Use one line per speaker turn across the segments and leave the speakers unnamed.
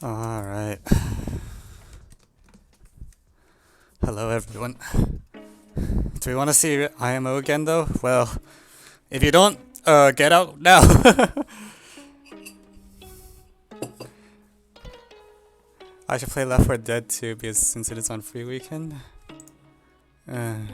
Alright. Hello everyone. Do we want to see IMO again though? Well, if you don't, get out now. I should play Left 4 Dead 2 because since it is on free weekend. Alright.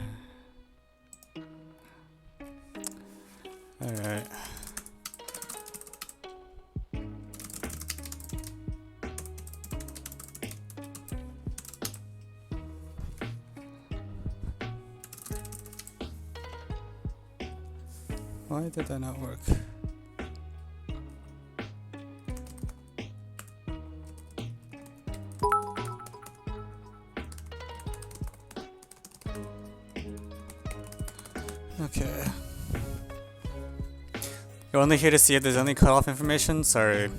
Why did that not work? Okay. You're only here to see if there's any cutoff information? Sorry.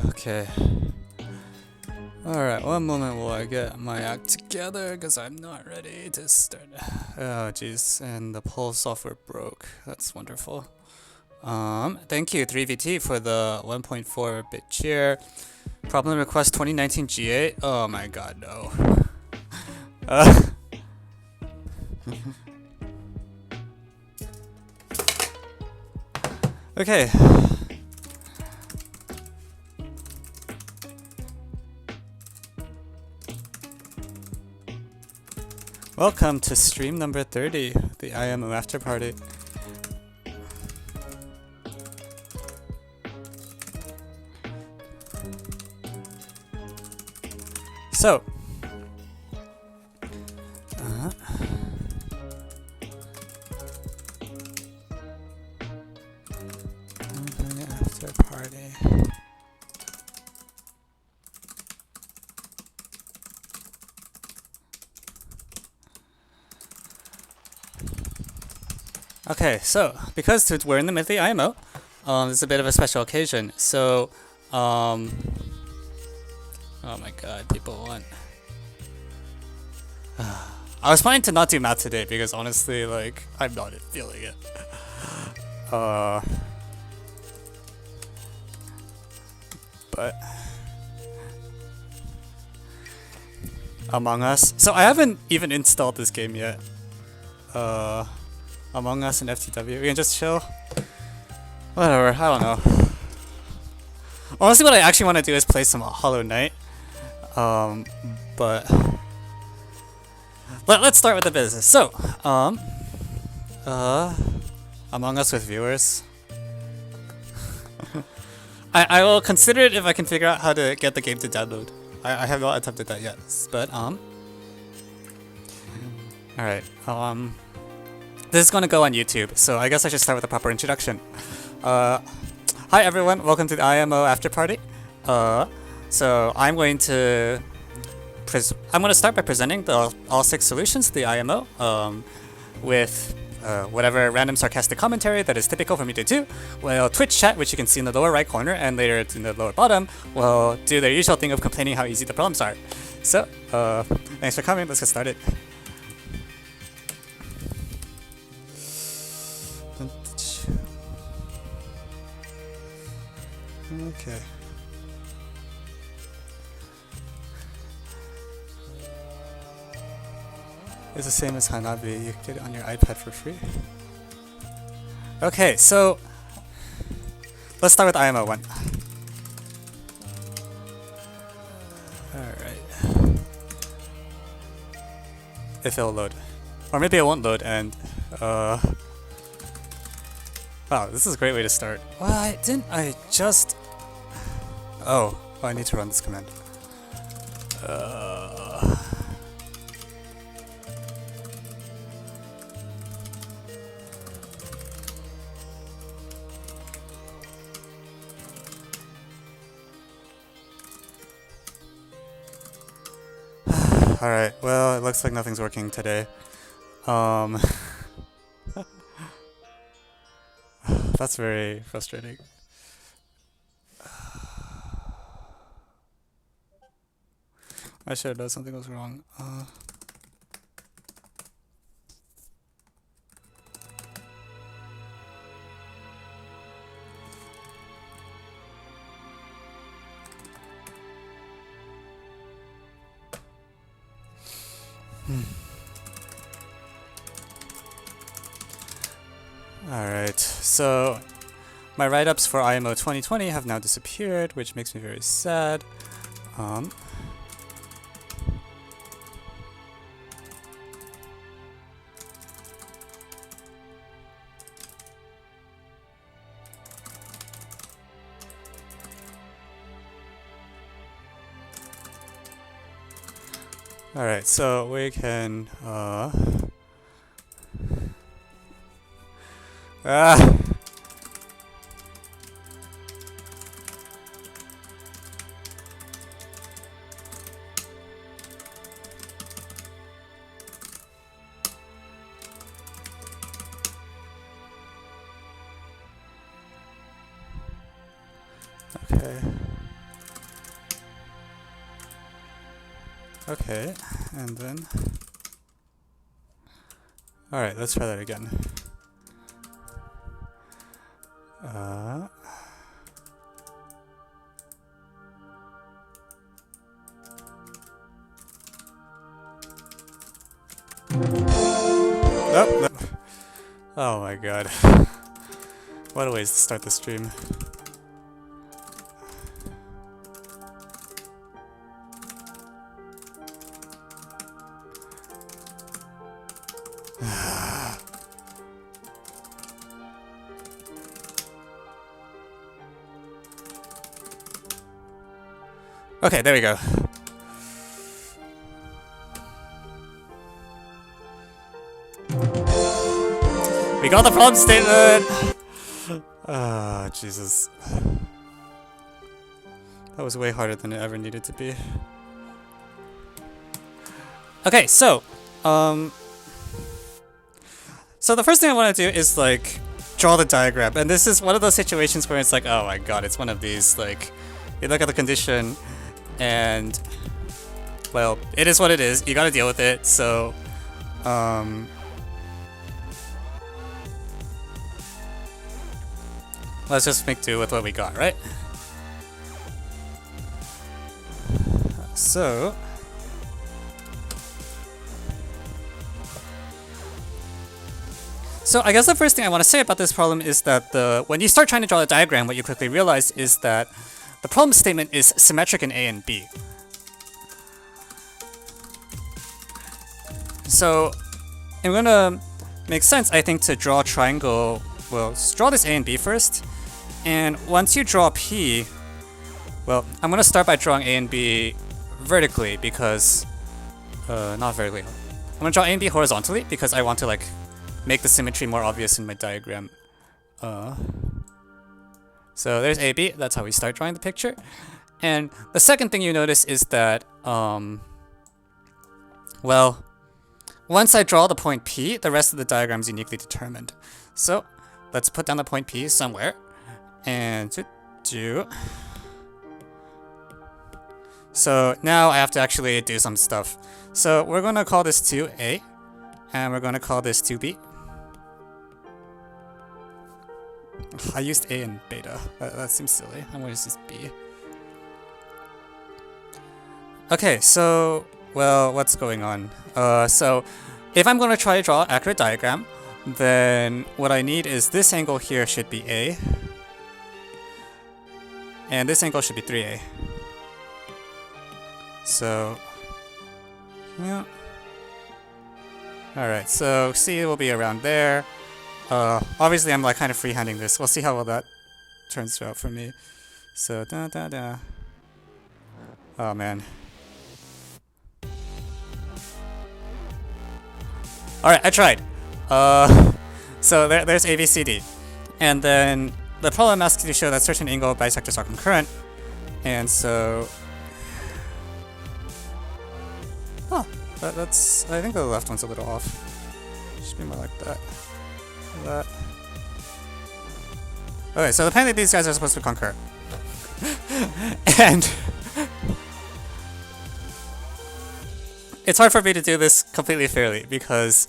Okay. Alright, one moment while I get my act together, because I'm not ready to start. Oh, jeez, and the poll software broke. That's wonderful. Thank you, 3VT, for the 1.4-bit cheer. Problem request 2019 G8? Oh my god, no. Okay. Welcome to stream number 30, the IMO after party. So, after party. Okay, so because we're in the middle of the IMO, it's a bit of a special occasion. So, oh my god, people want. I was planning to not do math today because honestly, like, I'm not feeling it. But Among Us. So I haven't even installed this game yet. Among Us and FTW. We can just chill. Whatever. I don't know. Honestly, what I actually want to do is play some Hollow Knight. But let's start with the business. So, Among Us with viewers. I will consider it if I can figure out how to get the game to download. I have not attempted that yet, but alright, this is gonna go on YouTube, so I guess I should start with a proper introduction. Hi everyone, welcome to the IMO after party. So I'm going to start by presenting all 6 solutions to the IMO, with whatever random sarcastic commentary that is typical for me to do. Well, Twitch chat, which you can see in the lower right corner, and later in the lower bottom, will do their usual thing of complaining how easy the problems are. So, thanks for coming, let's get started. Okay. It's the same as Hanabi, you get it on your iPad for free. Okay, so let's start with IMO 1. Alright. If it'll load. Or maybe it won't load and wow, this is a great way to start. Why didn't I just... Oh, I need to run this command. Alright, well, it looks like nothing's working today. That's very frustrating. I should have known something was wrong. Alright, so my write-ups for IMO 2020 have now disappeared, which makes me very sad. Alright, so we can okay. Okay, and then alright, let's try that again. Oh, no. Oh my god. What a ways to start the stream. Okay, there we go. We got the problem statement! Ah, Jesus. That was way harder than it ever needed to be. Okay, so the first thing I want to do is, like, draw the diagram. And this is one of those situations where it's like, oh my god, it's one of these, like, you look at the condition, and, well, it is what it is. You gotta deal with it, so, let's just make do with what we got, right? So, I guess the first thing I want to say about this problem is that when you start trying to draw the diagram, what you quickly realize is that the problem statement is symmetric in A and B. So, I'm gonna make sense, I think, to draw a triangle. Well, draw this A and B first, and once you draw P, well, I'm gonna start by drawing A and B vertically because, not vertically. I'm gonna draw A and B horizontally because I want to, like, make the symmetry more obvious in my diagram. So there's AB, that's how we start drawing the picture. And the second thing you notice is that, well, once I draw the point P, the rest of the diagram is uniquely determined. So let's put down the point P somewhere. And so now I have to actually do some stuff. So we're gonna call this 2A, and we're gonna call this 2B. I used A and beta. That seems silly. I'm gonna use this B. Okay, so, well, what's going on? So, if I'm gonna try to draw an accurate diagram, then what I need is this angle here should be A, and this angle should be 3A. So, yeah. Alright, so C will be around there. Obviously I'm like kind of freehanding this. We'll see how well that turns out for me. So, oh man. Alright, I tried. So there's ABCD. And then the problem asks you to show that certain angle bisectors are concurrent. And so... Oh, that's... I think the left one's a little off. Should be more like that. That. Okay, so apparently these guys are supposed to concur. And... it's hard for me to do this completely fairly because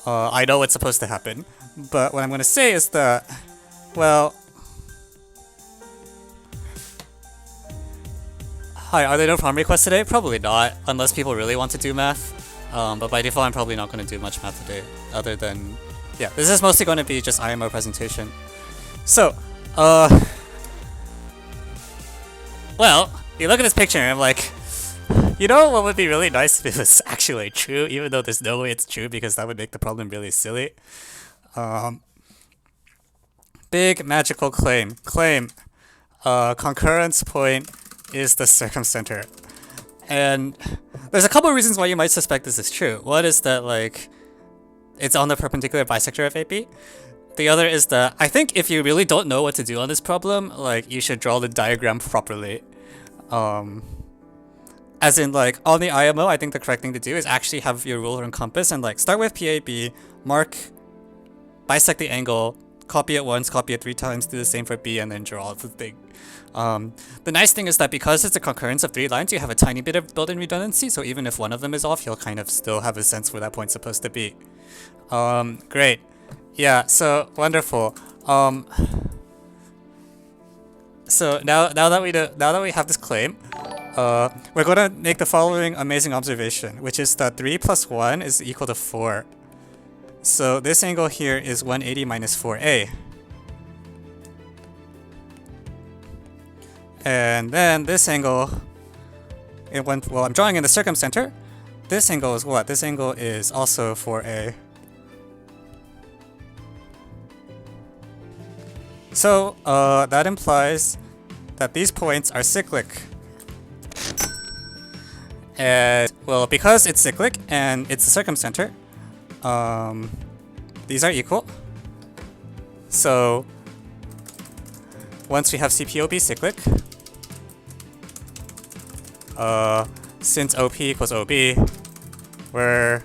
I know what's supposed to happen. But what I'm going to say is that, well... Hi, are there no prom requests today? Probably not, unless people really want to do math. But by default, I'm probably not going to do much math today, other than, yeah, this is mostly going to be just IMO presentation. So, well, you look at this picture and I'm like, you know what would be really nice if it was actually true, even though there's no way it's true because that would make the problem really silly. Big magical claim. Concurrence point is the circumcenter. And there's a couple of reasons why you might suspect this is true. One is that, like, it's on the perpendicular bisector of AP. The other is that I think if you really don't know what to do on this problem, like, you should draw the diagram properly. As in, like, on the IMO, I think the correct thing to do is actually have your ruler and compass and, like, start with PAB, mark, bisect the angle, copy it once, copy it 3 times, do the same for B, and then draw the thing. The nice thing is that because it's a concurrence of 3 lines, you have a tiny bit of built-in redundancy, so even if one of them is off, you'll kind of still have a sense where that point's supposed to be. Great. Yeah, so wonderful. So now that we have this claim, we're gonna make the following amazing observation, which is that 3 plus 1 is equal to 4. So this angle here is 180 minus 4a. And then this angle, well, I'm drawing in the circumcenter. This angle is what? This angle is also 4a. So that implies that these points are cyclic. And, well, because it's cyclic and it's the circumcenter, these are equal. So once we have CPOB cyclic, since OP equals OB, we're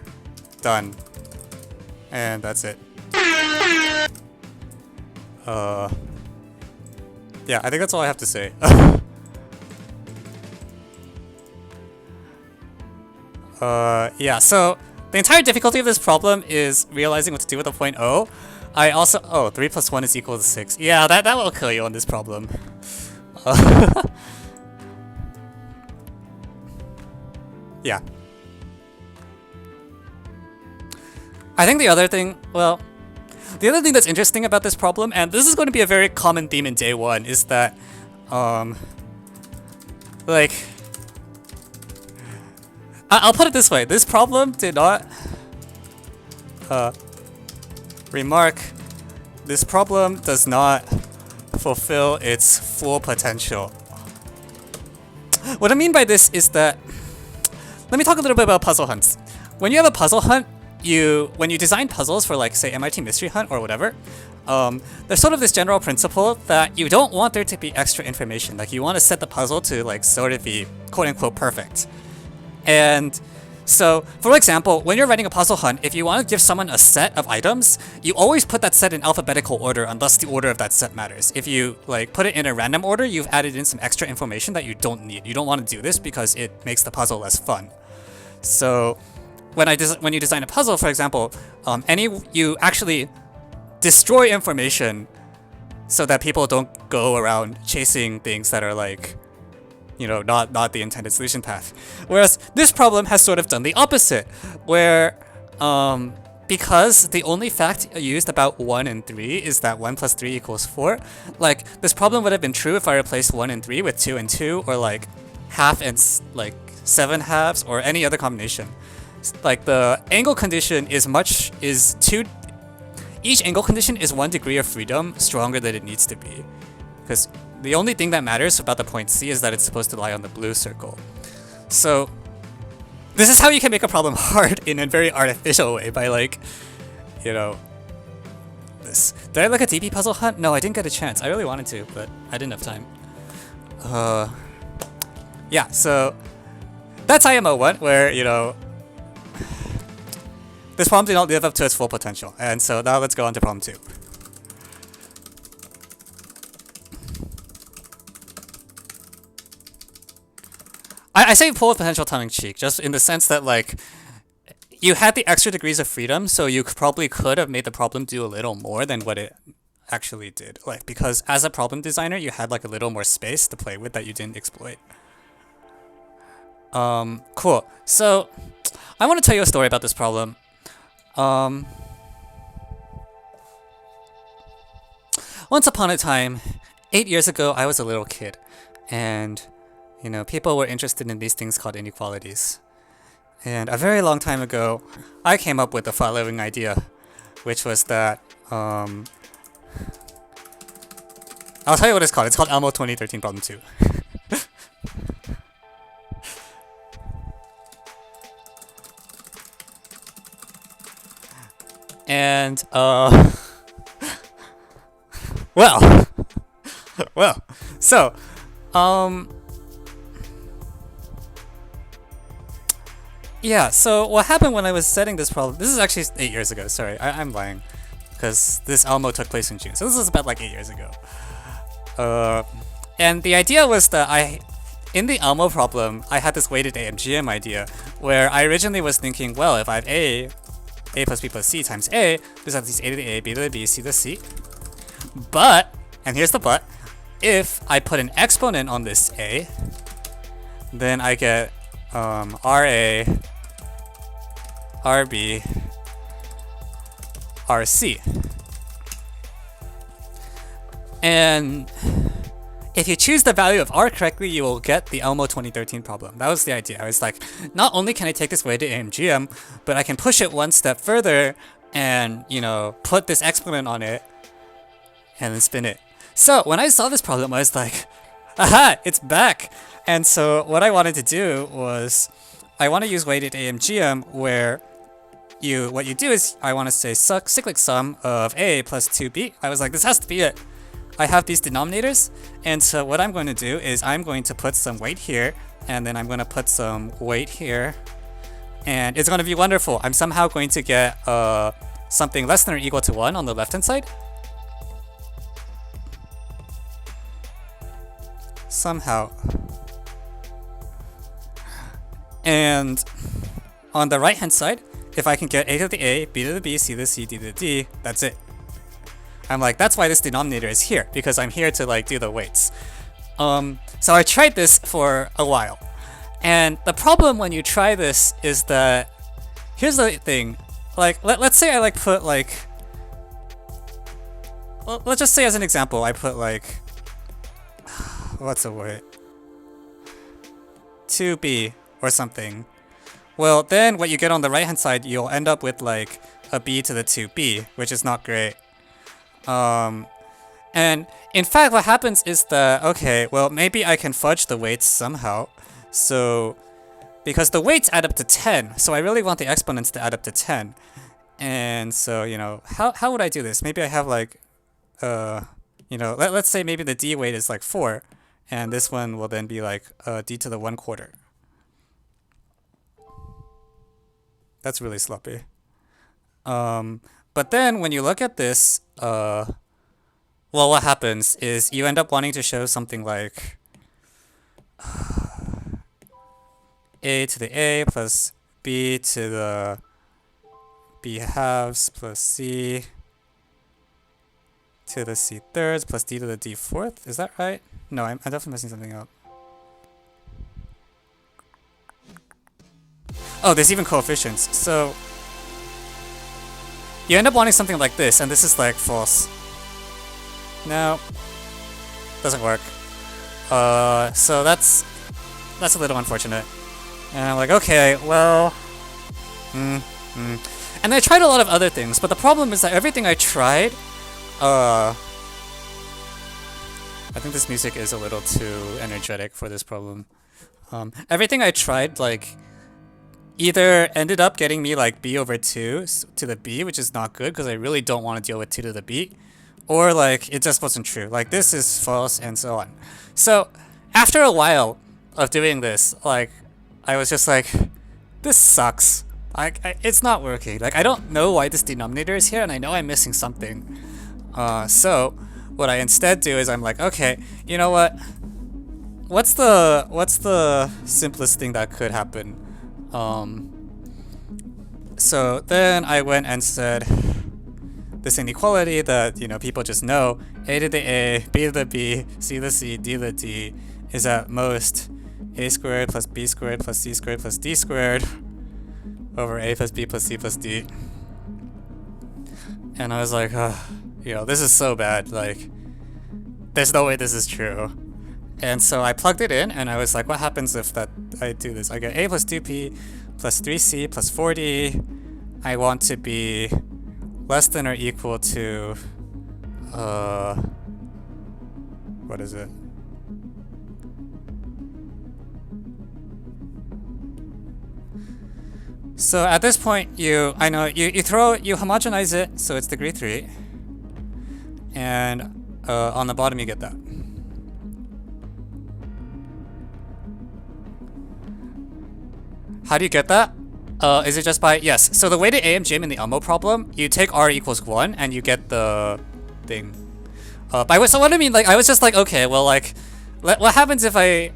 done. And that's it. Yeah, I think that's all I have to say. Yeah, so the entire difficulty of this problem is realizing what to do with the point O. I also, 3 plus 1 is equal to 6. Yeah, that will kill you on this problem. Yeah. I think the other thing, well, the other thing that's interesting about this problem, and this is going to be a very common theme in day 1, is that, like, I'll put it this way. This problem did not, remark, this problem does not fulfill its full potential. What I mean by this is that, let me talk a little bit about puzzle hunts. When you have a puzzle hunt, when you design puzzles for, like, say, MIT Mystery Hunt or whatever, there's sort of this general principle that you don't want there to be extra information. Like, you want to set the puzzle to, like, sort of be quote-unquote perfect. And so, for example, when you're writing a puzzle hunt, if you want to give someone a set of items, you always put that set in alphabetical order unless the order of that set matters. If you, like, put it in a random order, you've added in some extra information that you don't need. You don't want to do this because it makes the puzzle less fun. So when you design a puzzle, for example, you actually destroy information so that people don't go around chasing things that are, like, you know, not the intended solution path. Whereas this problem has sort of done the opposite, where because the only fact used about 1 and 3 is that 1 plus 3 equals 4, like, this problem would have been true if I replaced 1 and 3 with 2 and 2, or, like, half and, like, 7 halves, or any other combination. Like, the angle condition each angle condition is 1 degree of freedom stronger than it needs to be. Because the only thing that matters about the point C is that it's supposed to lie on the blue circle. So this is how you can make a problem hard in a very artificial way, by, like, you know, this. Did I look at DP Puzzle Hunt? No, I didn't get a chance. I really wanted to, but I didn't have time. Yeah, so that's IMO 1, where, you know, this problem did not live up to its full potential. And so now let's go on to problem 2. I say full potential tongue-in-cheek, just in the sense that, like, you had the extra degrees of freedom, so you probably could have made the problem do a little more than what it actually did. Like, because as a problem designer, you had, like, a little more space to play with that you didn't exploit. Cool. So I want to tell you a story about this problem. Once upon a time, 8 years ago, I was a little kid, and people were interested in these things called inequalities. And a very long time ago, I came up with the following idea, which was that I'll tell you what it's called. It's called Elmo 2013 Problem 2. And well, so yeah, so what happened when I was setting this problem, this is actually 8 years ago, sorry, I'm lying, because this Elmo took place in June, so this is about like 8 years ago. And the idea was that in the Elmo problem, I had this weighted AMGM idea, where I originally was thinking, well, if I have A plus B plus C times A, this has A to the A, B to the B, C to the C. But, and here's the but, if I put an exponent on this A, then I get RA, RB, RC. And if you choose the value of R correctly, you will get the Elmo 2013 problem. That was the idea. I was like, not only can I take this weighted AMGM, but I can push it one step further and, put this exponent on it and then spin it. So when I saw this problem, I was like, aha, it's back. And so what I wanted to do was, I want to use weighted AMGM where what you do is, I want to say cyclic sum of A plus 2B. I was like, this has to be it. I have these denominators, and so what I'm going to do is I'm going to put some weight here, and then I'm going to put some weight here, and it's going to be wonderful. I'm somehow going to get something less than or equal to 1 on the left-hand side. Somehow. And on the right-hand side, if I can get A to the A, B to the B, C to the C, D to the D, that's it. I'm like, that's why this denominator is here, because I'm here to do the weights. So I tried this for a while. And the problem when you try this is that, here's the thing, let's say I put let's just say as an example, I put what's the word? 2B or something. Well, then what you get on the right hand side, you'll end up with a B to the 2B, which is not great. And in fact, what happens is that, okay, well, maybe I can fudge the weights somehow. So, because the weights add up to 10, so I really want the exponents to add up to 10. And so, how would I do this? Maybe I have let's say maybe the D weight is 4, and this one will then be D to the 1/4. That's really sloppy. But then when you look at this, well, what happens is you end up wanting to show something like A to the A plus B to the B halves plus C to the C thirds plus D to the D fourth. Is that right? No, I'm definitely messing something up. Oh, there's even coefficients. So you end up wanting something like this, and this is false. No, doesn't work. So that's a little unfortunate. And I'm like, okay, well, and I tried a lot of other things, but the problem is that everything I tried, I think this music is a little too energetic for this problem. Everything I tried, either ended up getting me B over 2 to the B, which is not good because I really don't want to deal with 2 to the B, or it just wasn't true. This is false and so on. So after a while of doing this, I was just this sucks. It's not working. I don't know why this denominator is here, and I know I'm missing something. So what I instead do is I'm okay, you know what? What's the simplest thing that could happen? So then I went and said this inequality that people just know, A to the A, B to the B, C to the C, D to the D is at most A squared plus B squared plus C squared plus D squared over a plus b plus c plus d. And I was like, you know, this is so bad. Like, there's no way this is true. And so I plugged it in, and I was like, what happens if I do this? I get a plus 2p plus 3c plus 4d. I want to be less than or equal to, what is it? So at this point, you homogenize it, so it's degree 3. And on the bottom you get that. How do you get that? Is it just by, yes. So the way to AMGM in the UMO problem, you take R equals 1 and you get the thing. So what I mean, like, I was just like, okay, well, like, what happens if I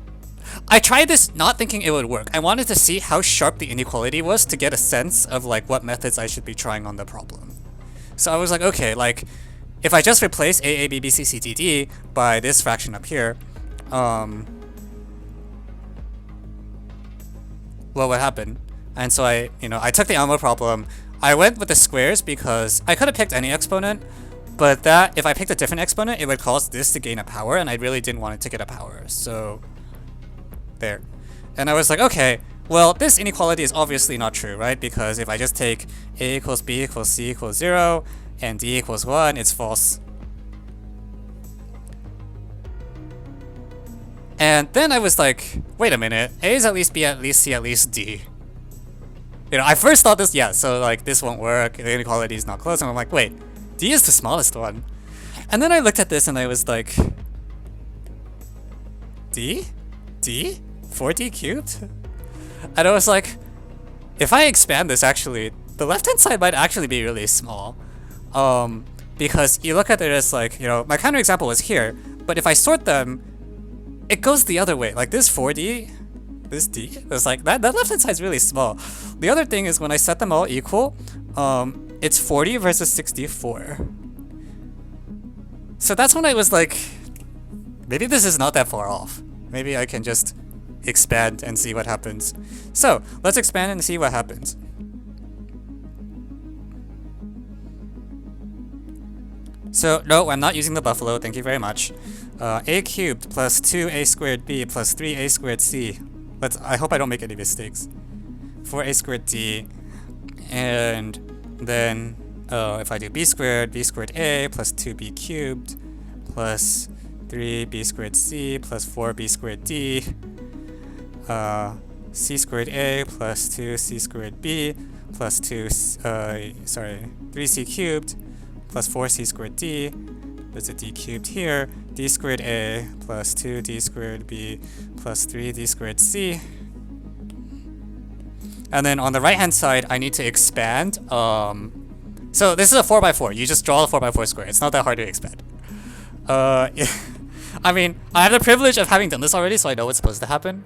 tried this not thinking it would work. I wanted to see how sharp the inequality was to get a sense of like what methods I should be trying on the problem. So I was like, okay, like if I just replace A, B, B, C, C, D, D by this fraction up here, what would happen? And so I took the Elmo problem. I went with the squares because I could have picked any exponent, but that if I picked a different exponent, it would cause this to gain a power, and I really didn't want it to get a power. So there. And I was like, okay, well, this inequality is obviously not true, right? Because if I just take a equals b equals c equals 0 and d equals 1, it's false. And then I was like, wait a minute, a is at least b at least c at least d. You know, I first thought this, yeah, so like this won't work, the inequality is not close, and I'm like, wait, d is the smallest one. And then I looked at this and I was like, d? 4d cubed? And I was like, if I expand this, actually, the left-hand side might actually be really small. Because you look at it as like, you know, my counterexample was here, but if I sort them, it goes the other way. Like this 4d, this d, it's like, that left-hand side is really small. The other thing is when I set them all equal, it's 40 versus 64. So that's when I was like, maybe this is not that far off. Maybe I can just expand and see what happens. So let's expand and see what happens. So no, I'm not using the buffalo, thank you very much. A cubed plus 2a squared b plus 3a squared c. I hope I don't make any mistakes. 4a squared d. And then if I do b squared a plus 2b cubed plus 3b squared c plus 4b squared d, c squared a plus 2c squared b plus 3c cubed plus 4c squared d. There's a d cubed here. D squared a plus 2d squared b plus 3d squared c. And then on the right hand side, I need to expand. So this is a 4x4. You just draw a 4x4 square. It's not that hard to expand. I mean, I have the privilege of having done this already, so I know what's supposed to happen.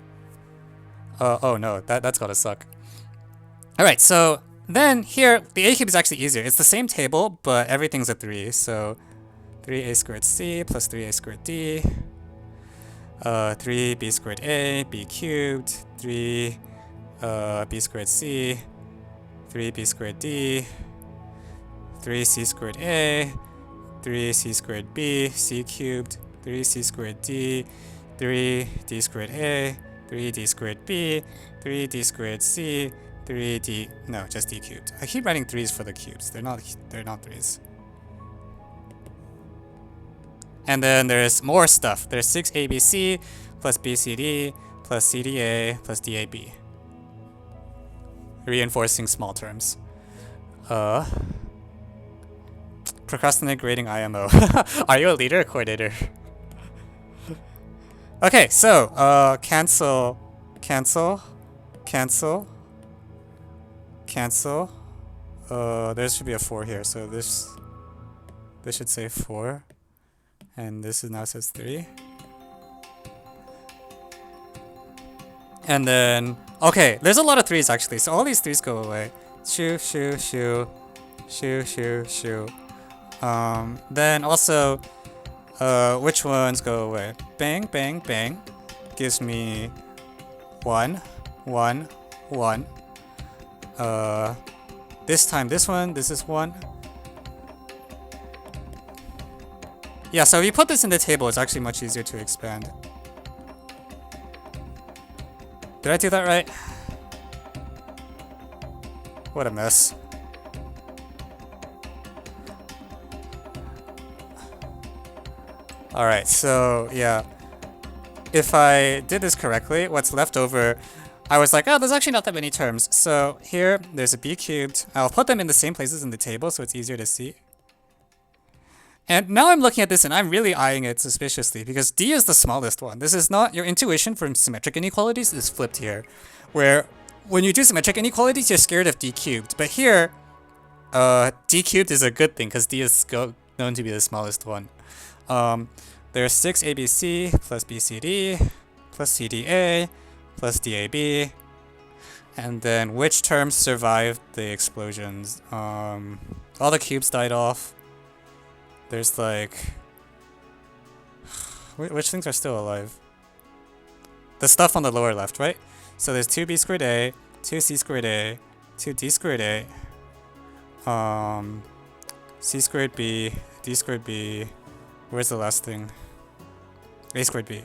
Oh no, that's gotta suck. Alright, so then here, the a cube is actually easier. It's the same table, but everything's a 3. So 3a squared c plus 3a squared d, 3b squared a, b cubed, 3 b squared c, 3b squared d, 3c squared a, 3c squared b, c cubed, 3c squared d, 3d squared a, 3d squared b, 3d squared c, 3d, no, just d cubed. I keep writing 3's for the cubes. They're not 3's. And then there's more stuff. There's 6abc plus bcd plus cda plus dab. Reinforcing small terms. Procrastinate grading IMO. Are you a leader or coordinator? Okay, so cancel. There should be a 4 here, so this should say 4. And this now says 3. And then, okay, there's a lot of 3's actually, so all these 3's go away. Shoo, shoo, shoo, shoo, shoo, shoo. Then also, which ones go away? Bang, bang, bang gives me 1, 1, 1. This time this one, this is 1. Yeah, so if you put this in the table, it's actually much easier to expand. Did I do that right? What a mess. Alright, so yeah. If I did this correctly, what's left over, I was like, oh, there's actually not that many terms. So here, there's a b cubed. I'll put them in the same places in the table so it's easier to see. And now I'm looking at this and I'm really eyeing it suspiciously because d is the smallest one. This is not, your intuition from symmetric inequalities is flipped here. Where when you do symmetric inequalities, you're scared of d cubed. But here, d cubed is a good thing because d is known to be the smallest one. There's 6 ABC plus BCD plus CDA plus DAB. And then which terms survived the explosions? All the cubes died off. There's like... which things are still alive? The stuff on the lower left, right? So there's 2b squared a, 2c squared a, 2d squared a, c squared b, d squared b. Where's the last thing? A squared b.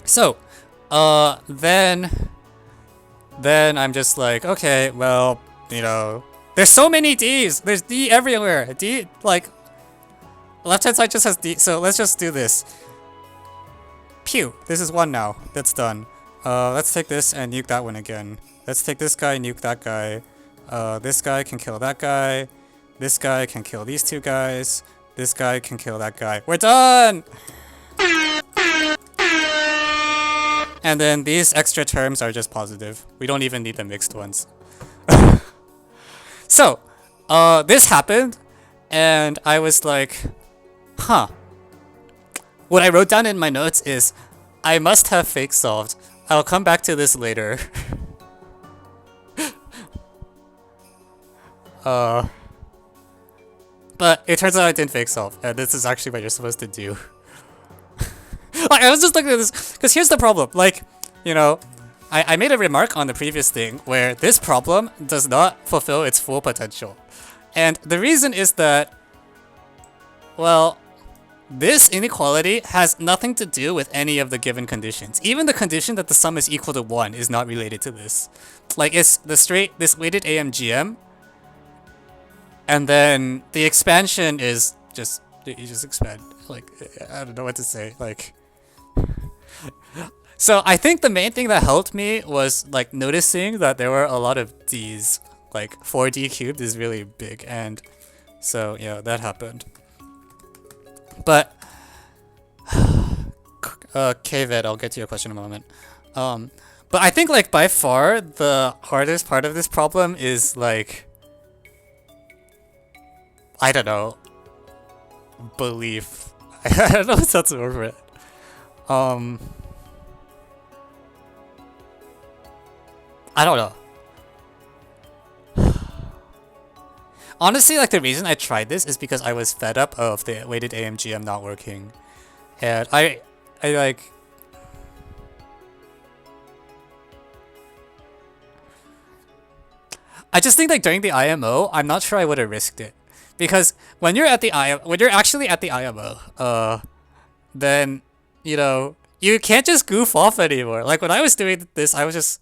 So, then I'm just like, okay, well, you know, there's so many D's. There's D everywhere. D, like, left hand side just has D. So let's just do this. Pew. This is 1 now. That's done. Let's take this and nuke that one again. Let's take this guy, nuke that guy. This guy can kill that guy. This guy can kill these 2 guys. This guy can kill that guy. We're done! And then these extra terms are just positive. We don't even need the mixed ones. So, this happened, and I was like, huh. What I wrote down in my notes is, I must have fake solved. I'll come back to this later. But it turns out I didn't fake solve, and this is actually what you're supposed to do. Like, I was just looking at this, because here's the problem. Like, you know, I made a remark on the previous thing where this problem does not fulfill its full potential. And the reason is that, well, this inequality has nothing to do with any of the given conditions. Even the condition that the sum is equal to 1 is not related to this. Like, it's this weighted AMGM, and then the expansion is just, you just expand. Like, I don't know what to say. Like... So I think the main thing that helped me was like noticing that there were a lot of D's. Like 4D cubed is really big, and so yeah, that happened. But KVED, I'll get to your question in a moment. But I think like by far the hardest part of this problem is like, I don't know, belief. I don't know if that's the word for it. I don't know. Honestly, like the reason I tried this is because I was fed up of the weighted AMGM not working. And I like... I just think like during the IMO, I'm not sure I would have risked it. Because when you're actually at the IMO, then, you know, you can't just goof off anymore. Like when I was doing this, I was just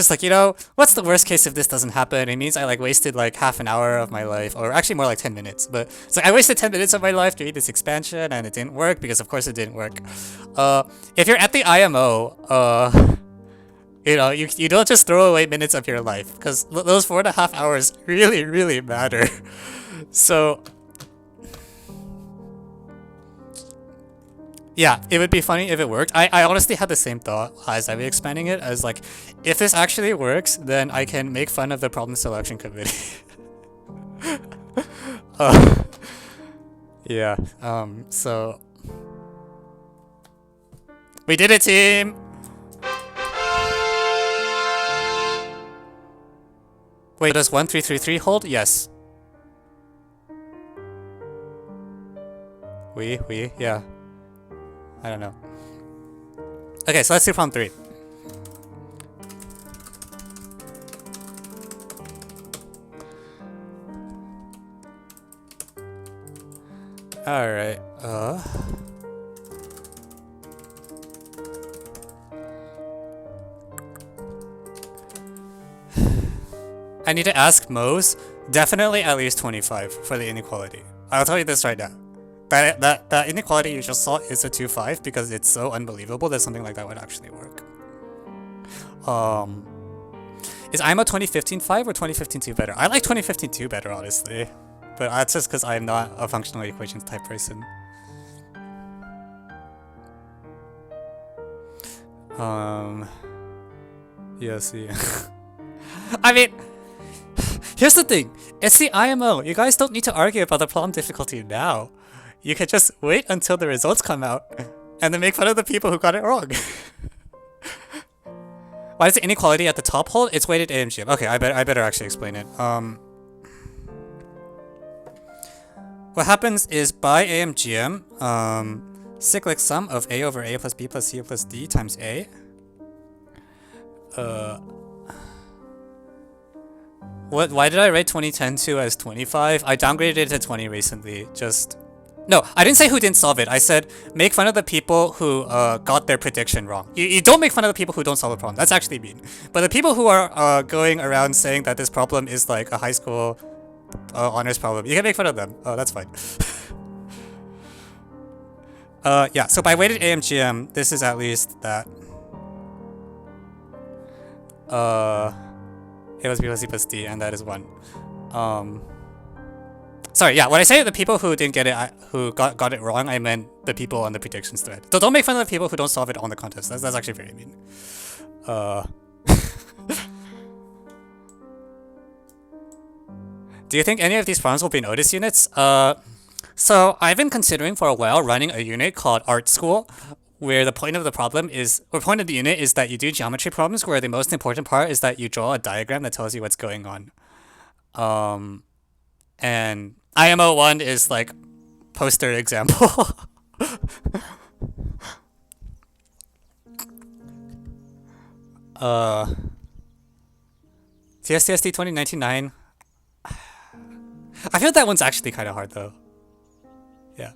like, you know, what's the worst case if this doesn't happen? It means I like wasted like half an hour of my life, or actually more like 10 minutes. But it's like I wasted 10 minutes of my life doing this expansion, and it didn't work because of course it didn't work. If you're at the IMO, you know, you don't just throw away minutes of your life, because those 4.5 hours really, really matter. So yeah, it would be funny if it worked. I honestly had the same thought as I was expanding it. I was like, if this actually works, then I can make fun of the problem selection committee. Yeah, so... We did it, team! Wait, does 1333 hold? Yes. Yeah. I don't know. Okay, so let's do problem 3. Alright, I need to ask Mose. Definitely at least 25 for the inequality. I'll tell you this right now. That inequality you just saw is a 2-5 because it's so unbelievable that something like that would actually work. Is IMO 2015 5 or 2015 2 better? I like 2015 2 better, honestly. But that's just because I'm not a functional equations type person. Yes, yeah. I mean, here's the thing. It's the IMO. You guys don't need to argue about the problem difficulty now. You can just wait until the results come out and then make fun of the people who got it wrong. Why does the inequality at the top hold? It's weighted AMGM. Okay, I better actually explain it. What happens is by AMGM, cyclic sum of A over A plus B plus C plus D times A. Why did I write 2010 2 as 25? I downgraded it to 20 recently. No, I didn't say who didn't solve it. I said make fun of the people who got their prediction wrong. You don't make fun of the people who don't solve a problem. That's actually mean. But the people who are going around saying that this problem is like a high school honors problem, you can make fun of them. That's fine. Yeah, so by weighted AMGM, this is at least that. A plus B plus C plus D, and that is 1. Sorry, yeah, when I say the people who didn't get it, who got it wrong, I meant the people on the predictions thread. So don't make fun of the people who don't solve it on the contest. That's actually very mean. Do you think any of these problems will be notice units? So I've been considering for a while running a unit called Art School, where the point of the problem is, or point of the unit is that you do geometry problems where the most important part is that you draw a diagram that tells you what's going on. And IMO 1 is like poster example. TSTSD 2099. I feel that one's actually kind of hard though. Yeah.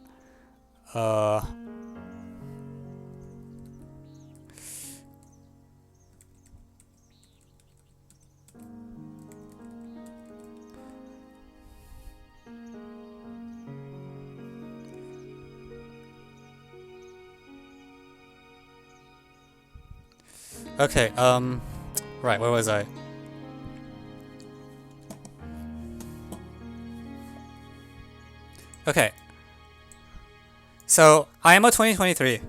Okay, right, where was I? Okay. So, IMO 2023.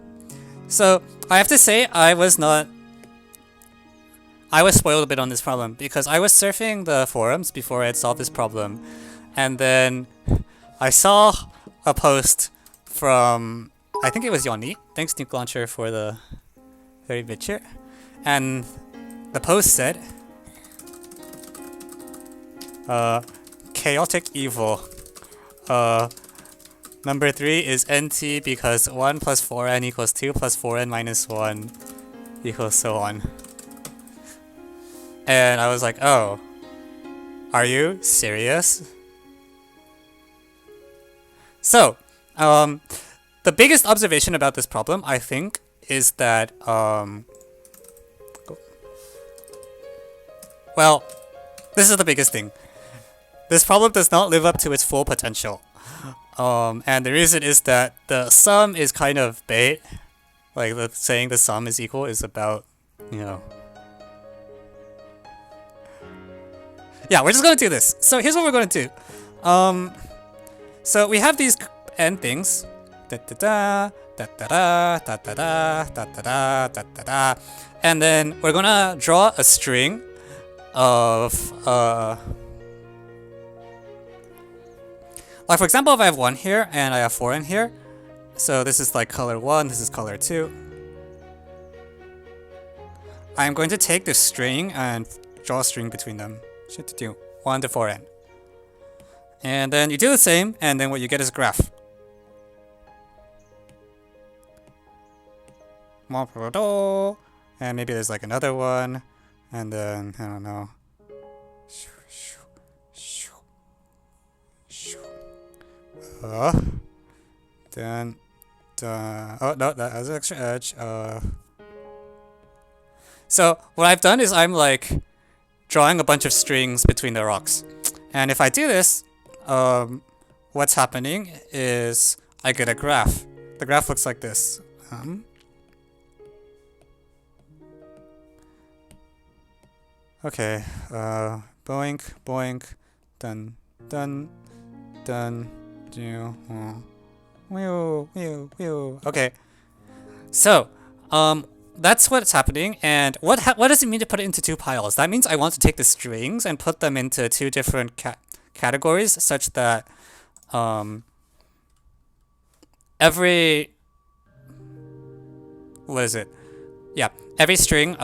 So, I have to say, I was spoiled a bit on this problem, because I was surfing the forums before I had solved this problem, and then I saw a post from, I think it was Yoni. Thanks, Nuke Launcher, for the 30-bit cheer. And the post said, chaotic evil. Number 3 is NT because 1 plus 4n equals 2 plus 4n minus 1 equals so on. And I was like, oh, are you serious? So, the biggest observation about this problem, I think, is that, well, this is the biggest thing. This problem does not live up to its full potential. And the reason is that the sum is kind of bait. Like, saying the sum is equal is about, you know. Yeah, we're just gonna do this. So here's what we're gonna do. So we have these n things. Da da da da da da da da da da da da da. And then we're gonna draw a string of like, for example, if I have 1 here and I have 4 in here, so this is like color 1, this is color 2. I'm going to take this string and draw a string between them. Should do 1 to 4n. And then you do the same, and then what you get is a graph. And maybe there's like another one, and then, I don't know. Then, oh no, that has an extra edge. So what I've done is I'm like drawing a bunch of strings between the rocks, and if I do this, what's happening is I get a graph. The graph looks like this. Okay, boink, boink, dun, dun, dun, okay, so, that's what's happening, and what does it mean to put it into two piles? That means I want to take the strings and put them into two different categories such that, every, what is it? Yeah, every string,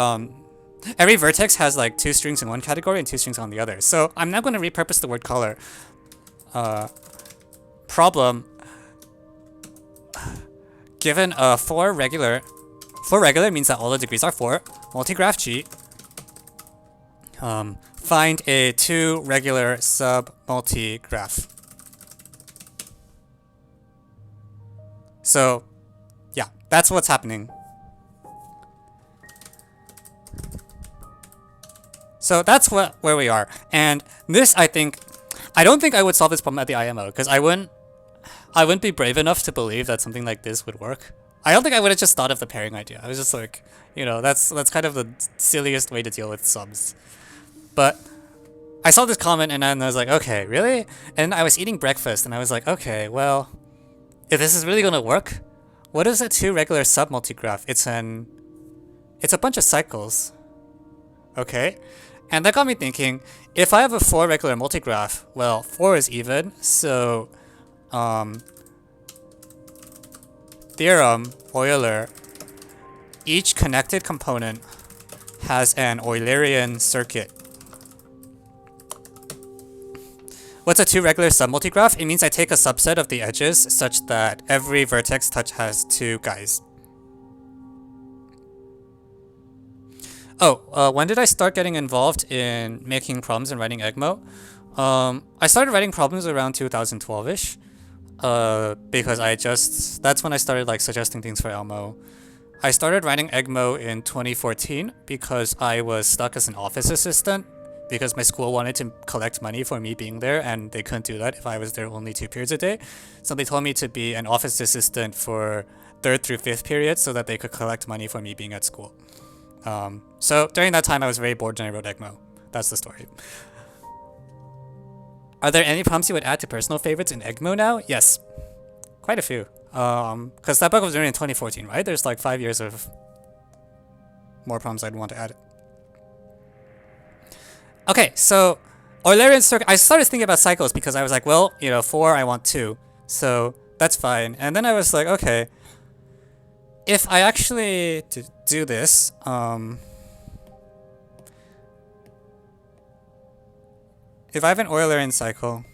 every vertex has like two strings in one category and two strings on the other. So I'm now going to repurpose the word color. Problem. Given a 4 regular means that all the degrees are 4. Multigraph G. Find a 2 regular sub-multigraph. So, yeah, that's what's happening. So that's where we are. And this, I don't think I would solve this problem at the IMO, because I wouldn't be brave enough to believe that something like this would work. I don't think I would have just thought of the pairing idea. I was just like, that's kind of the silliest way to deal with subs. But I saw this comment and then I was like, okay, really? And I was eating breakfast and I was like, okay, well, if this is really gonna work, what is a 2 regular sub-multigraph? It's a bunch of cycles. Okay? And that got me thinking, if I have a 4 regular multigraph, well, 4 is even, so, theorem, Euler, each connected component has an Eulerian circuit. What's a 2 regular submultigraph? It means I take a subset of the edges such that every vertex touch has 2 guys. Oh, when did I start getting involved in making problems and writing EGMO? I started writing problems around 2012-ish. Because that's when I started like suggesting things for Elmo. I started writing EGMO in 2014 because I was stuck as an office assistant because my school wanted to collect money for me being there and they couldn't do that if I was there only 2 periods a day. So they told me to be an office assistant for 3rd through 5th periods so that they could collect money for me being at school. So during that time I was very bored and I wrote EGMO. That's the story. Are there any prompts you would add to personal favorites in EGMO now? Yes. Quite a few. Because that book was written in 2014, right? There's like 5 years of more prompts I'd want to add. Okay, so Eulerian circuit. I started thinking about cycles because I was like, well, 4, I want 2. So that's fine. And then I was like, okay, if I actually do this, if I have an Eulerian cycle,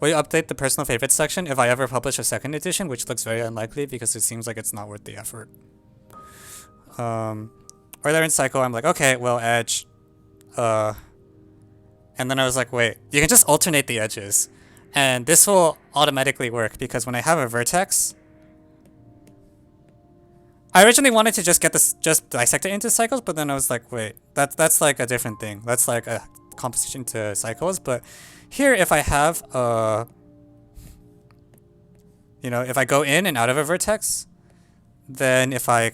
will you update the personal favorites section if I ever publish a 2nd edition, which looks very unlikely because it seems like it's not worth the effort. Eulerian cycle, I'm like, okay, well, edge. And then I was like, wait, you can just alternate the edges. And this will automatically work because when I have a vertex, I originally wanted to just dissect it into cycles, but then I was like, wait, that's like a different thing. That's like a composition to cycles. But here, if I have if I go in and out of a vertex, then if I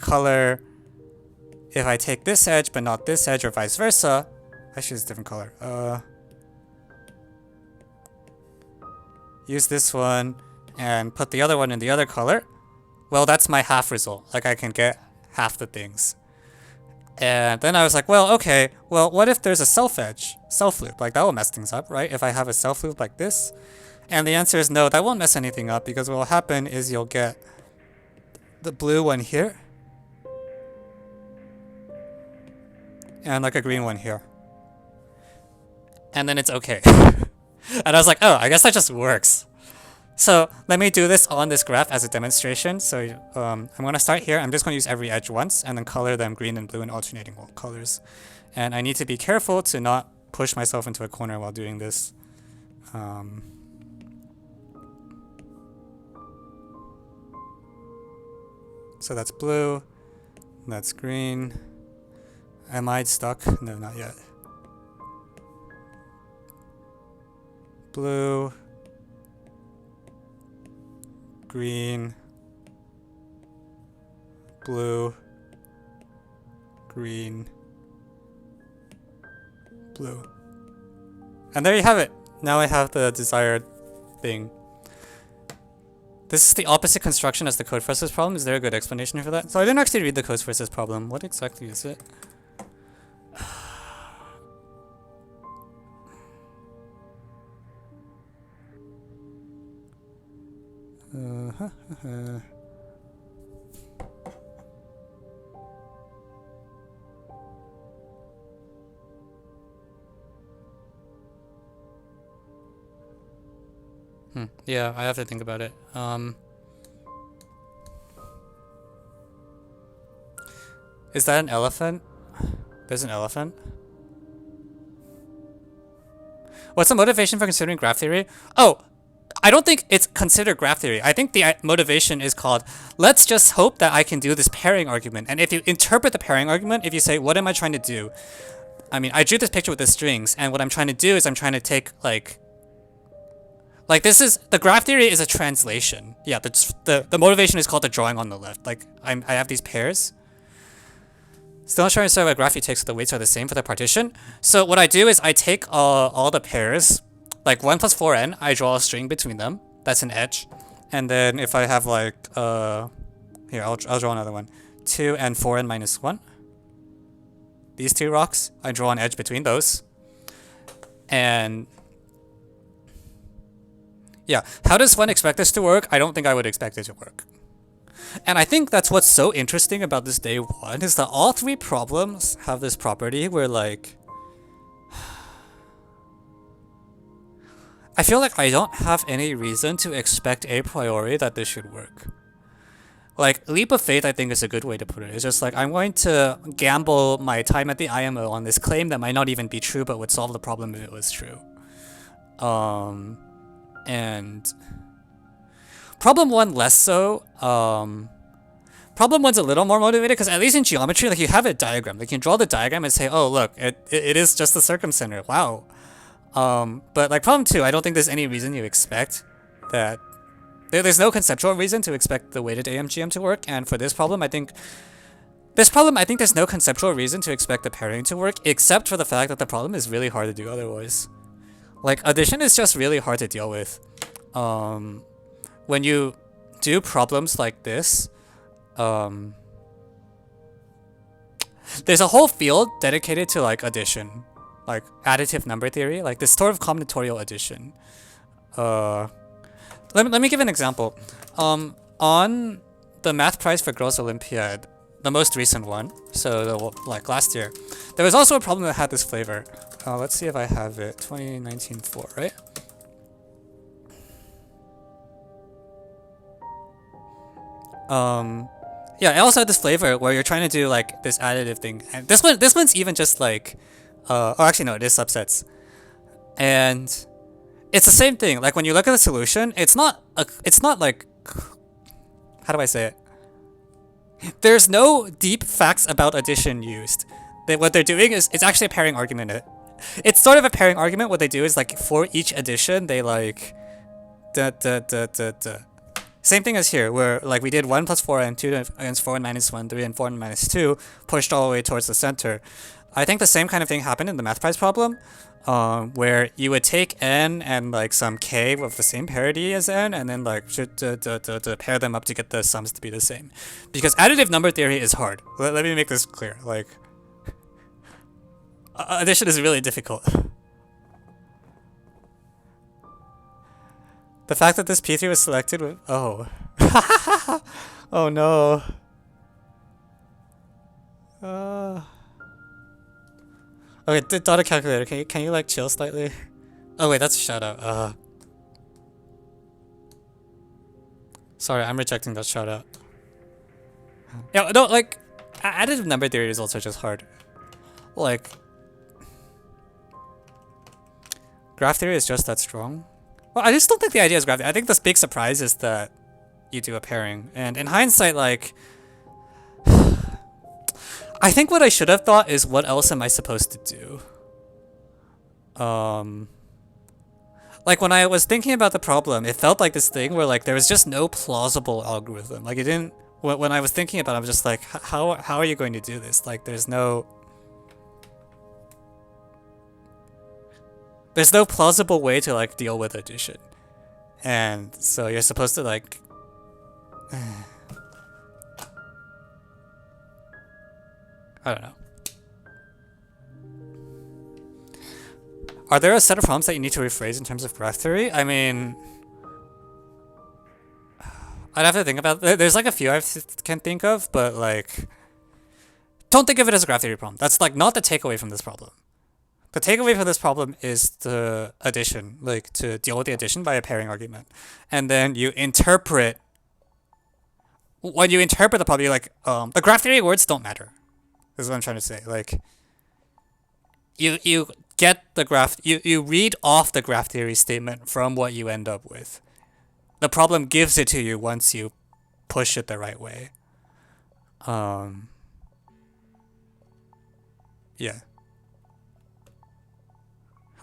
take this edge but not this edge or vice versa, actually it's a different color. Use this one and put the other one in the other color. Well, that's my half result. Like I can get half the things. And then I was like, well, okay, well, what if there's a self loop? Like that will mess things up, right? If I have a self loop like this. And the answer is no, that won't mess anything up because what will happen is you'll get the blue one here. And like a green one here. And then it's okay. And I was like, oh, I guess that just works. So let me do this on this graph as a demonstration. So I'm going to start here. I'm just going to use every edge once and then color them green and blue in alternating colors. And I need to be careful to not push myself into a corner while doing this. So that's blue. That's green. Am I stuck? No, not yet. Blue. Green. Blue. Green. Blue. And there you have it. Now I have the desired thing. This is the opposite construction as the code versus problem. Is there a good explanation for that? So I didn't actually read the code versus problem. What exactly is it? Yeah, I have to think about it. Is that an elephant? There's an elephant. What's the motivation for considering graph theory? Oh, I don't think it's considered graph theory. I think the motivation is called, let's just hope that I can do this pairing argument. And if you interpret the pairing argument, if you say, what am I trying to do? I mean, I drew this picture with the strings, and what I'm trying to do is I'm trying to take, like this is, the graph theory is a translation. Yeah, the motivation is called the drawing on the left. Like, I have these pairs. Still not sure what graph you take so the weights are the same for the partition. So what I do is I take all the pairs, like 1 plus 4n, I draw a string between them. That's an edge. And then if I have like, here, I'll draw another one. 2 and 4n minus 1. These two rocks, I draw an edge between those. And yeah, how does one expect this to work? I don't think I would expect it to work. And I think that's what's so interesting about this day one, is that all three problems have this property where, like, I feel like I don't have any reason to expect a priori that this should work. Like, leap of faith, I think, is a good way to put it. It's just like, I'm going to gamble my time at the IMO on this claim that might not even be true, but would solve the problem if it was true. And problem one less so. Problem one's a little more motivated because at least in geometry, like, you have a diagram. Like, you can draw the diagram and say, oh, look, it is just the circumcenter. Wow. But like problem two, I don't think there's any reason you expect that. There's no conceptual reason to expect the weighted AMGM to work. And for this problem, I think there's no conceptual reason to expect the pairing to work, except for the fact that the problem is really hard to do otherwise. Like, addition is just really hard to deal with. When you do problems like this, there's a whole field dedicated to, like, addition, like additive number theory, like this sort of combinatorial addition. Let me give an example. On the Math Prize for Girls Olympiad, the most recent one, so like last year, there was also a problem that had this flavor. Let's see if I have it. 2019-4, right? Yeah, it also had this flavor where you're trying to do like this additive thing, and this one's even just like, oh, actually no, it is subsets, and it's the same thing. Like, when you look at the solution, it's not like, how do I say it? There's no deep facts about addition used. What they're doing is, it's actually a pairing argument. It's sort of a pairing argument. What they do is, like, for each addition, they like, Same thing as here, where like we did 1 plus 4 and 2 against 4 and minus 1, 3 and 4 and minus 2, pushed all the way towards the center. I think the same kind of thing happened in the Math Prize problem, where you would take n and like some k with the same parity as n, and then like to pair them up to get the sums to be the same. Because additive number theory is hard. Let me make this clear. Like, addition is really difficult. The fact that this P3 was selected with, oh. Oh no. Okay, data calculator, can you like chill slightly? Oh wait, that's a shout out. Sorry, I'm rejecting that shout out. Yeah, no, like, additive number theory is also just hard. Like, graph theory is just that strong. Well, I just don't think the idea is graph theory. I think the big surprise is that you do a pairing. And in hindsight, like, I think what I should have thought is, what else am I supposed to do? Like when I was thinking about the problem, it felt like this thing where like there was just no plausible algorithm. Like it didn't. When I was thinking about it, I was just like, how are you going to do this? Like there's no plausible way to like deal with addition, and so you're supposed to like. I don't know. Are there a set of problems that you need to rephrase in terms of graph theory? I mean, I'd have to think about it. There's like a few I can think of, but like, don't think of it as a graph theory problem. That's like not the takeaway from this problem. The takeaway from this problem is the addition, like to deal with the addition by a pairing argument. And then you interpret, when you interpret the problem, you're like, the graph theory words don't matter. This is what I'm trying to say. Like, you get the graph, you read off the graph theory statement from what you end up with. The problem gives it to you once you push it the right way. Yeah.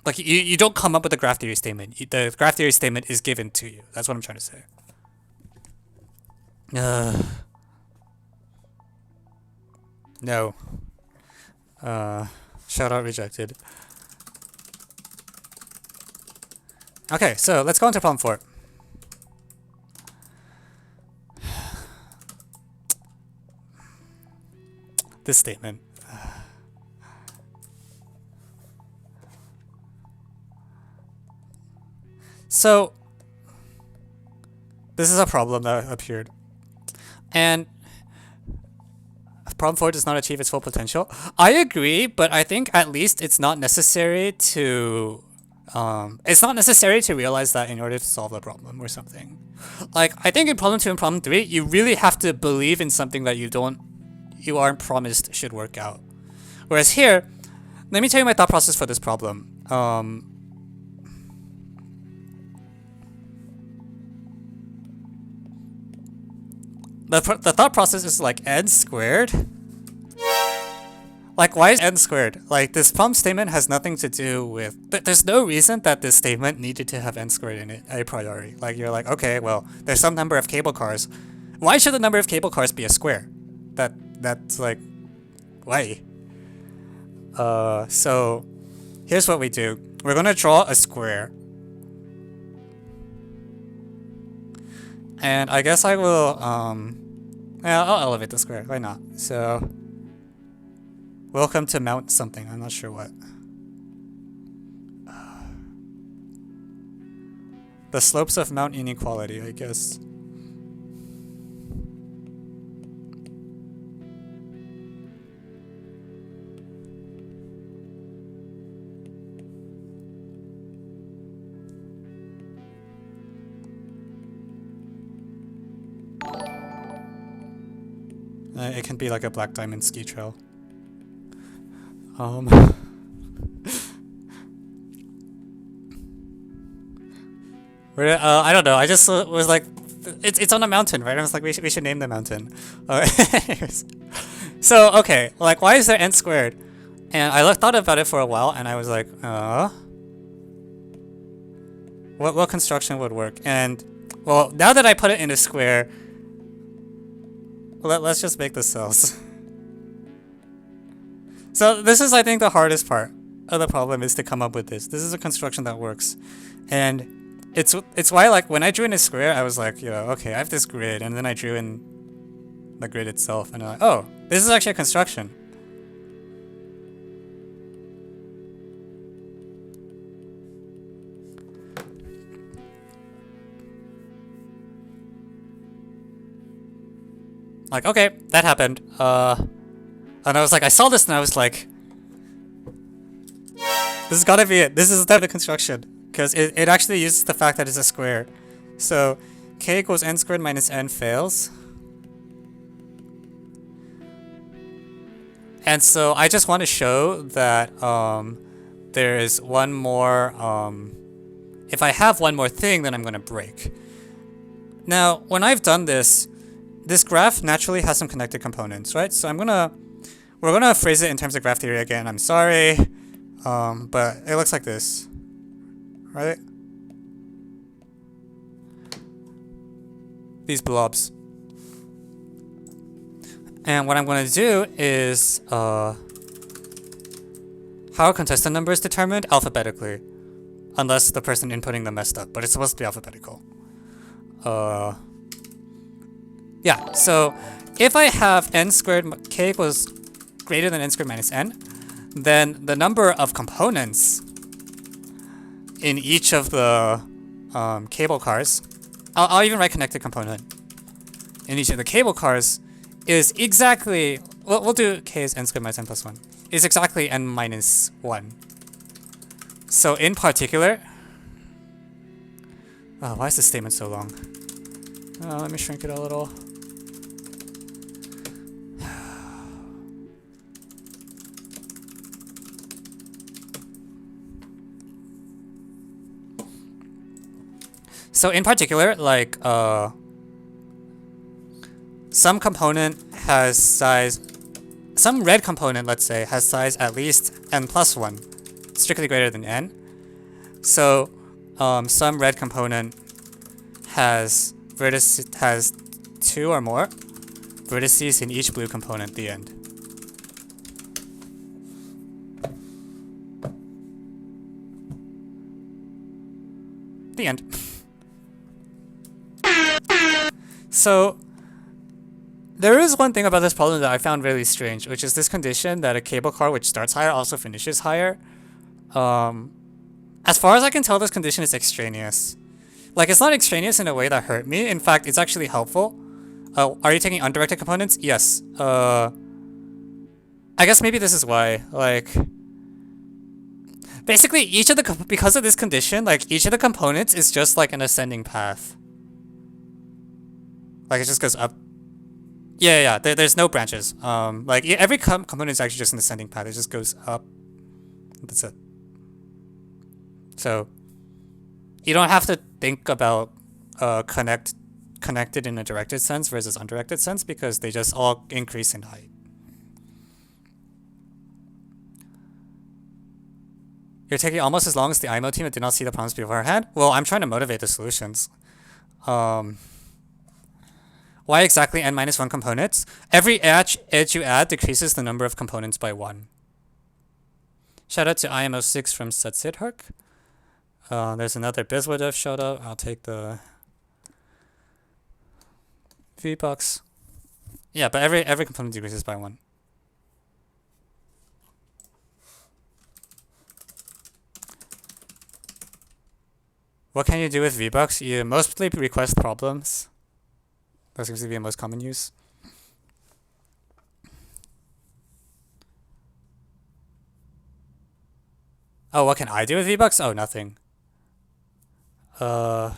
Like, you don't come up with the graph theory statement. The graph theory statement is given to you. That's what I'm trying to say. No. Shout out rejected. Okay, so let's go into problem 4. This statement. So, this is a problem that appeared. And problem 4 does not achieve its full potential. I agree, but I think at least it's not necessary to realize that in order to solve the problem or something. Like, I think in problem 2 and problem 3, you really have to believe in something that you aren't promised should work out. Whereas here, let me tell you my thought process for this problem. The thought process is like n squared. Like, why is n squared? Like, this problem statement has nothing to do with... There's no reason that this statement needed to have n squared in it a priori. Like, you're like, okay, well, there's some number of cable cars. Why should the number of cable cars be a square? That's like... Why? So... Here's what we do. We're gonna draw a square. And I guess I will, yeah, I'll elevate the square. Why not? So, welcome to Mount something. I'm not sure what. The slopes of Mount Inequality, I guess. It can be like a black diamond ski trail. I don't know. I just was like, it's on a mountain, right? I was like, we should name the mountain. Anyways. So okay, like, why is there n squared? And I thought about it for a while, and I was like, what construction would work? And well, now that I put it in a square. Let's just make the cells. So this is, I think, the hardest part of the problem, is to come up with this. This is a construction that works. And it's why, like, when I drew in a square, I was like, okay, I have this grid, and then I drew in the grid itself, and I'm like, oh, this is actually a construction. Like, okay, that happened. And I was like, I saw this and I was like, this has gotta be it. This is the construction. Because it actually uses the fact that it's a square. So, k equals n squared minus n fails. And so, I just want to show that there is one more... if I have one more thing, then I'm going to break. Now, when I've done this, this graph naturally has some connected components, right? So I'm gonna... We're gonna phrase it in terms of graph theory again. I'm sorry, but it looks like this, right? These blobs. And what I'm going to do is, how are contestant numbers determined? Alphabetically. Unless the person inputting them messed up, but it's supposed to be alphabetical. Yeah, so if I have n squared k equals greater than n squared minus n, then the number of components in each of the cable cars, I'll even write connected component in each of the cable cars, is exactly, we'll do k is n squared minus n plus 1, is exactly n minus 1. So in particular, oh, why is this statement so long? Let me shrink it a little. So in particular, like, some component has size, some red component, let's say, has size at least n plus 1, strictly greater than n. So some red component has has 2 or more vertices in each blue component at the end. The end. So there is one thing about this problem that I found really strange, which is this condition that a cable car which starts higher also finishes higher. As far as I can tell, this condition is extraneous. Like, it's not extraneous in a way that hurt me. In fact, it's actually helpful. Are you taking undirected components? Yes. I guess maybe this is why. Like, basically, each of the because of this condition, like, each of the components is just like an ascending path. Like, it just goes up. Yeah. There's no branches. Like, every component is actually just an ascending path. It just goes up. That's it. So you don't have to think about connected in a directed sense versus undirected sense, because they just all increase in height. You're taking almost as long as the IMO team that did not see the problems beforehand. Well, I'm trying to motivate the solutions. Why exactly n minus 1 components? Every edge you add decreases the number of components by 1. Shout out to IMO6 from Satsidhark. There's another Bizwadev shout out. I'll take the V-Bucks. Yeah, but every component decreases by 1. What can you do with V-Bucks? You mostly request problems. That seems to be the most common use. Oh, what can I do with V-Bucks? Oh, nothing. Not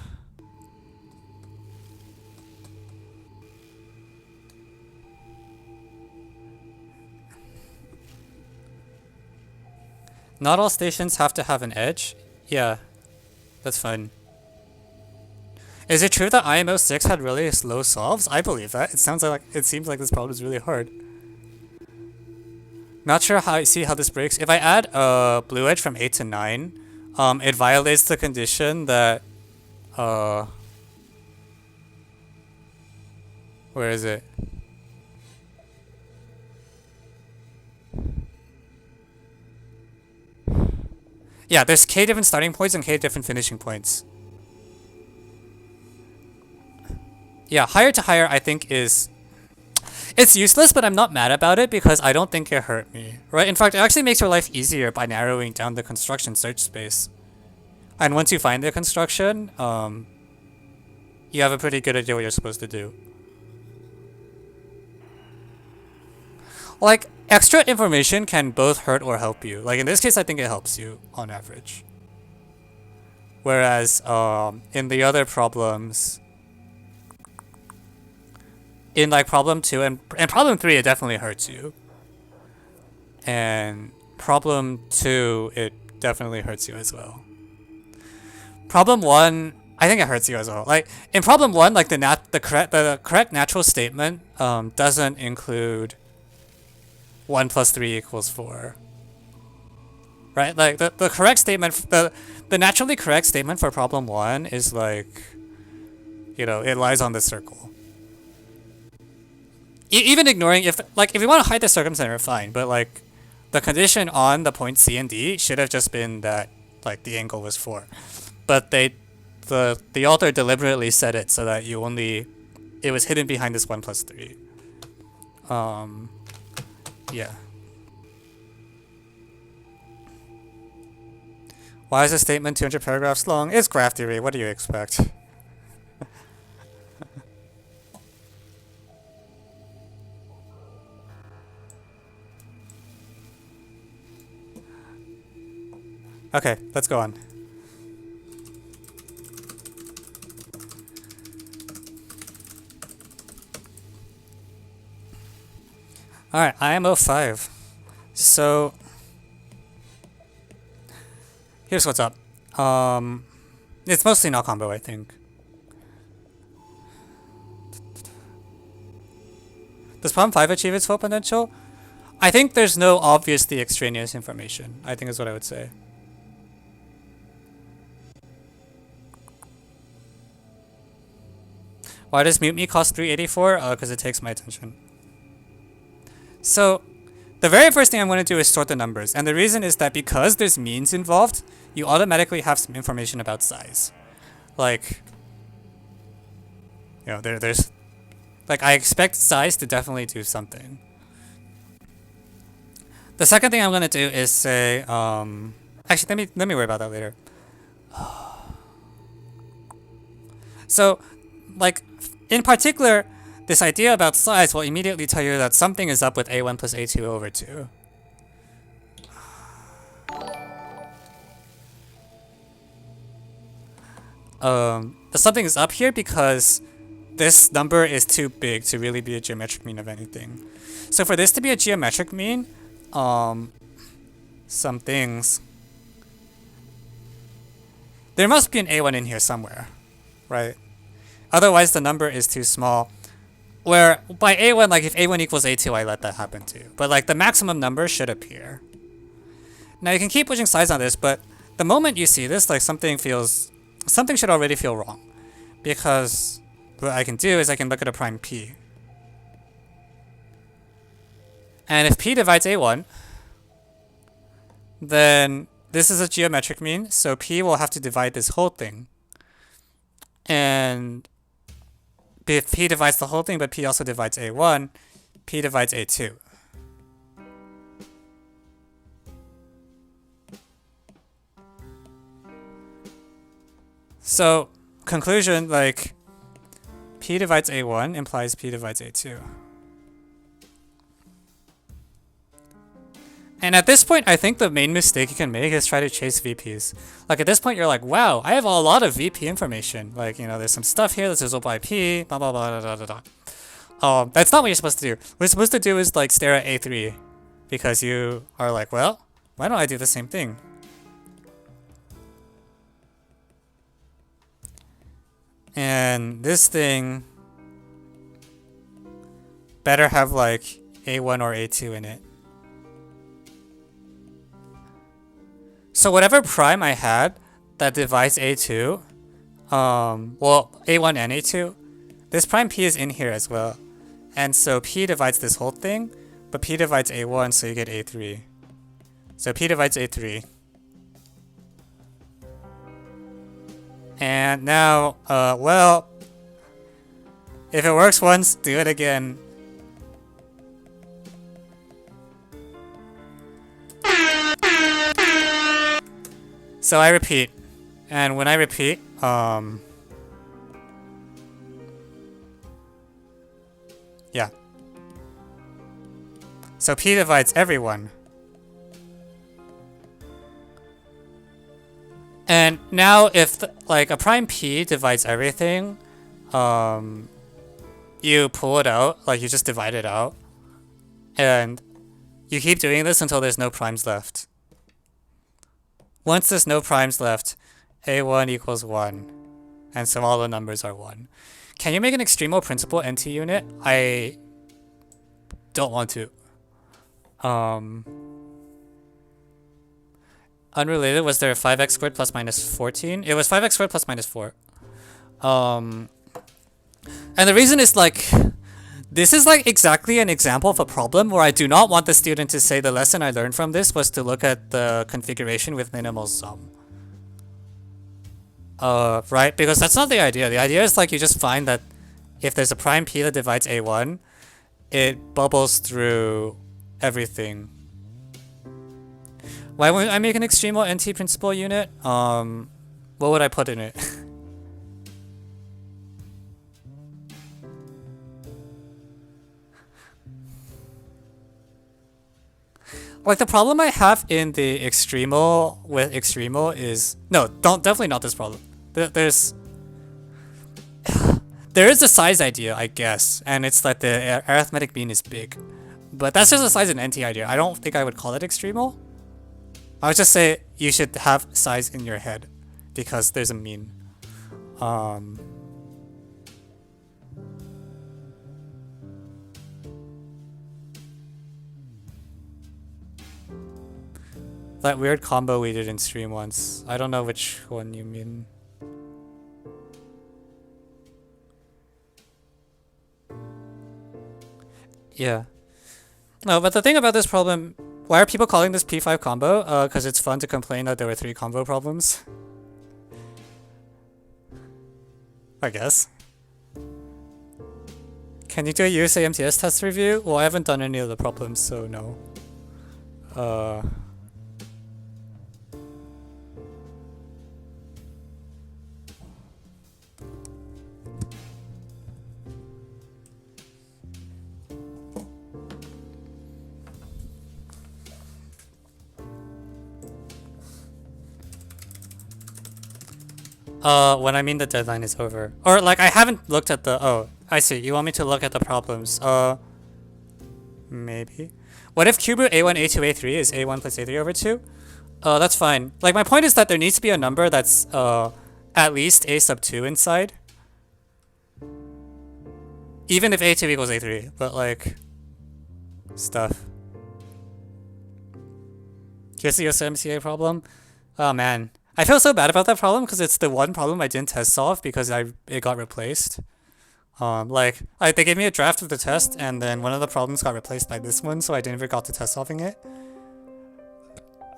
all stations have to have an edge. Yeah, that's fine. Is it true that IMO 6 had really slow solves? I believe that. It seems like this problem is really hard. Not sure how I see how this breaks. If I add a blue edge from 8 to 9, it violates the condition that where is it? Yeah, there's k different starting points and k different finishing points. Yeah, higher to higher I think is... It's useless, but I'm not mad about it because I don't think it hurt me, right? In fact, it actually makes your life easier by narrowing down the construction search space. And once you find the construction, you have a pretty good idea what you're supposed to do. Like, extra information can both hurt or help you. Like, in this case, I think it helps you, on average. Whereas, in the other problems... In, like, problem 2 and problem 3, it definitely hurts you. And problem 2, it definitely hurts you as well. Problem 1, I think it hurts you as well. Like, in problem 1, like, the correct natural statement doesn't include 1 plus 3 equals 4. Right? Like, the correct statement, the naturally correct statement for problem 1 is like, you know, it lies on the circle. Even ignoring, if you want to hide the circumcenter, fine, but like, the condition on the points C and D should have just been that, like, the angle was 4. But the author deliberately said it so that it was hidden behind this 1 plus 3. Yeah. Why is the statement 200 paragraphs long? It's graph theory, what do you expect? Okay, let's go on. Alright, IMO 5. So here's what's up. It's mostly not combo, I think. Does problem 5 achieve its full potential? I think there's no obviously extraneous information, I think is what I would say. Why does mute me cost 384? Because it takes my attention. So, the very first thing I'm going to do is sort the numbers. And the reason is that because there's means involved, you automatically have some information about size. Like, you know, there's... Like, I expect size to definitely do something. The second thing I'm going to do is say... Actually, let me worry about that later. So, like... In particular, this idea about size will immediately tell you that something is up with a1 plus a2 over 2. Something is up here because this number is too big to really be a geometric mean of anything. So for this to be a geometric mean, some things... There must be an a1 in here somewhere, right? Otherwise, the number is too small. Where, by a1, like, if a1 equals a2, I let that happen too. But, like, the maximum number should appear. Now, you can keep pushing size on this, but the moment you see this, like, something should already feel wrong. Because what I can do is I can look at a prime p. And if p divides a1, then this is a geometric mean, so p will have to divide this whole thing. And... if p divides the whole thing, but p also divides a1, p divides a2. So, conclusion, like, p divides a1 implies p divides a2. And at this point, I think the main mistake you can make is try to chase VPs. Like, at this point, you're like, wow, I have a lot of VP information. Like, you know, there's some stuff here that's resolved by P, blah, blah, blah, blah, blah, blah. That's not what you're supposed to do. What you're supposed to do is, like, stare at A3. Because you are like, well, why don't I do the same thing? And this thing better have, like, A1 or A2 in it. So whatever prime I had that divides a2, well, a1 and a2, this prime p is in here as well. And so p divides this whole thing, but p divides a1, so you get a3. So p divides a3. And now, well, if it works once, do it again. So I repeat, and when I repeat, yeah. So p divides everyone. And now if, like, a prime p divides everything, you pull it out, like, you just divide it out. And you keep doing this until there's no primes left. Once there's no primes left, a1 equals 1. And so all the numbers are 1. Can you make an extremo principal NT unit? I don't want to. Unrelated, was there 5x squared plus minus 14? It was 5x squared plus minus 4. And the reason is like, this is like exactly an example of a problem where I do not want the student to say the lesson I learned from this was to look at the configuration with minimal sum. Right? Because that's not the idea. The idea is like you just find that if there's a prime p that divides a1, it bubbles through everything. Why would I make an extremal NT principal unit? What would I put in it? Like the problem I have in the extremal with extremal is definitely not this problem. There is a size idea, I guess, and it's that the arithmetic mean is big, but that's just a size and NT idea. I don't think I would call it extremal. I would just say you should have size in your head because there's a mean. That weird combo we did in stream once. I don't know which one you mean. Yeah. No, but the thing about this problem, why are people calling this P5 combo? Because it's fun to complain that there were 3 combo problems. I guess. Can you do a USA MTS test review? Well, I haven't done any of the problems, so no. When I mean the deadline is over. Or, like, I haven't looked at the... Oh, I see. You want me to look at the problems. Maybe. What if cube root a1, a2, a3 is a1 plus a3 over 2? That's fine. Like, my point is that there needs to be a number that's, at least a sub 2 inside. Even if a2 equals a3. But, like... Stuff. Here's the USMCA problem. Oh, man. I feel so bad about that problem because it's the one problem I didn't test solve because it got replaced. They gave me a draft of the test and then one of the problems got replaced by this one, so I never got to test solving it.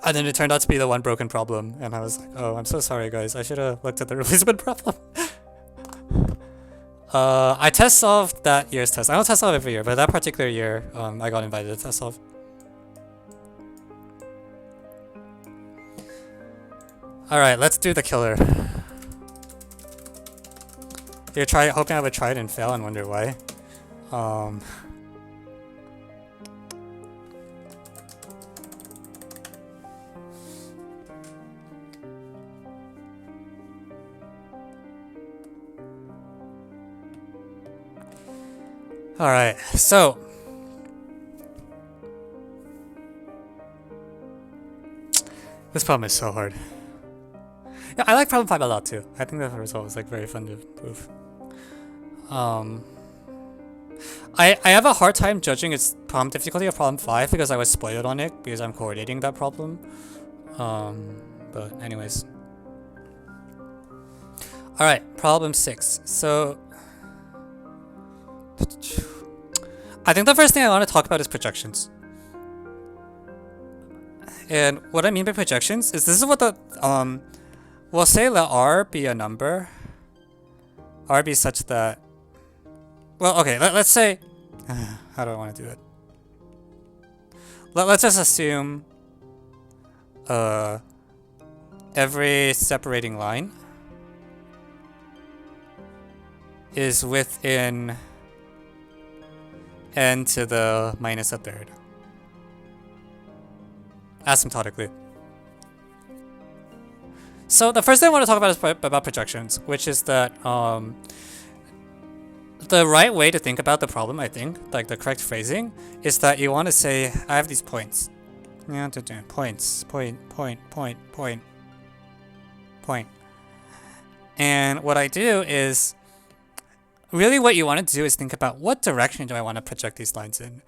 And then it turned out to be the one broken problem, and I was like, oh, I'm so sorry guys, I should have looked at the replacement problem. I test solved that year's test. I don't test solve every year, but that particular year, I got invited to test solve. Alright, let's do the killer. You're hoping I would try it and fail and wonder why. Alright, so... This problem is so hard. Yeah, I like problem 5 a lot too. I think the result was like very fun to prove. I have a hard time judging its problem difficulty of problem 5 because I was spoiled on it because I'm coordinating that problem. But anyways. Alright, problem 6. So I think the first thing I want to talk about is projections. And what I mean by projections is this is what the we'll say let R be a number. R be such that... Well, okay, let's say... How do I want to do it? Let's just assume... every separating line is within n to the minus a third. Asymptotically. So the first thing I want to talk about is about projections, which is that the right way to think about the problem, I think, like the correct phrasing, is that you want to say, I have these points. Points, point. And what I do is, really what you want to do is think about what direction do I want to project these lines in.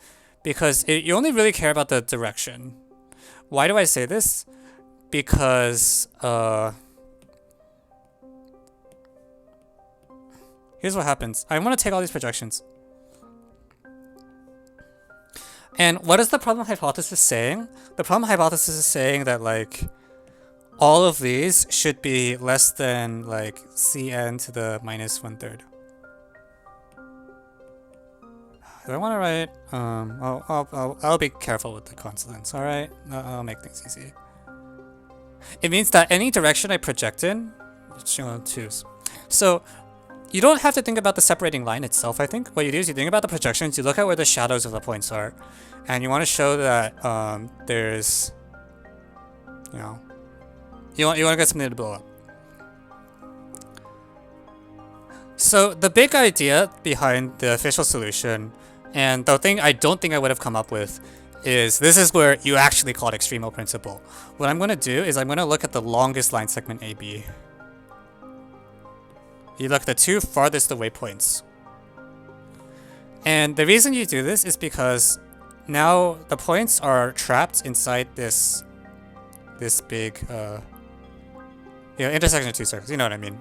because you only really care about the direction. Why do I say this? Because here's what happens. I want to take all these projections. And what is the problem hypothesis saying? The problem hypothesis is saying that like all of these should be less than like cn to the minus 1/3. Do I want to write? I'll be careful with the consonants. All right, I'll make things easy. It means that any direction I project in, choose. So you don't have to think about the separating line itself. I think what you do is you think about the projections. You look at where the shadows of the points are, and you want to show that there's, you know, you want to get something to blow up. So the big idea behind the official solution, and the thing I don't think I would have come up with, is this is where you actually call it extremal principle. What I'm going to do is I'm going to look at the longest line segment AB. You look at the two farthest away points. And the reason you do this is because now the points are trapped inside this big intersection of two circles. You know what I mean?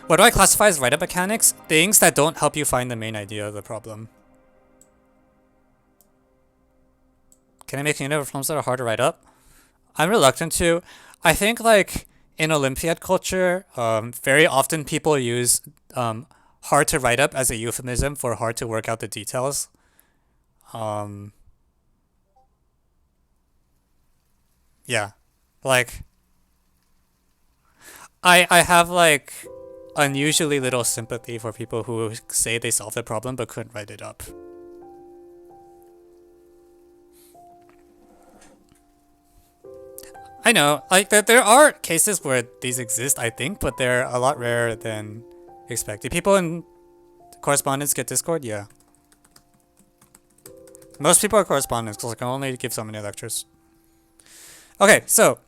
What do I classify as write-up mechanics? Things that don't help you find the main idea of the problem. Can I make unit of problems that are hard to write up? I'm reluctant to. I think like in Olympiad culture, very often people use hard to write up as a euphemism for hard to work out the details. Yeah, like I have like unusually little sympathy for people who say they solved the problem but couldn't write it up. I know, like there are cases where these exist, I think, but they're a lot rarer than expected. People in correspondence get Discord, yeah. Most people are correspondence because I can only give so many lectures. Okay, so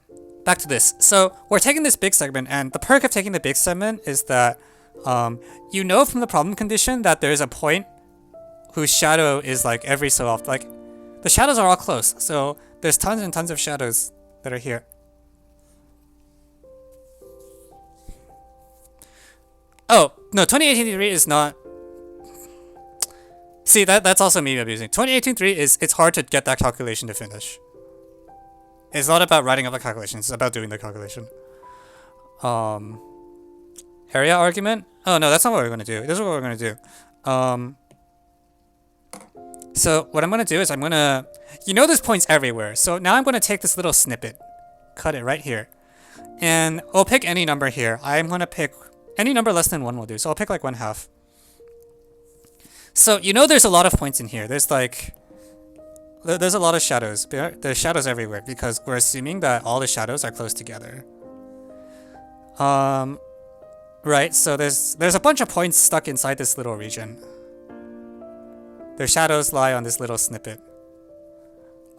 back to this. So we're taking this big segment, and the perk of taking the big segment is that you know from the problem condition that there's a point whose shadow is like every so often. Like the shadows are all close, so there's tons and tons of shadows that are here. Oh no, 2018-3 is not. See, that's also me abusing. 2018-3 is it's hard to get that calculation to finish. It's not about writing up a calculation, it's about doing the calculation. Area argument? Oh no, that's not what we're gonna do. This is what we're gonna do. So what I'm gonna do is I'm gonna, there's points everywhere. So now I'm gonna take this little snippet, cut it right here, and we'll pick any number here. I'm gonna pick any number less than 1 will do. So I'll pick like 1/2. So there's a lot of points in here. There's like there's a lot of shadows. There's shadows everywhere because we're assuming that all the shadows are close together. Right, so there's a bunch of points stuck inside this little region. Their shadows lie on this little snippet.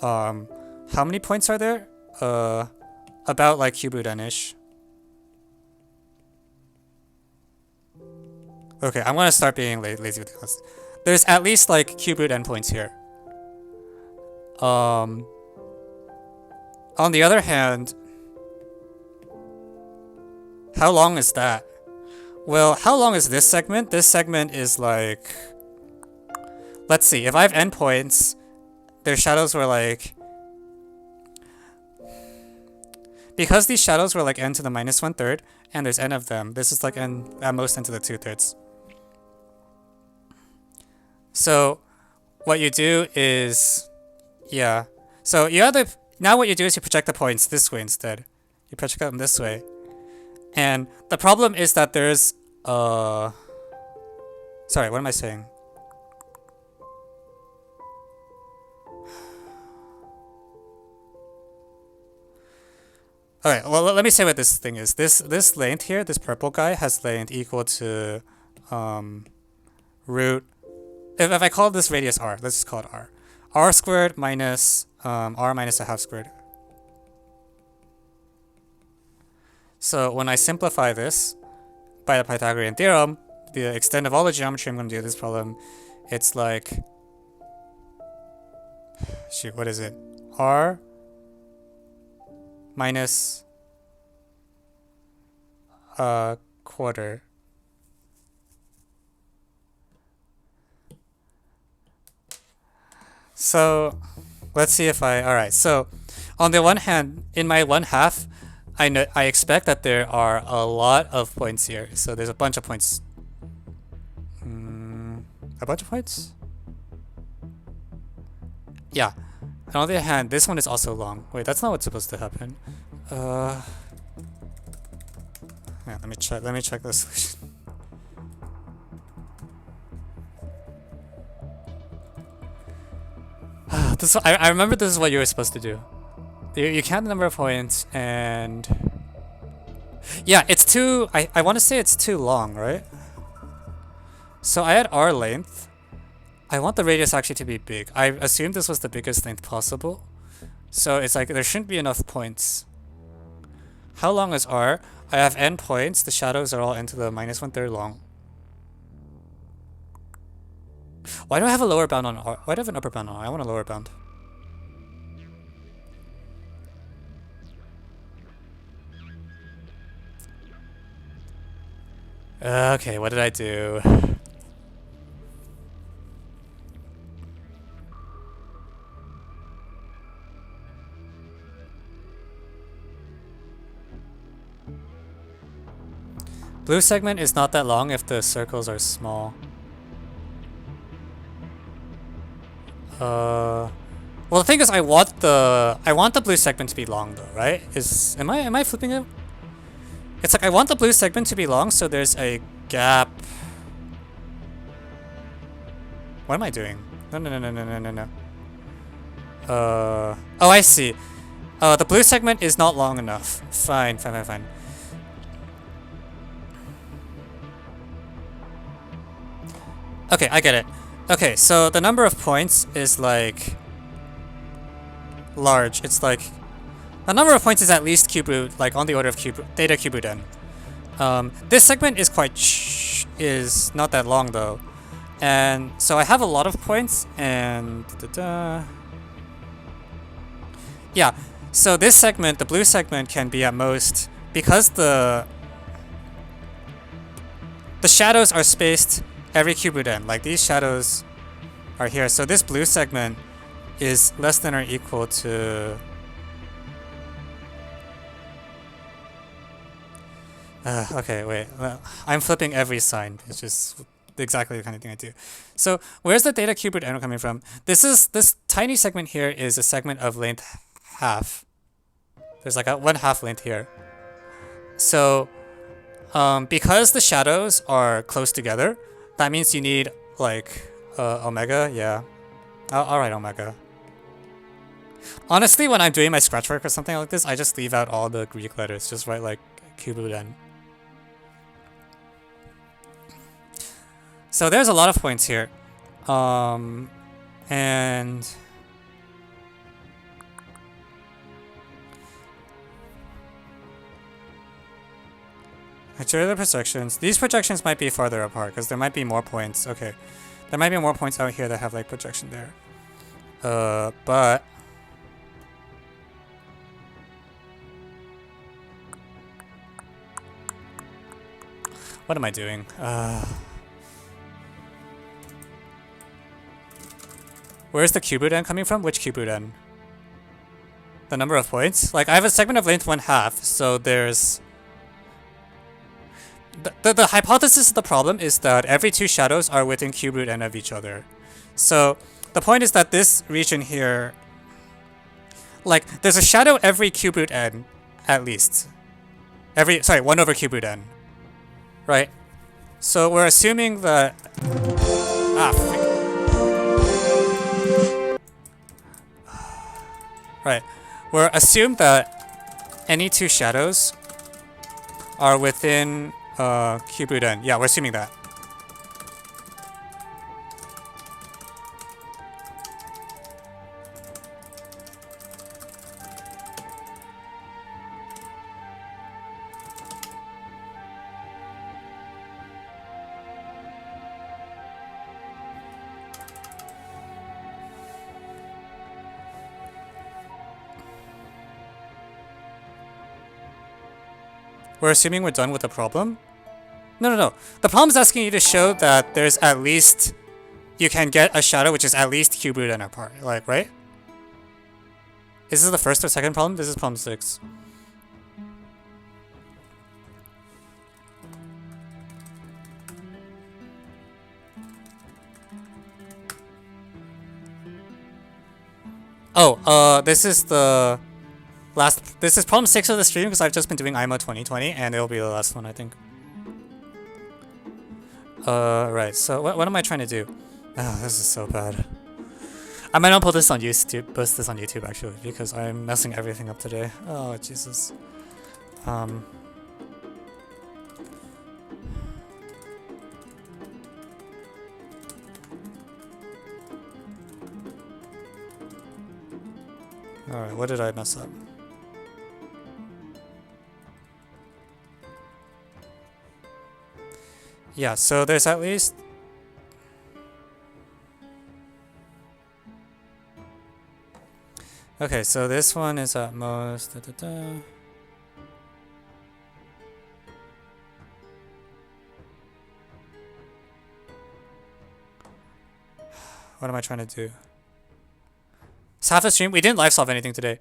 How many points are there? About like cube root n-ish. Okay, I'm gonna start being lazy with this. There's at least like cube root n points here. On the other hand, how long is that? Well, how long is this segment? This segment is like, let's see, if I have n points, their shadows were like, because these shadows were like n to the minus 1/3, and there's n of them, this is like n, at most n to the 2/3. So what you do is, yeah. So now what you do is you project the points this way instead. You project them this way. And the problem is that there's, sorry, what am I saying? Okay, well, let me say what this thing is. This length here, this purple guy, has length equal to root. If I call this radius r, let's just call it r. R squared minus r minus 1/2 squared. So when I simplify this by the Pythagorean theorem, the extent of all the geometry I'm going to do this problem it's like, shoot, what is it? R minus a quarter. So let's see if alright, so on the one hand, in my 1/2, I expect that there are a lot of points here. So there's a bunch of points. A bunch of points? Yeah. And on the other hand, this one is also long. Wait, that's not what's supposed to happen. Yeah, let me check the solution. I remember this is what you were supposed to do. You count the number of points and yeah, it's too I want to say it's too long, right? So I had R length. I want the radius actually to be big. I assumed this was the biggest length possible. So it's like there shouldn't be enough points. How long is R? I have n points. The shadows are all n to the -1/3 long. Why do I have a lower bound on R? Why do I have an upper bound on R? I want a lower bound. Okay, what did I do? Blue segment is not that long if the circles are small. Well, the thing is, I want the blue segment to be long though, right? Am I flipping it? It's like I want the blue segment to be long, so there's a gap. What am I doing? No. Oh, I see. The blue segment is not long enough. Fine. Okay, I get it. Okay, so the number of points is like large. It's like the number of points is at least cube root, like on the order of theta cube root n. This segment is is not that long though, and so I have a lot of points and yeah. So this segment, the blue segment, can be at most, because the shadows are spaced every cube root n. Like these shadows are here, so this blue segment is less than or equal to okay, wait. I'm flipping every sign. It's just exactly the kind of thing I do. So where's the theta cube root n coming from? This tiny segment here is a segment of length half. There's like a 1/2 length here. So because the shadows are close together, that means you need like omega. Yeah, I'll write omega. Honestly, when I'm doing my scratch work or something like this, I just leave out all the Greek letters. Just write like cube root n. So there's a lot of points here, and actually the projections. These projections might be farther apart because there might be more points. Okay, there might be more points out here that have like projection there. But what am I doing? Where's the cube root n coming from? Which cube root n? The number of points? Like I have a segment of length 1/2, so there's the hypothesis of the problem is that every two shadows are within cube root n of each other. So the point is that this region here, like there's a shadow every cube root n at least. 1 over cube root n. Right? So we're assuming that right. We're assumed that any two shadows are within cube root n. Yeah, we're assuming that. We're assuming we're done with the problem? No. The problem is asking you to show that there's at least... You can get a shadow which is at least cube root n apart. Like, right? Is this the first or second problem? This is problem 6. Oh, this is the last... This is problem 6 of the stream because I've just been doing IMO 2020 and it'll be the last one, I think. Right, so what am I trying to do? Oh, this is so bad. I might not put this on YouTube, post this on YouTube actually, because I'm messing everything up today. Oh, Jesus. Alright, what did I mess up? Yeah, so there's at least... Okay, so this one is at most... What am I trying to do? It's half a stream. We didn't live solve anything today.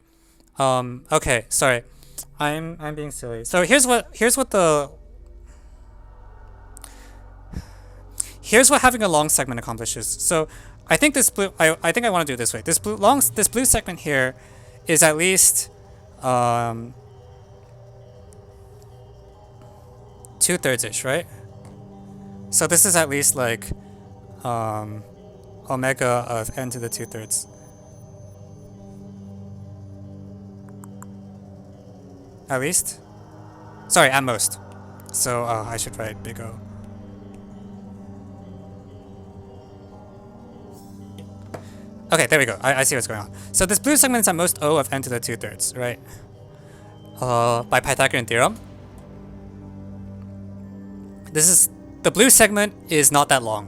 Okay, sorry. I'm being silly. So here's what having a long segment accomplishes. So I think this blue I think I want to do it this way. This blue segment here is at least 2/3 ish, right? So this is at least like omega of n to the 2/3. At least? Sorry, at most. So I should write big O. Okay, there we go. I see what's going on. So this blue segment is at most O of n to the 2/3, right? By Pythagorean theorem. The blue segment is not that long.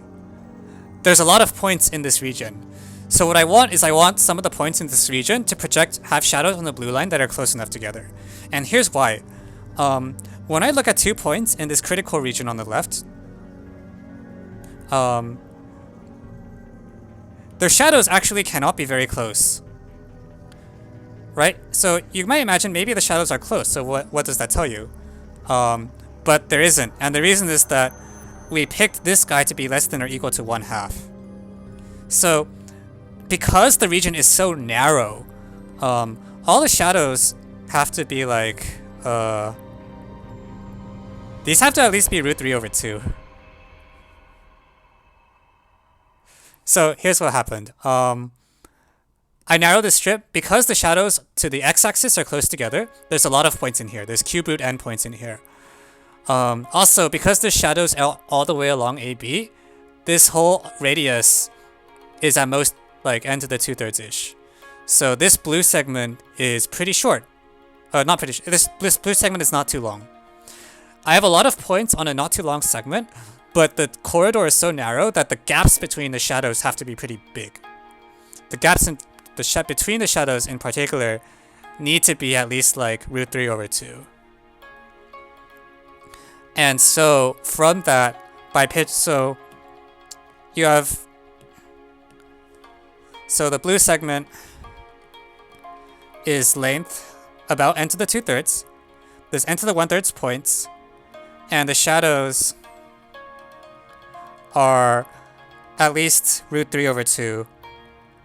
There's a lot of points in this region. So what I want is some of the points in this region to have shadows on the blue line that are close enough together. And here's why. When I look at 2 points in this critical region on the left, their shadows actually cannot be very close. Right? So you might imagine maybe the shadows are close. So what does that tell you? But there isn't. And the reason is that we picked this guy to be less than or equal to 1/2. So because the region is so narrow, all the shadows have to be like, these have to at least be √3/2. So here's what happened. I narrowed the strip because the shadows to the x-axis are close together. There's a lot of points in here. There's cube root n points in here. Also, because there's shadows all the way along AB, this whole radius is at most like n to the 2/3 ish. So this blue segment is pretty short. Not pretty short. This blue segment is not too long. I have a lot of points on a not too long segment, but the corridor is so narrow that the gaps between the shadows have to be pretty big. The gaps between the shadows in particular need to be at least like √3/2. And so from that, so you have, so the blue segment is length about n to the 2/3. There's n to the 1/3 points, and the shadows are at least √3/2.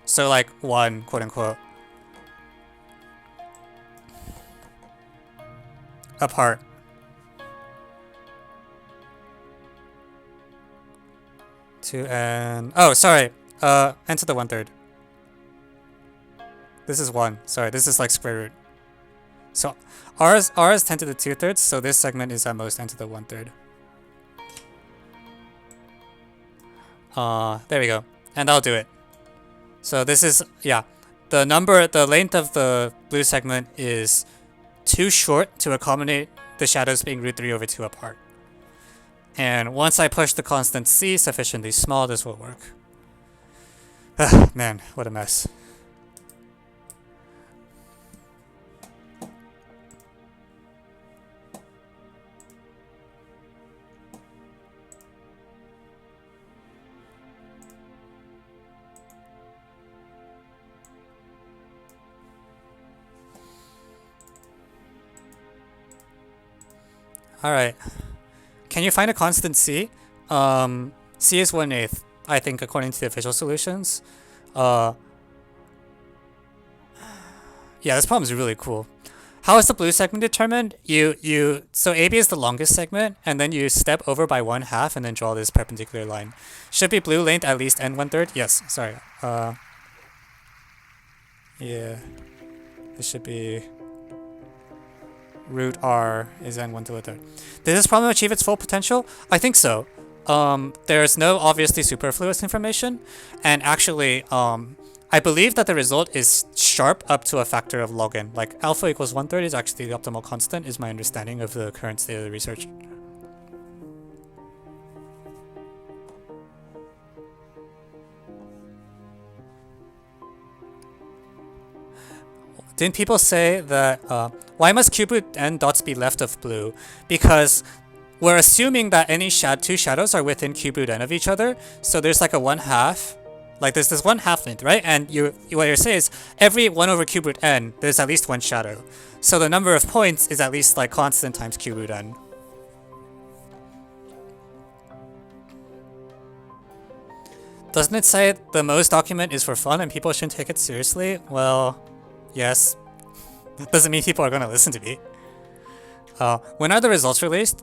So like 1, quote unquote, apart. Oh, sorry. N to the 1/3. This is 1. Sorry, this is like square root. So R is 10 to the 2/3, so this segment is at most n to the 1/3. There we go. And that'll do it. So this is, yeah. The length of the blue segment is too short to accommodate the shadows being √3/2 apart. And once I push the constant c sufficiently small, this will work. Man, what a mess. Alright. Can you find a constant C? C is 1/8, I think, according to the official solutions. Yeah, this problem is really cool. How is the blue segment determined? So AB is the longest segment, and then you step over by 1/2 and then draw this perpendicular line. Should be blue length at least n1/3. Yes, sorry. Yeah. This should be root r is n1/3. Did this problem achieve its full potential? I think so. There's no obviously superfluous information, and actually, I believe that the result is sharp up to a factor of log n. Like alpha equals 1/3 is actually the optimal constant, is my understanding of the current state of the research. Didn't people say that, why must cube root n dots be left of blue? Because we're assuming that any two shadows are within cube root n of each other, so there's like a 1/2, like there's this 1/2 length, right? And what you're saying is every 1 over cube root n, there's at least one shadow. So the number of points is at least like constant times cube root n. Doesn't it say the Mohs document is for fun and people shouldn't take it seriously? Well, yes. That doesn't mean people are going to listen to me. When are the results released?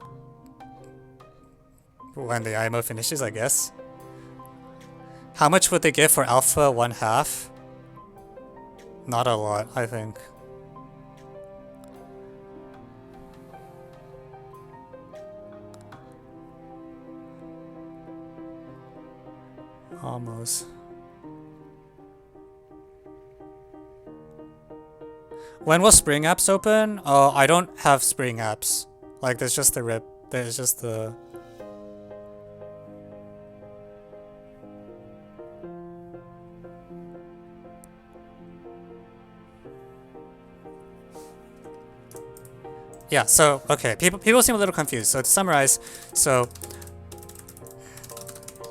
When the IMO finishes, I guess. How much would they give for alpha 1/2? Not a lot, I think. Almost. When will Spring apps open? Oh, I don't have Spring apps. Like, there's just the rip. There's just the... Yeah, so, okay, people seem a little confused. So to summarize, so...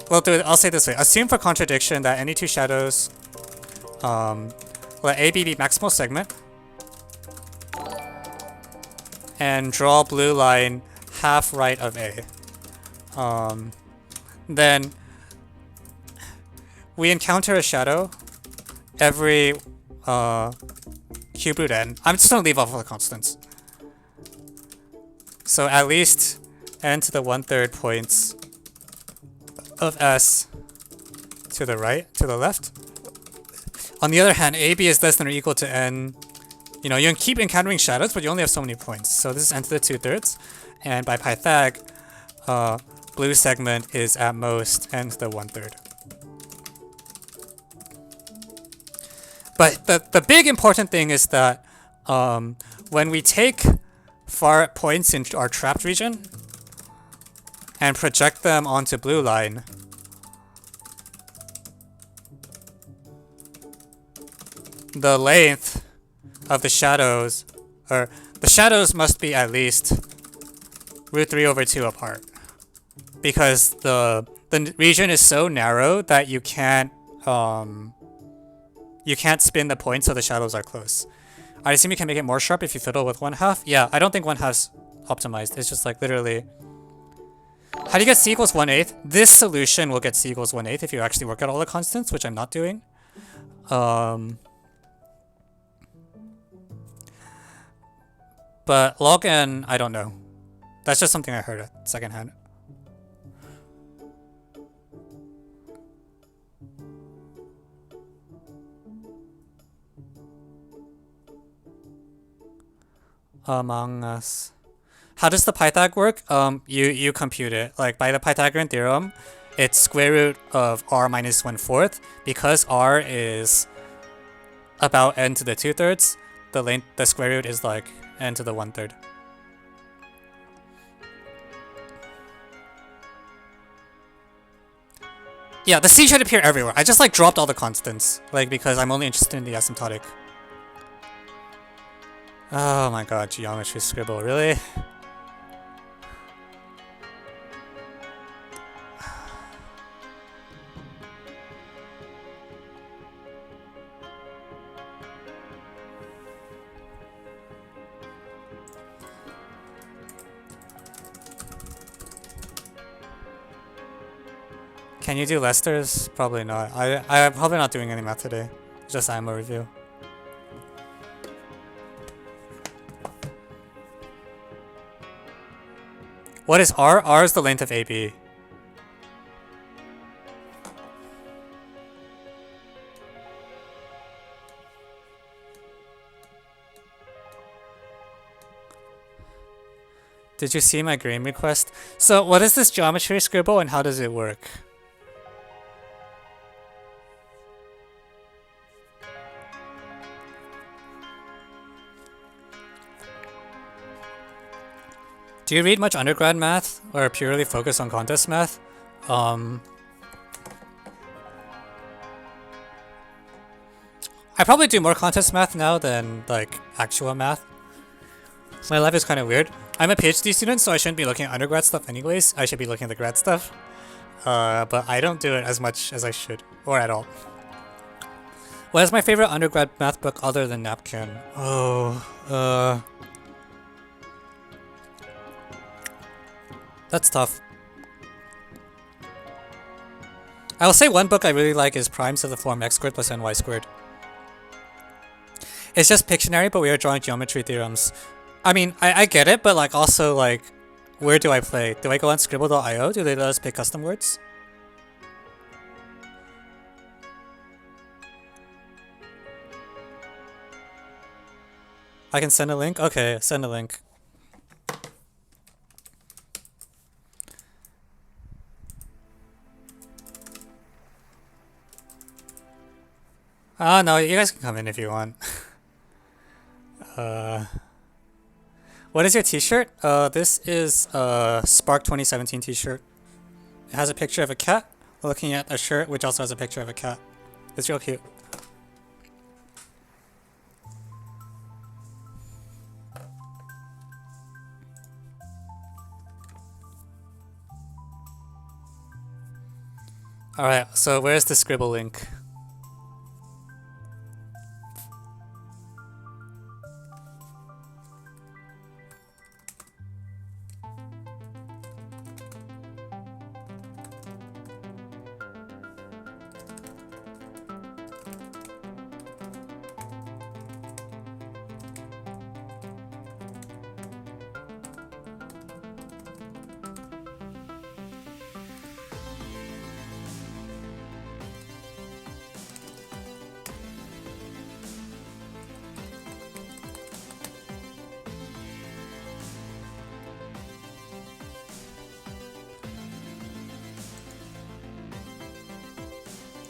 Well, I'll say it this way. Assume for contradiction that any two shadows... let AB be maximal segment. And draw blue line half right of A. Then we encounter a shadow every cube root n. I'm just gonna leave off all the constants. So at least n to the 1/3 points of S to the right, to the left. On the other hand, AB is less than or equal to n. You know, you can keep encountering shadows, but you only have so many points. So this is n to the 2/3, and by Pythag, blue segment is at most n to the 1/3. But the big important thing is that when we take far points in our trapped region and project them onto blue line, the length of the shadows, or the shadows must be at least root 3 over 2 apart, because the region is so narrow that you can't spin the points so the shadows are close. I assume you can make it more sharp if you fiddle with 1/2. Yeah, I don't think 1/2's optimized. It's just like literally. How do you get C equals 1/8? This solution will get C equals 1/8 if you actually work out all the constants, which I'm not doing. But log n, I don't know. That's just something I heard secondhand. Among Us. How does the Pythag work? You compute it. Like by the Pythagorean theorem, it's square root of r minus 1/4. Because r is about n to the 2/3, the square root is like n to the 1/3. Yeah, the C should appear everywhere. I just like dropped all the constants, like because I'm only interested in the asymptotic. Oh my god, geometry scribble, really? Can you do Lester's? Probably not. I'm probably not doing any math today. Just IMO review. What is R? R is the length of AB. Did you see my game request? So what is this geometry scribble and how does it work? Do you read much undergrad math or purely focus on contest math? I probably do more contest math now than like actual math. My life is kind of weird. I'm a PhD student, so I shouldn't be looking at undergrad stuff anyways. I should be looking at the grad stuff. But I don't do it as much as I should, or at all. What is my favorite undergrad math book other than Napkin? Oh, that's tough. I will say one book I really like is Primes of the form x squared plus ny squared. It's just Pictionary, but we are drawing geometry theorems. I mean, I get it, but like also like, where do I play? Do I go on scribble.io? Do they let us pick custom words? I can send a link? Okay, send a link. Oh no, you guys can come in if you want. What is your t-shirt? This is a Spark 2017 t-shirt. It has a picture of a cat looking at a shirt which also has a picture of a cat. It's real cute. Alright, so where's the scribble link?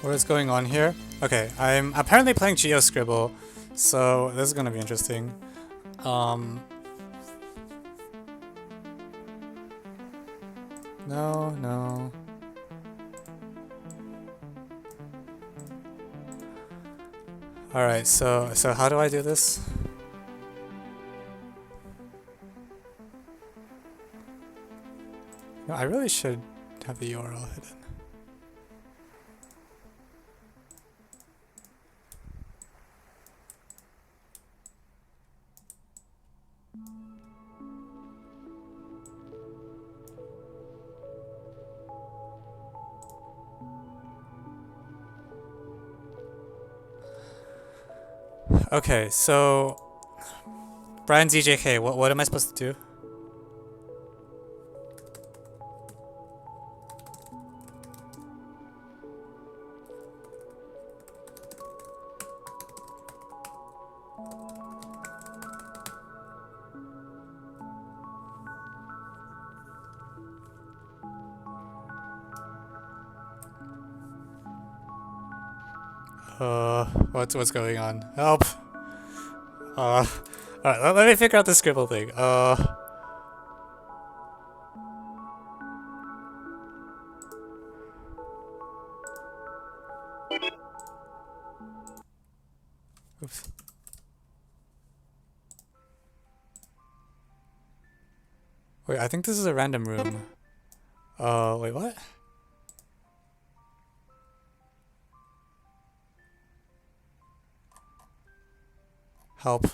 What is going on here? Okay, I'm apparently playing GeoScribble, so this is gonna be interesting. No. Alright, so how do I do this? No, I really should have the URL hidden. Okay, so Brian ZJK, what am I supposed to do? What's going on? Help! Alright, let me figure out the scribble thing. Oops. Wait, I think this is a random room. Wait, what? Help.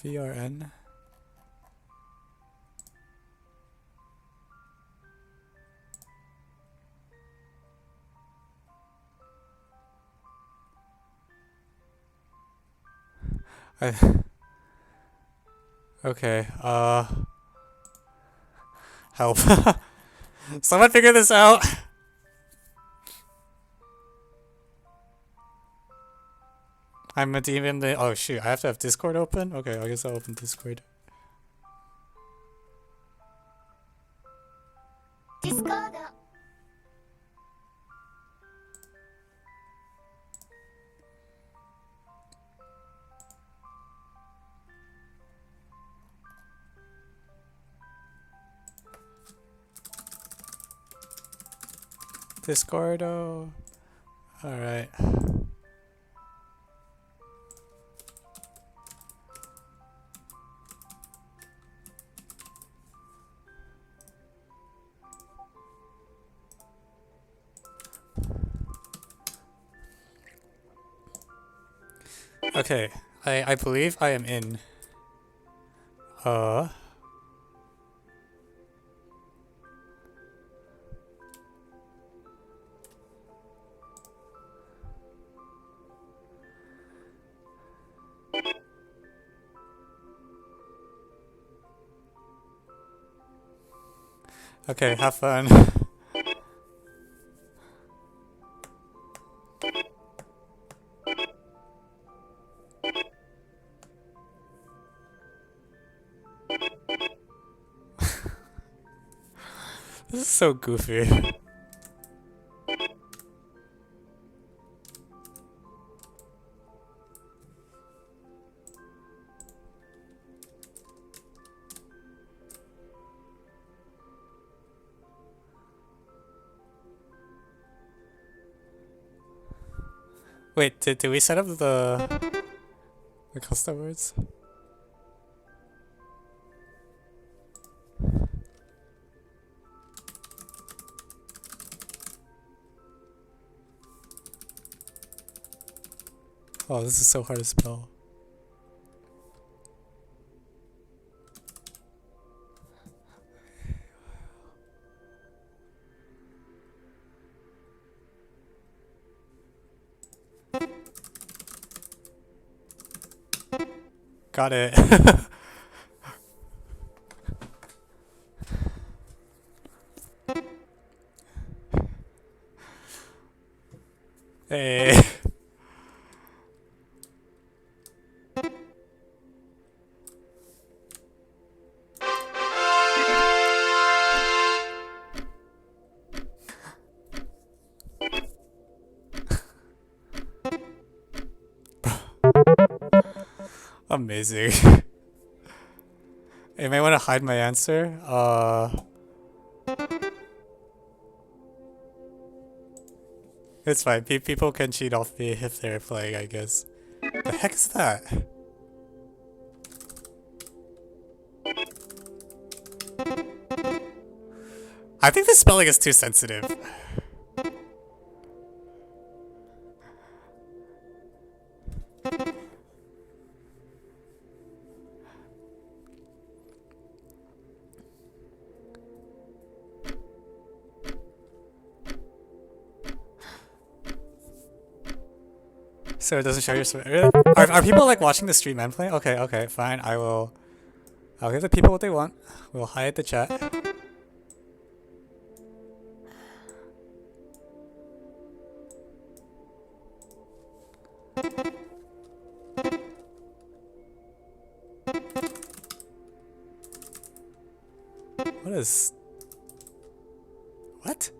VRN. I, okay, help. Someone figure this out! I'm a demon. Oh shoot, I have to have Discord open? Okay, I guess I'll open Discord.
Discord.
Discordo. Alright. Okay, I believe I am in. Okay, have fun. This is so goofy. Wait, did we set up the custom words? Oh, this is so hard to spell. Got it. Hey. Amazing. You may want to hide my answer. It's fine. People can cheat off me if they're playing, I guess. The heck is that? I think the spelling is too sensitive. So it doesn't show your are people like watching the stream and playing? Okay, okay, fine. I'll give the people what they want. We'll hide the chat. What is... What?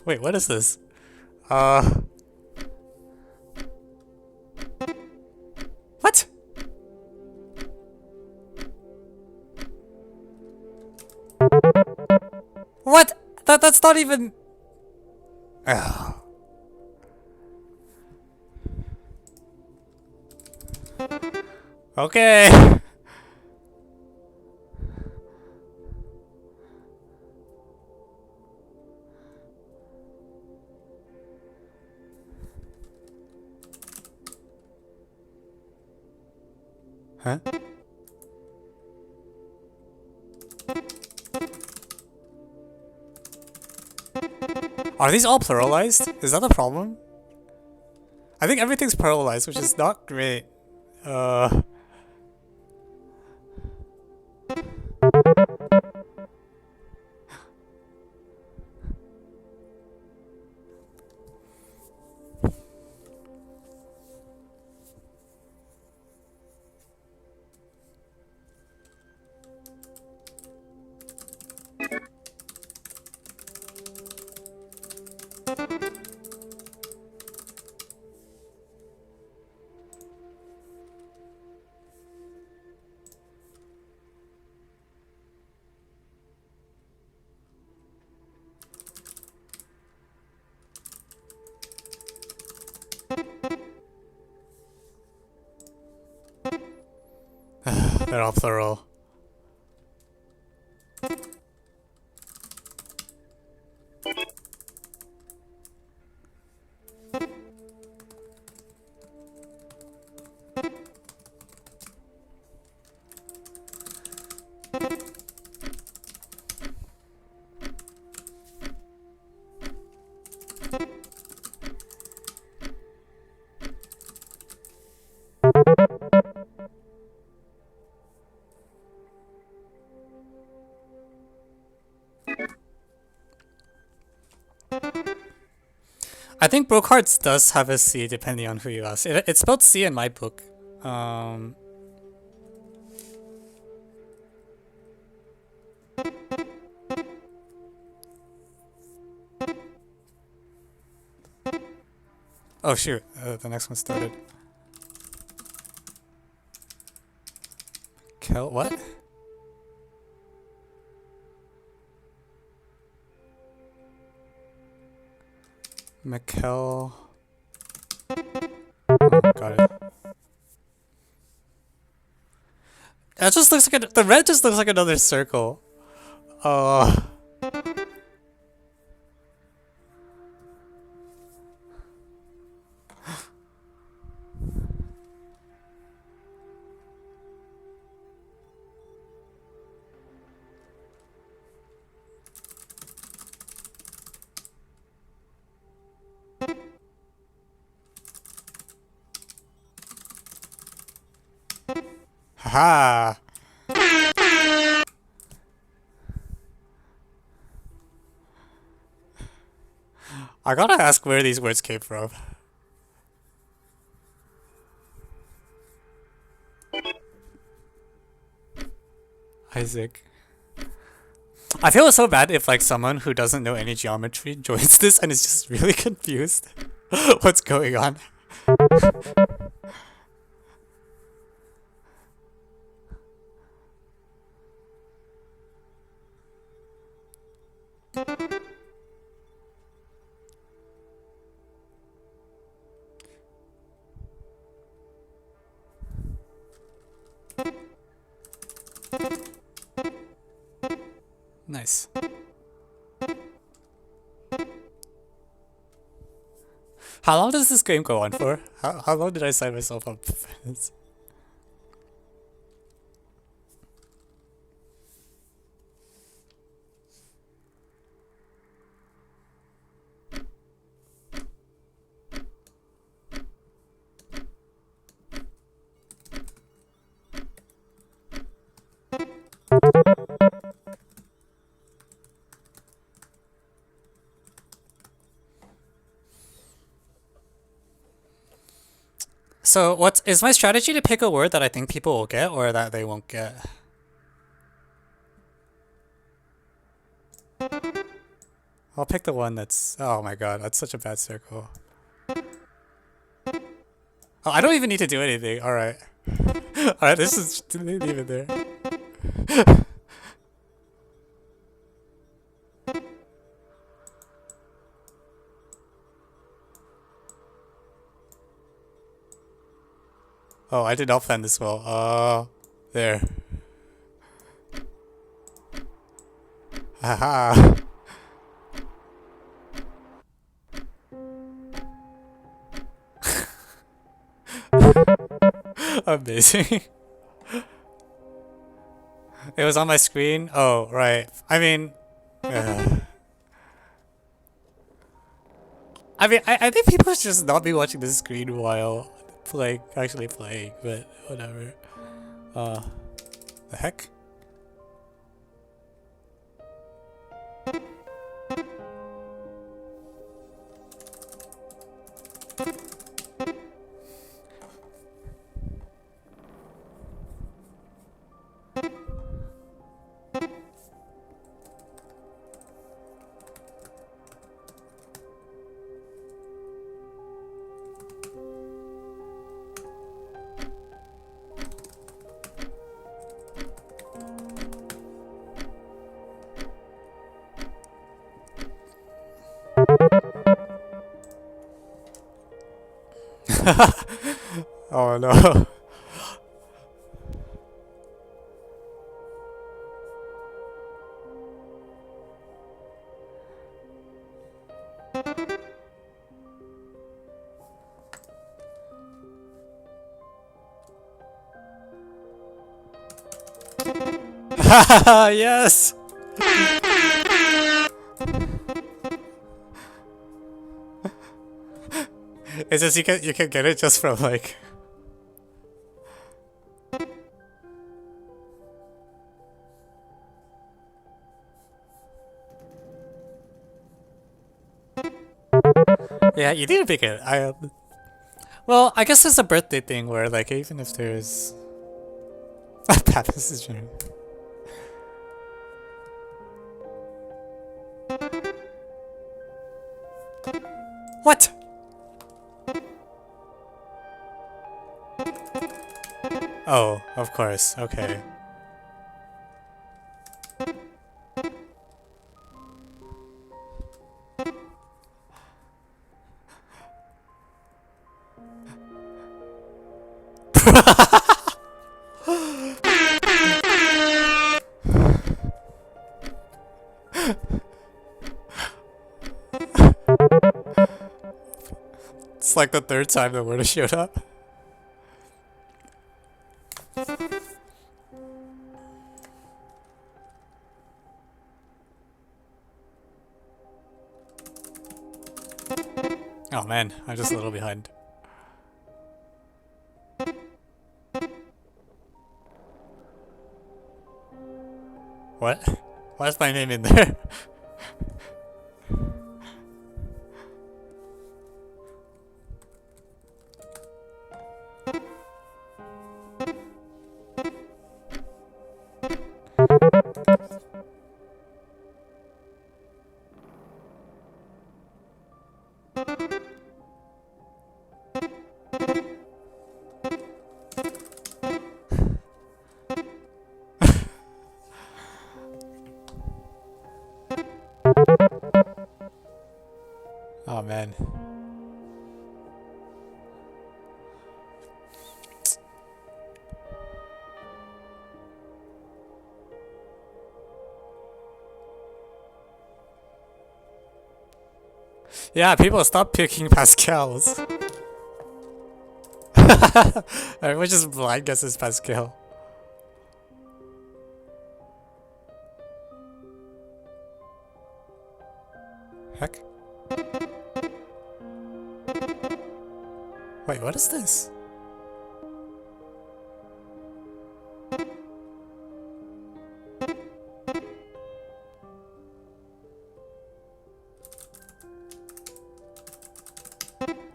Wait, what is this? What? What? That's not even... Ugh. Okay. Huh? Are these all pluralized? Is that the problem? I think everything's pluralized, which is not great. They're all plural. I think Broke Hearts does have a C depending on who you ask. It's spelled C in my book. Oh shoot, the next one started. What? Mikkel. Oh, got it. That just looks like the red just looks like another circle. Haha. I gotta ask where these words came from. Isaac. I feel so bad if like someone who doesn't know any geometry joins this and is just really confused. What's going on? Nice. How long does this game go on for? How long did I sign myself up for this? So what is my strategy to pick a word that I think people will get or that they won't get? I'll pick the one that's... Oh my god, that's such a bad circle. Oh, I don't even need to do anything. Alright. Alright, this is... Leave it there. Oh, I did not plan this well. There. Haha. Amazing. It was on my screen? Oh, right. I mean... I mean, I think people should just not be watching the screen while actually playing, but whatever. The heck? Oh no. Yes. It's just you can get it just from like. Yeah, you need to pick it. Well, I guess it's a birthday thing where like even if there's Pappas is journey. What? Oh, of course. Okay. It's like the third time the word has showed up. Oh man, I'm just a little behind. What? Why is my name in there? Oh man. Yeah, people stop picking Pascals. Everyone just blind guesses Pascal. Heck? Wait, what is this?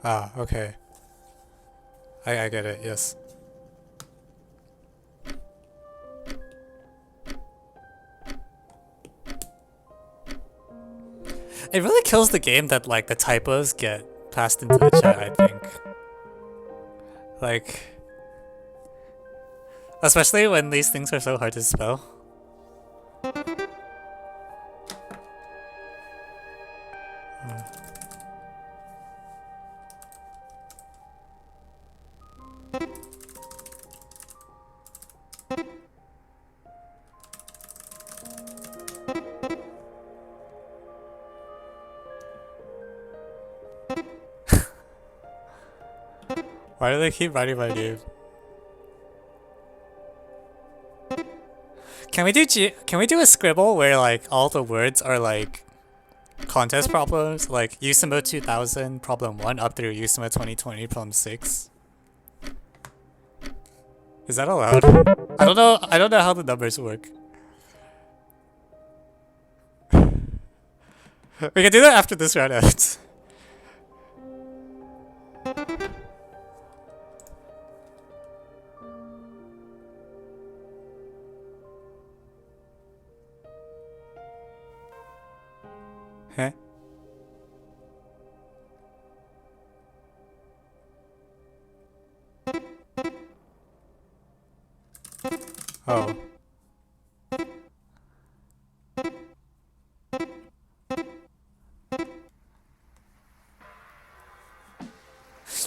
Ah, okay. I get it, yes. It really kills the game that like the typos get passed into the chat, I think. Like, especially when these things are so hard to spell. Why do they keep writing my name? Can we do a scribble where like all the words are like contest problems, like USIMO 2000 problem 1 up through USIMO 2020 problem 6. Is that allowed? I don't know. I don't know how the numbers work. We can do that after this round ends. Huh? Oh.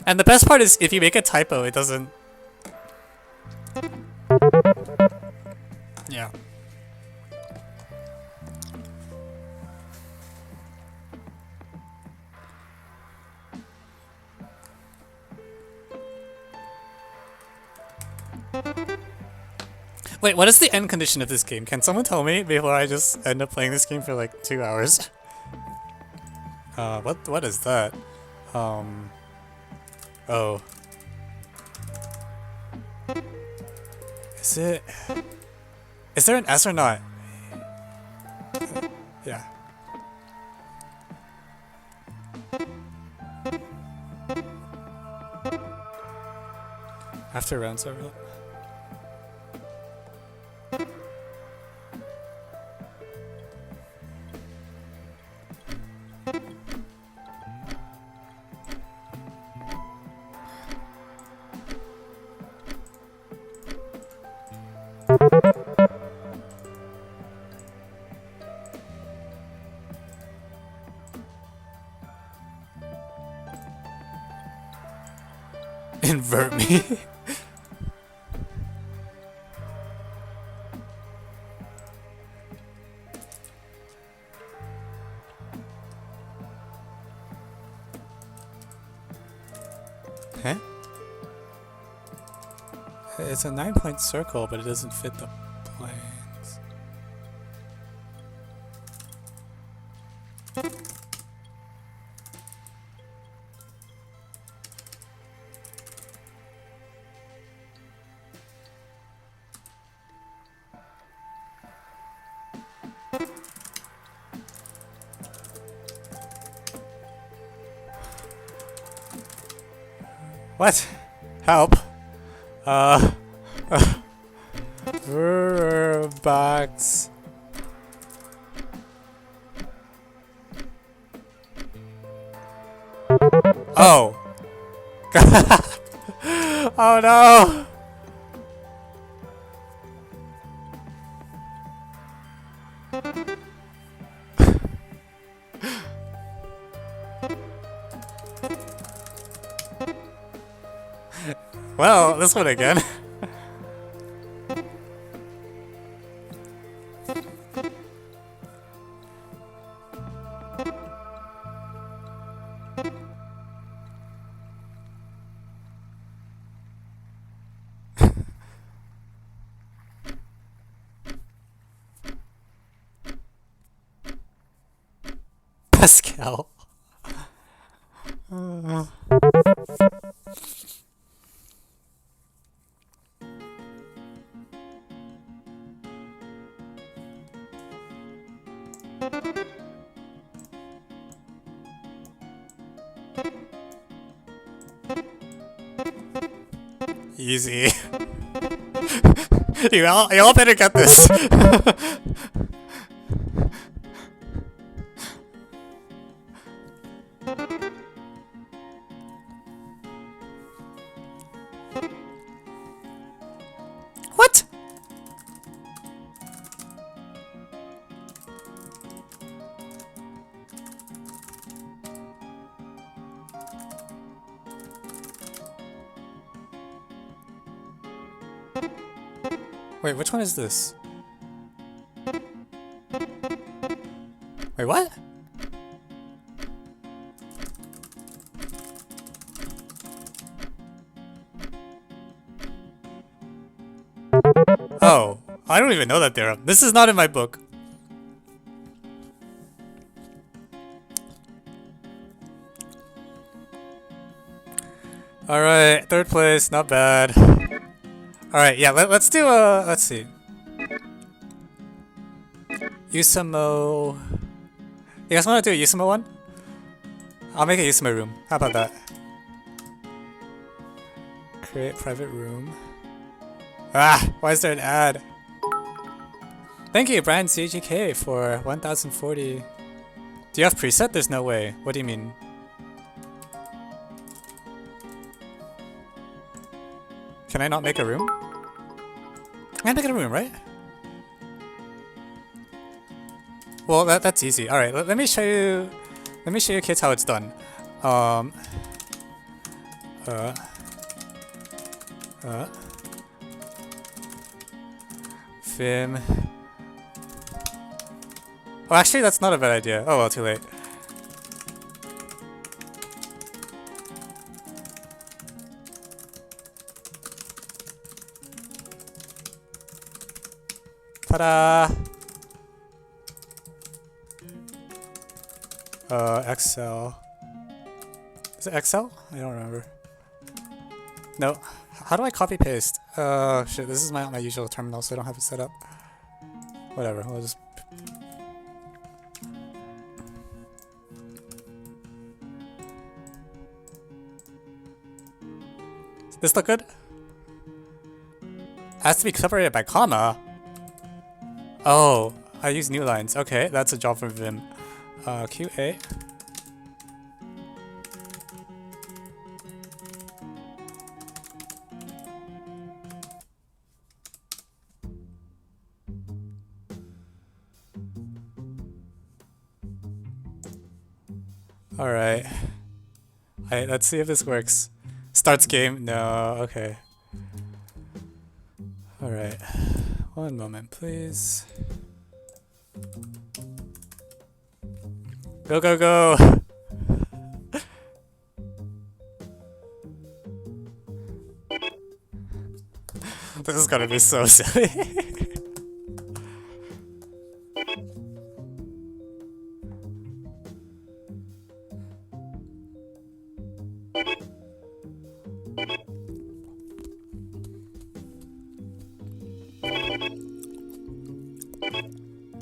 And the best part is if you make a typo, it doesn't... Yeah. Wait, what is the end condition of this game? Can someone tell me before I just end up playing this game for like 2 hours? What is that? Oh. Is there an S or not? Yeah. After round several. Invert me. Huh? It's a 9-point circle, but it doesn't fit the planes. What? Help. Box. Oh. Oh no. Well, this one again. Pascal. Easy. you all better get this. What? Wait, which one is this? Wait, what? Oh, I don't even know that theorem. This is not in my book. Alright, third place, not bad. Alright, yeah, let's do let's see. Usamo. You guys want to do a Usamo one? I'll make a Usamo room. How about that? Create private room. Ah, why is there an ad? Thank you, Brian CGK, for 1040. Do you have preset? There's no way. What do you mean? Can I not make a room? I can make a room, right? Well, that's easy. All right, let me show you. Let me show you kids how it's done. Vim. Oh, actually, that's not a bad idea. Oh well, too late. Ta-da! Excel. Is it Excel? I don't remember. No. How do I copy paste? Shit, this is my usual terminal, so I don't have it set up. Whatever, we'll just... Does this look good? Has to be separated by comma? Oh, I use new lines. Okay, that's a job for Vim. QA. Alright. Alright, let's see if this works. Starts game? No, okay. Alright. One moment, please. Go, go, go! This is gonna be so silly.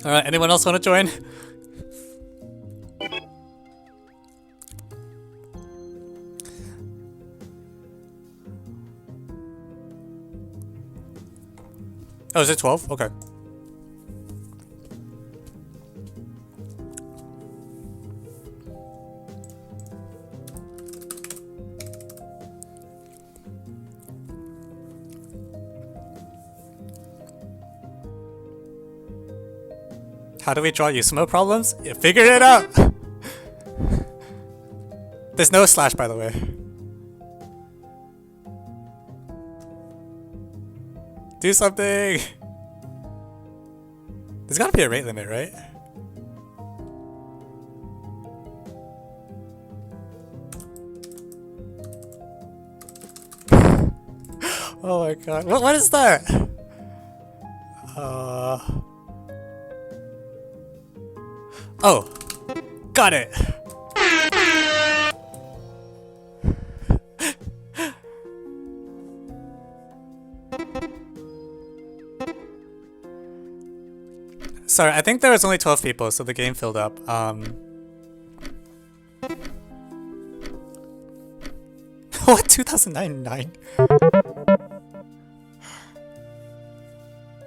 Alright, anyone else want to join? Oh, is it 12? Okay. How do we draw Usamo problems? You figured it out! There's no slash, by the way. Do something! There's gotta be a rate limit, right? Oh my god. What is that? Oh! Got it! Sorry, I think there was only 12 people, so the game filled up. What? 2009?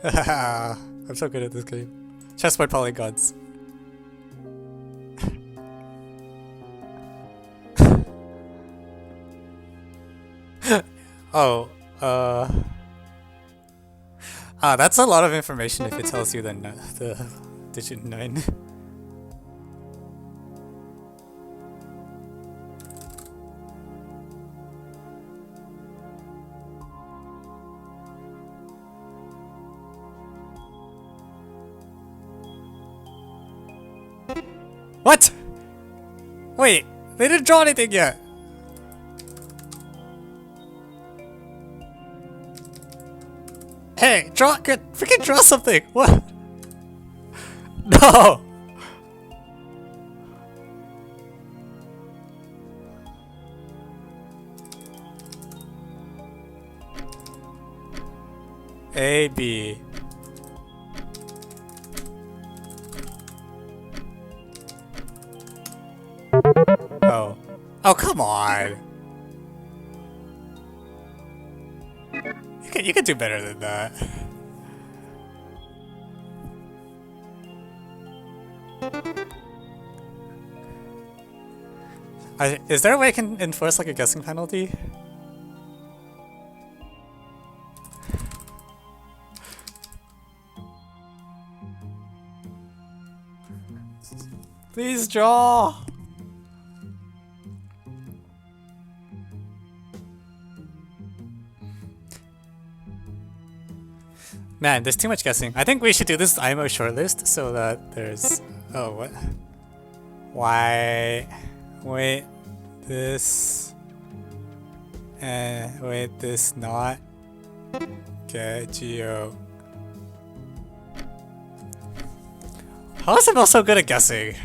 I'm so good at this game. Chessboard polygons. Oh, that's a lot of information if it tells you the digit 9. What? Wait, they didn't draw anything yet. Hey, freaking draw something! What? No! A, B. Oh. Oh, come on. You can do better than that. Is there a way I can enforce like a guessing penalty? Please draw! Man, there's too much guessing. I think we should do this IMO shortlist so that there's... Oh, what? Why... Wait... This... wait, this not... Get Geo... How is it so good at guessing?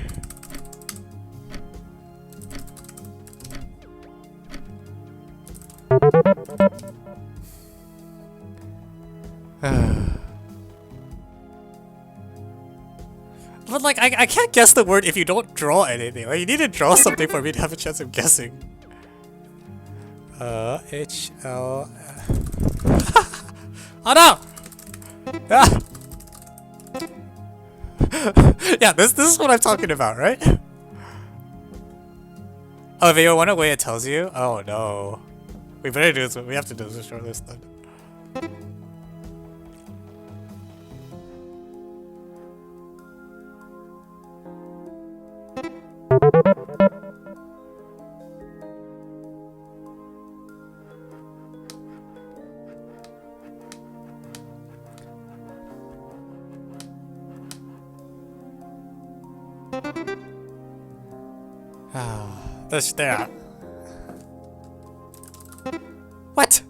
But like, I can't guess the word if you don't draw anything. Like, you need to draw something for me to have a chance of guessing. H L. Oh no! Ah! Yeah, this is what I'm talking about, right? Oh, if you want a way it tells you? Oh no. We better do this. We have to do this shortlist then. That's there. What?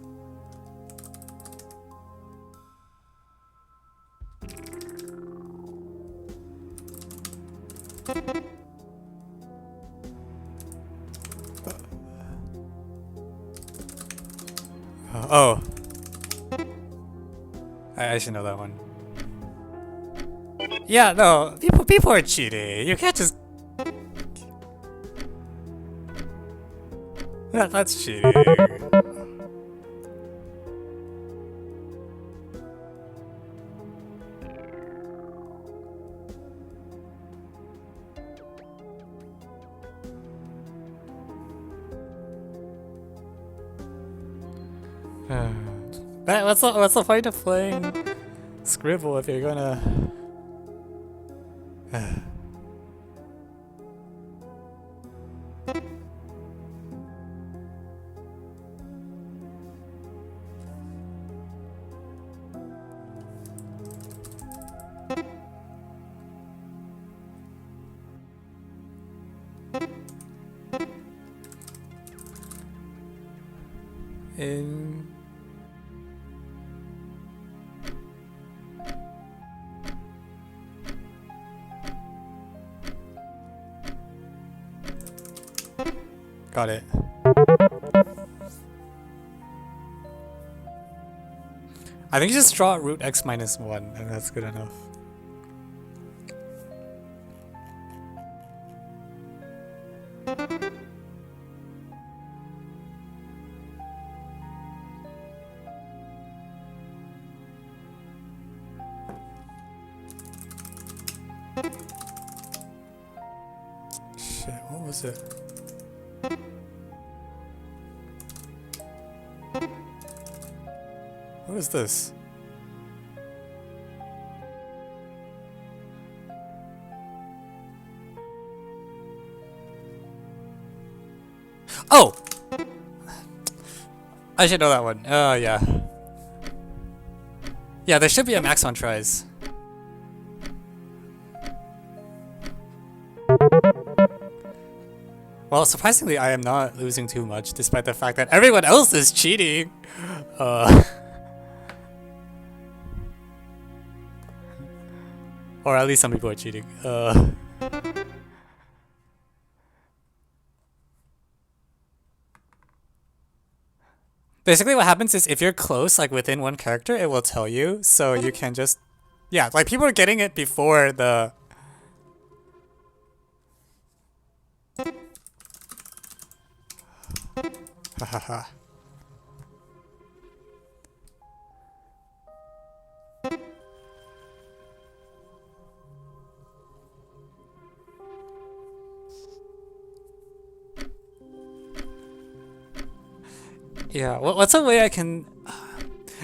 Oh. I should know that one. Yeah, no. People are cheating. You can't just... That's cheating. What's the point of playing Scribble if you're gonna... Got it. I think you just draw root x minus 1 and that's good enough. Shit, what was it? What is this? Oh! I should know that one. Oh, yeah. Yeah, there should be a max on tries. Well, surprisingly, I am not losing too much, despite the fact that everyone else is cheating. Or at least some people are cheating. Basically what happens is if you're close, like within one character, it will tell you, so you can just, yeah, like people are getting it before the... Hahaha. Yeah, what's a way I can...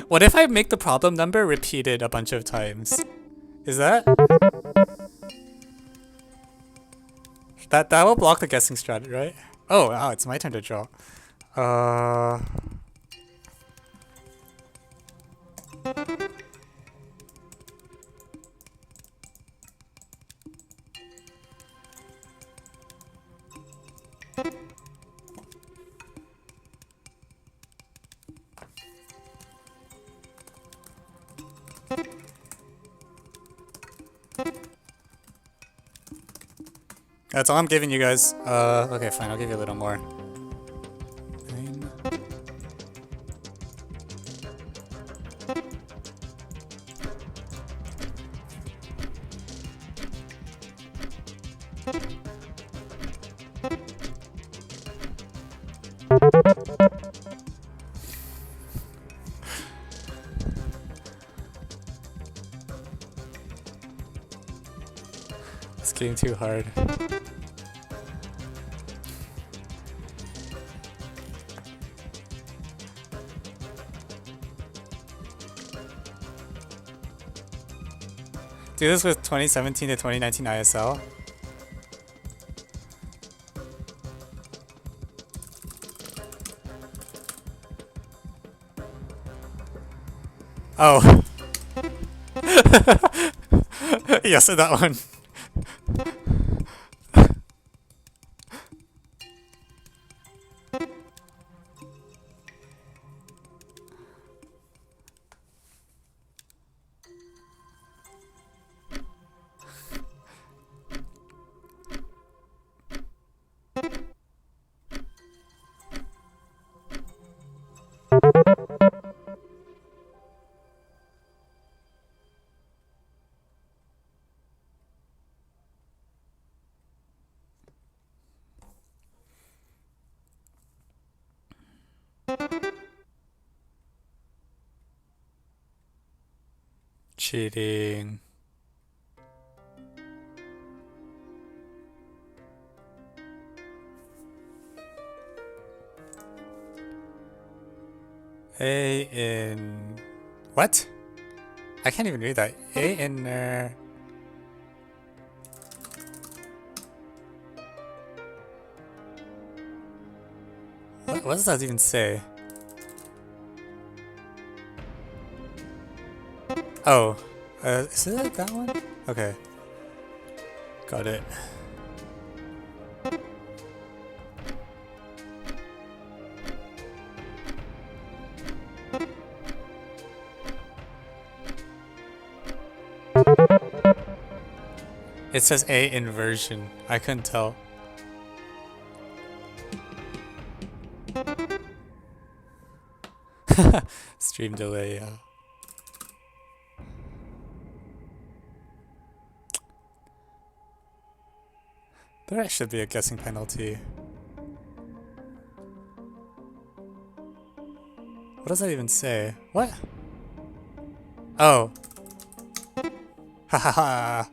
What if I make the problem number repeated a bunch of times? Is that... That will block the guessing strat, right? Oh, wow, it's my turn to draw. That's all I'm giving you guys. Okay, fine, I'll give you a little more. Nine. It's getting too hard. Do this with 2017 to 2019 ISL. Oh. Yes, that one. Cheating. A in... What? I can't even read that. A in... What does that even say? Oh. Is it that one? Okay. Got it. It says A inversion. I couldn't tell. Stream delay, yeah. There should be a guessing penalty. What does that even say? What? Oh. Hahaha.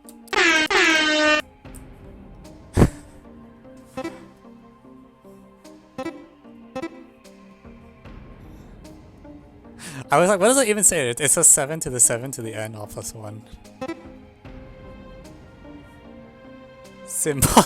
I was like, what does it even say? It says 7 to the 7 to the n, all plus 1. Simple.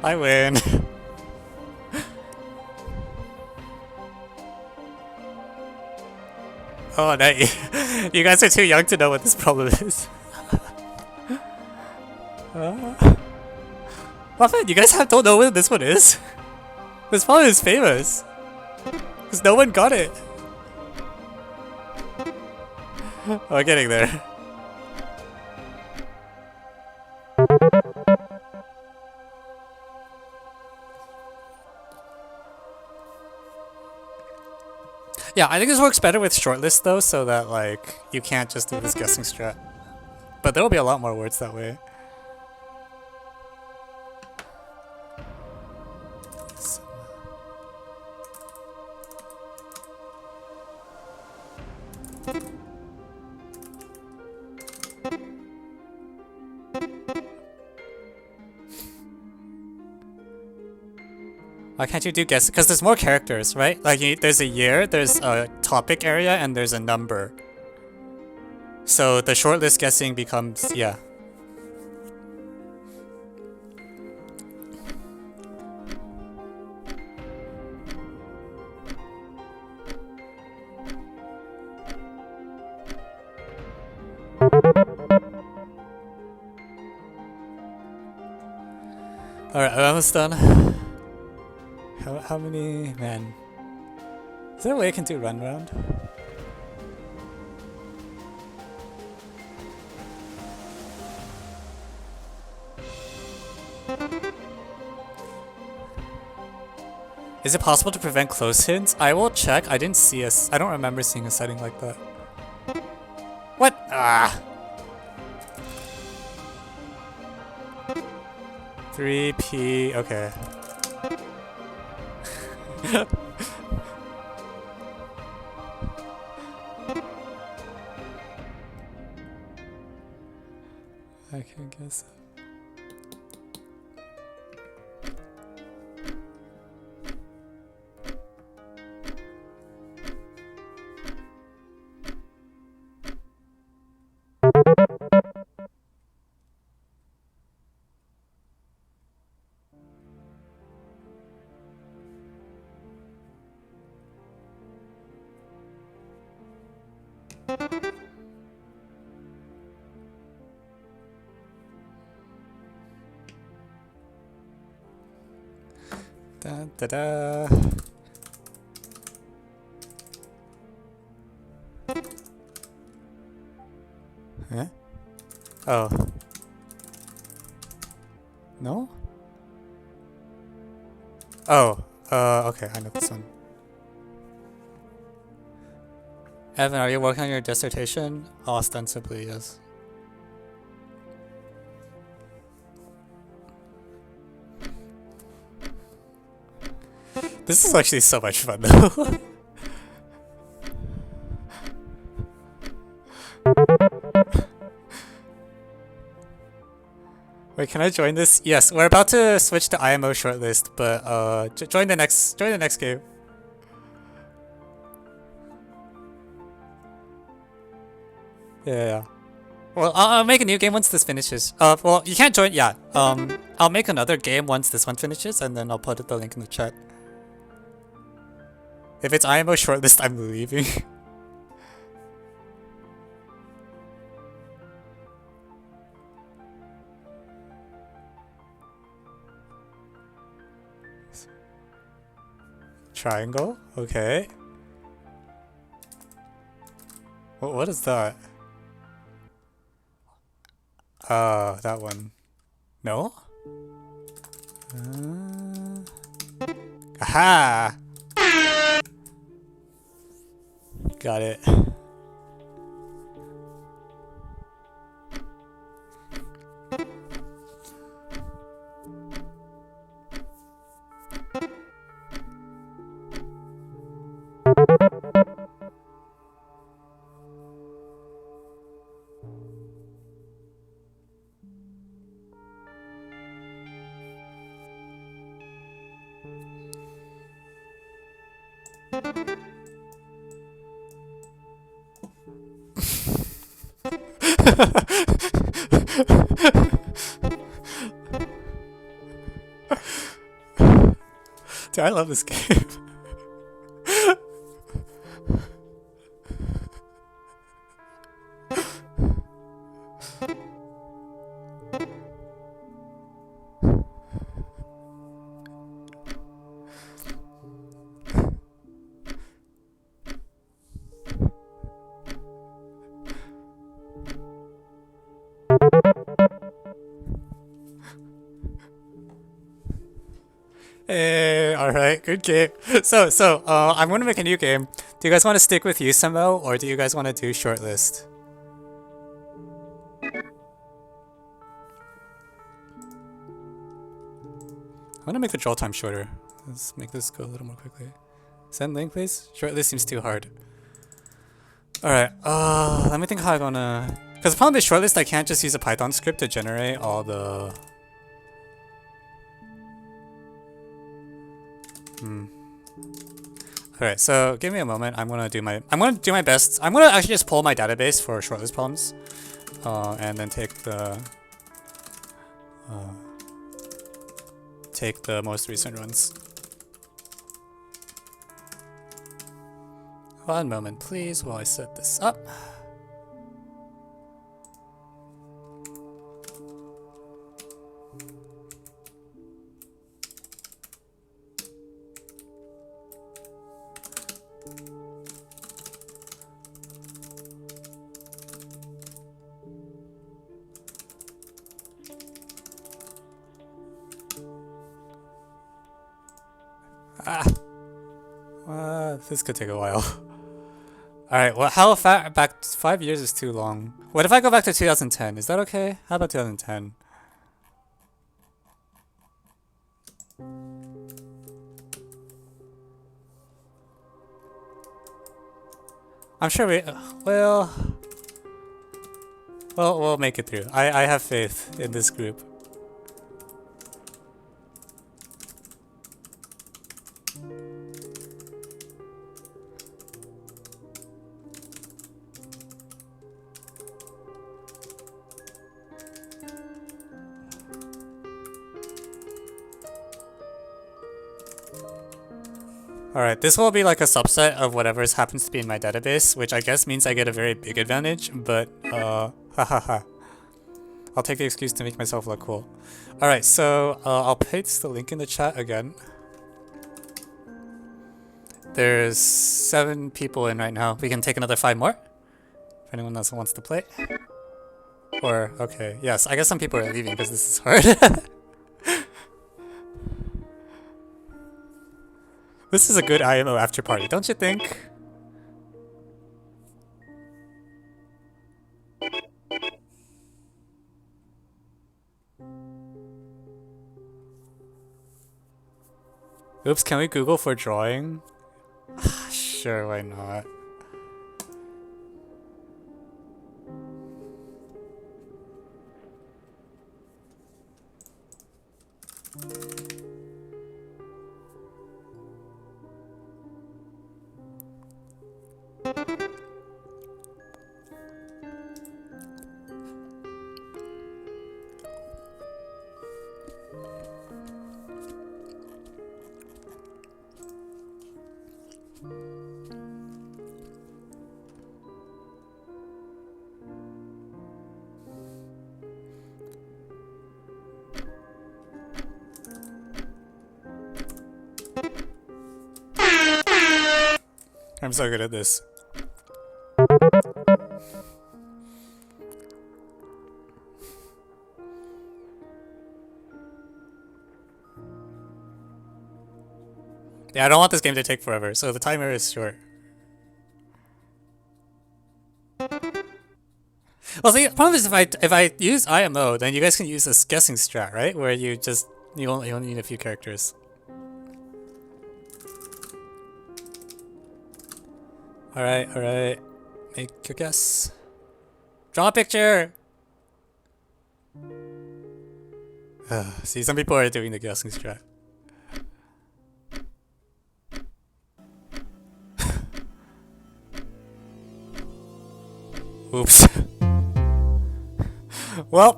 I win. Oh, no. You guys are too young to know what this problem is. Muffin, you guys don't know what this one is? This problem is famous. Because no one got it. We're getting there. Yeah, I think this works better with shortlist though, so that like you can't just do this guessing strat. But there will be a lot more words that way. Why can't you do guess? Because there's more characters, right? Like there's a year, there's a topic area, and there's a number. So the shortlist guessing becomes, yeah. Alright, I'm almost done. How many, man? Is there a way I can do run round? Is it possible to prevent close hints? I will check. I didn't see I don't remember seeing a setting like that. What? Ah! 3P, okay. I can guess. Da da da. Huh? Oh. No? Oh. Okay, I know this one. Evan, are you working on your dissertation? Ostensibly, yes. This is actually so much fun though. Wait, can I join this? Yes, we're about to switch to IMO shortlist, but join the next game. Yeah. Well, I'll make a new game once this finishes. Well, you can't join. Yeah. I'll make another game once this one finishes, and then I'll put the link in the chat. If it's IMO shortlist, I'm leaving. Triangle? Okay. What is that? That one. No? Aha! Got it. Dude, I love this game. Good game. So, I'm gonna make a new game. Do you guys want to stick with USML or do you guys want to do shortlist? I want to make the draw time shorter. Let's make this go a little more quickly. Send link, please. Shortlist seems too hard. Alright, let me think how I'm gonna... Because the problem is shortlist, I can't just use a Python script to generate all the... Alright, so give me a moment. I'm gonna do my best. I'm gonna actually just pull my database for shortlist problems. And then take the most recent runs. One moment, please, while I set this up. This could take a while. Alright, well, how far back? 5 years is too long. What if I go back to 2010? Is that okay? How about 2010? I'm sure we'll make it through. I have faith in this group. Alright, this will be like a subset of whatever happens to be in my database, which I guess means I get a very big advantage, but, hahaha. I'll take the excuse to make myself look cool. Alright, so, I'll paste the link in the chat again. There's 7 people in right now. We can take another 5 more, if anyone else wants to play. Or, okay, yes, I guess some people are leaving because this is hard. This is a good IMO after party, don't you think? Oops, can we Google for drawing? Sure, why not? I'm so good at this. Yeah, I don't want this game to take forever, so the timer is short. Well, see, the problem is if I use IMO, then you guys can use this guessing strat, right? Where you only need a few characters. Alright. Make your guess. Draw a picture! See, some people are doing the guessing strat. Oops. Well.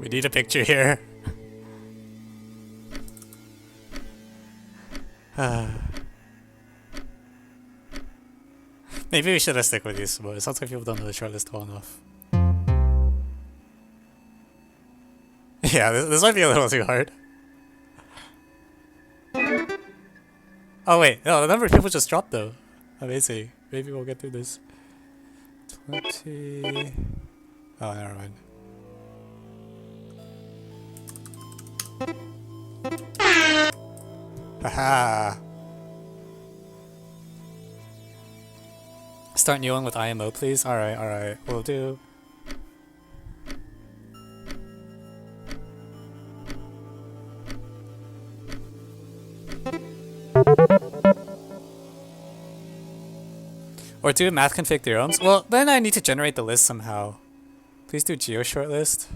We need a picture here. Maybe we should have stick with these, but it sounds like people don't know the shortlist well enough. Yeah, this might be a little too hard. Oh wait, no, the number of people just dropped though. Amazing. Maybe we'll get through this. 20... Oh, never mind. Haha! Start new one with IMO, please. Alright, we'll do. Or do math config theorems? Well, then I need to generate the list somehow. Please do geo shortlist.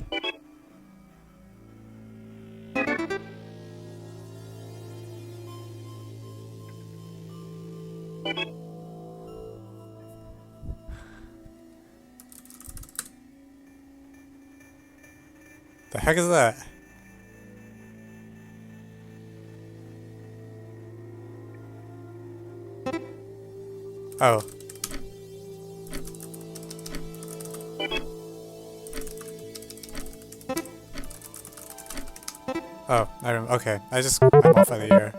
The heck is that? Oh. Oh, I remember. Okay, I'm off by the year.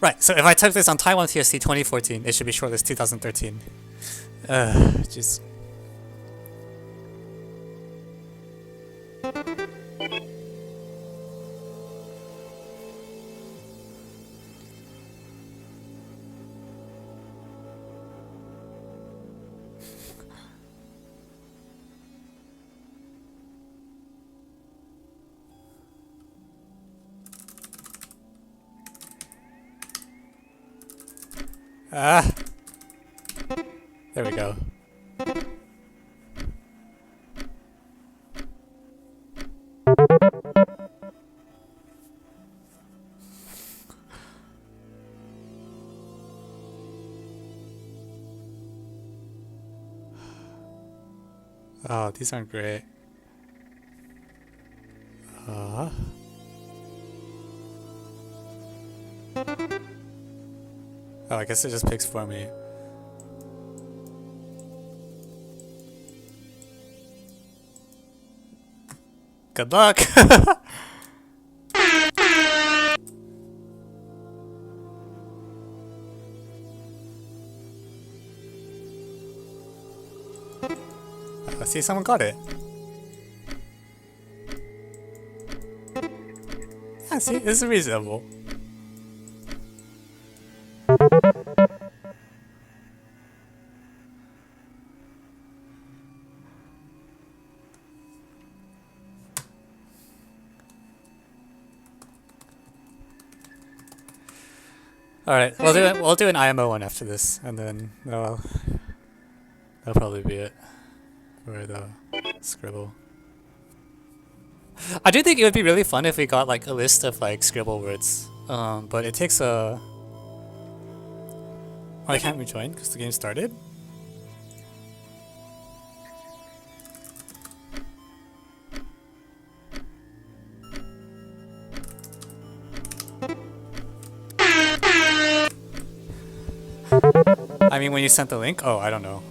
Right, so if I type this on Taiwan TST 2014, it should be shortlist 2013. Jeez. Ah! There we go. Oh, these aren't great. Oh, I guess it just picks for me. Good luck! See, someone got it. Yeah, see, this is reasonable. Alright, we'll do an IMO one after this, and then that'll probably be it for the scribble. I do think it would be really fun if we got like a list of like scribble words, but it takes a... Oh, I can't rejoin because the game started? I mean, when you sent the link? Oh, I don't know.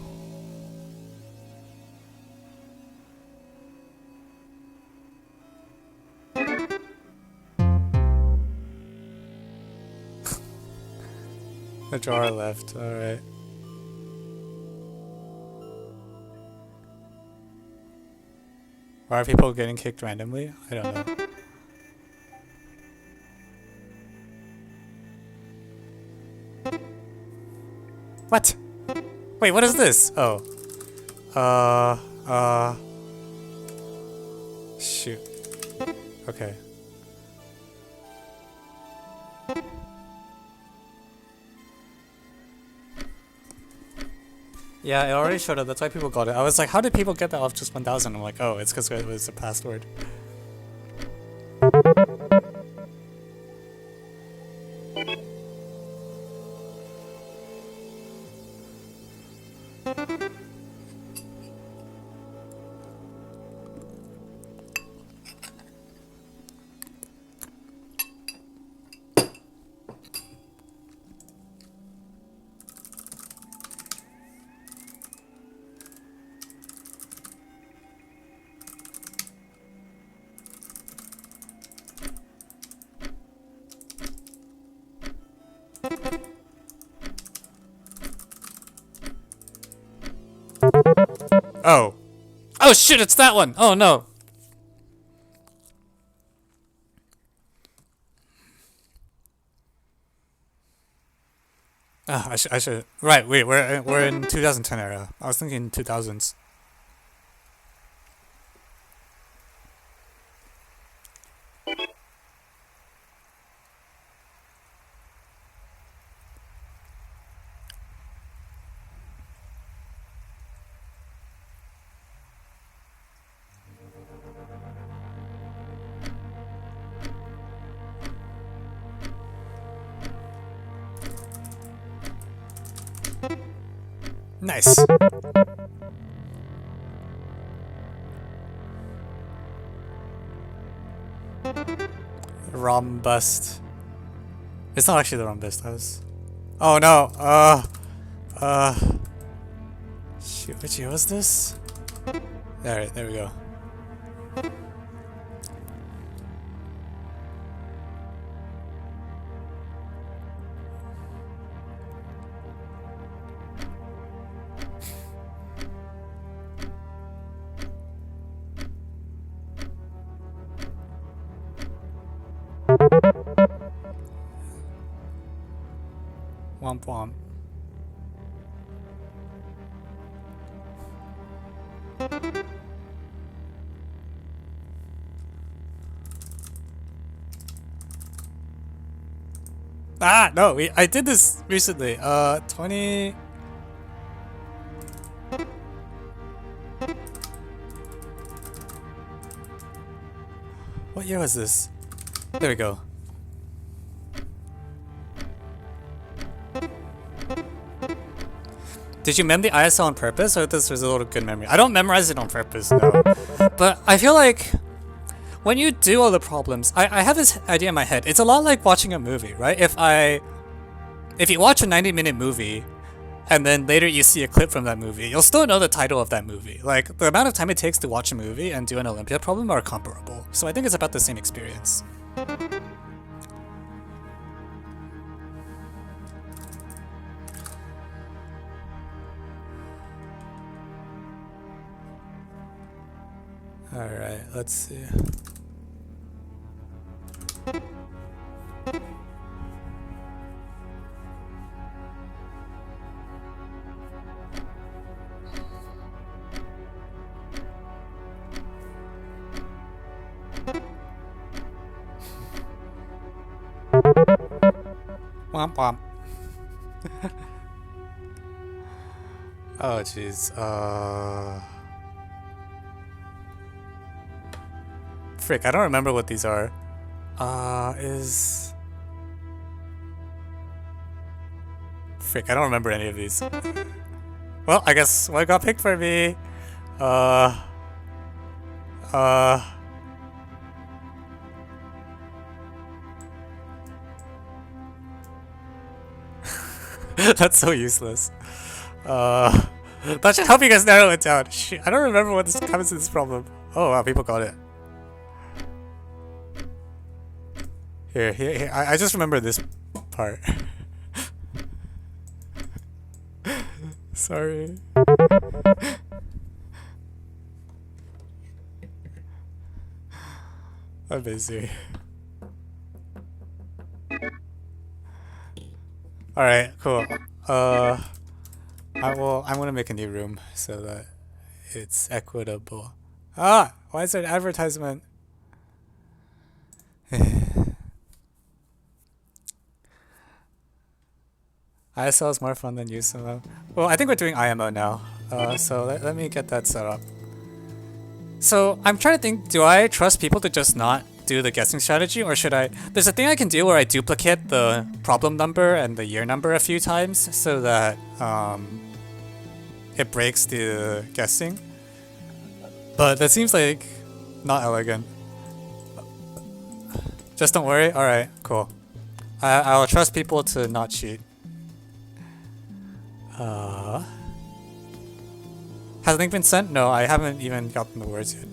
The drawer left, alright. Why are people getting kicked randomly? I don't know. What? Wait, what is this? Oh. Shoot. Okay. Yeah, it already showed up. That's why people got it. I was like, how did people get that off just 1,000? I'm like, oh, it's because it was a password. Oh. Oh shit, it's that one! Oh no! I should. Right, wait, we're in 2010 era. I was thinking 2000s. Nice. Rhombust. It's not actually the rhombus. That was. Oh no. Shoot, which year was this? There we go. Womp womp. Ah, no, I did this recently. 20. What year was this? There we go. Did you mem the ISL on purpose, or this was a little good memory? I don't memorize it on purpose, no. But I feel like when you do all the problems, I have this idea in my head. It's a lot like watching a movie, right? If you watch a 90-minute movie, and then later you see a clip from that movie, you'll still know the title of that movie. Like, the amount of time it takes to watch a movie and do an Olympia problem are comparable. So I think it's about the same experience. Alright, let's see. Womp womp. Oh jeez. Frick, I don't remember what these are. Frick, I don't remember any of these. Well, I guess one got picked for me. That's so useless. That should help you guys narrow it down. Shit, I don't remember what happens to this problem. Oh wow, people got it. Here. I just remember this part. Sorry. I'm busy. Alright, cool. I'm gonna make a new room so that it's equitable. Ah! Why is there an advertisement? ISL is more fun than USMO. Well, I think we're doing IMO now. So let me get that set up. So I'm trying to think, do I trust people to just not do the guessing strategy, or should I? There's a thing I can do where I duplicate the problem number and the year number a few times so that it breaks the guessing. But that seems like not elegant. Just don't worry. Alright, cool. I'll trust people to not cheat. Has the link been sent? No, I haven't even gotten the words yet.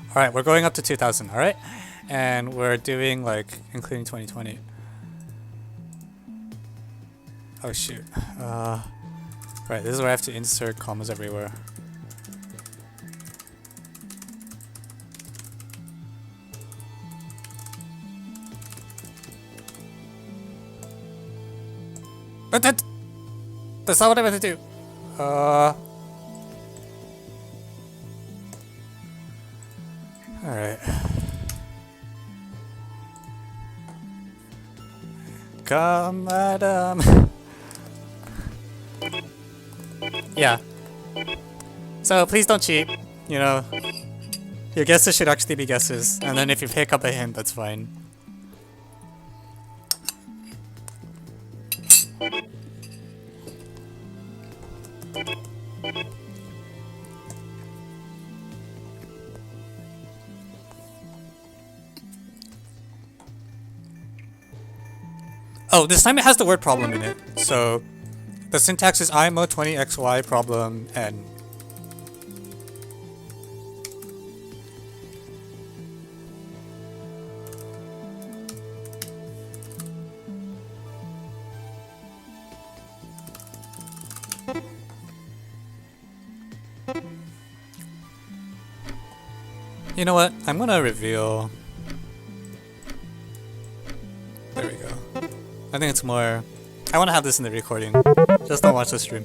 Alright, we're going up to 2000, alright? And we're doing like, including 2020. Oh shoot. Right, this is where I have to insert commas everywhere. But that's not what I meant to do. Alright. Come, madam. Yeah. So please don't cheat. You know, your guesses should actually be guesses, and then if you pick up a hint, that's fine. Oh, this time it has the word problem in it. So the syntax is IMO 20xy problem n. You know what? I'm gonna reveal. There we go. I think it's more. I want to have this in the recording. Just don't watch the stream.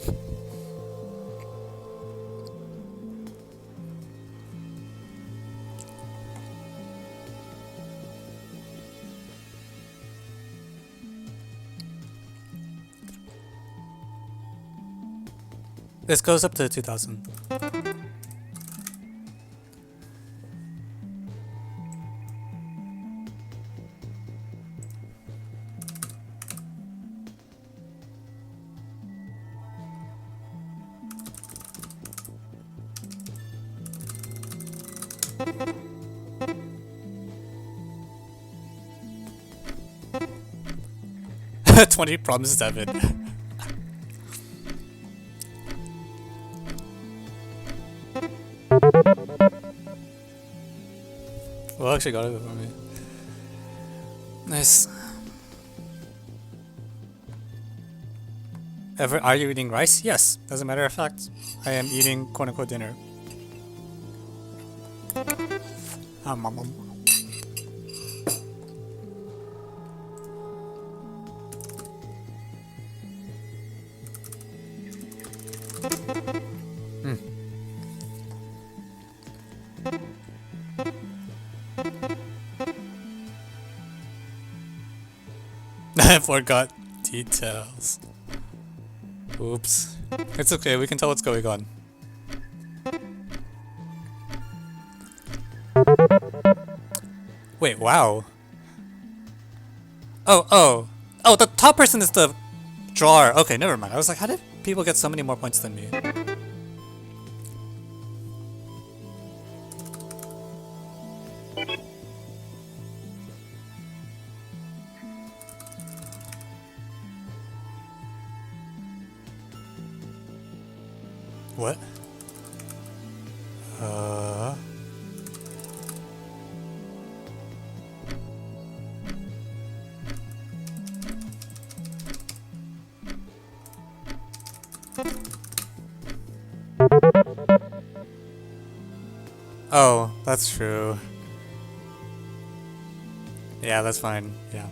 This goes up to 2000. $20 problems 7. Well, actually got it for me. Nice. Are you eating rice? Yes. As a matter of fact, I am eating quote-unquote dinner. I forgot details. Oops. It's okay, we can tell what's going on. Wait, wow. Oh, the top person is the drawer. Okay, never mind. I was like, how did people get so many more points than me? What? Oh, that's true. Yeah, that's fine. Yeah.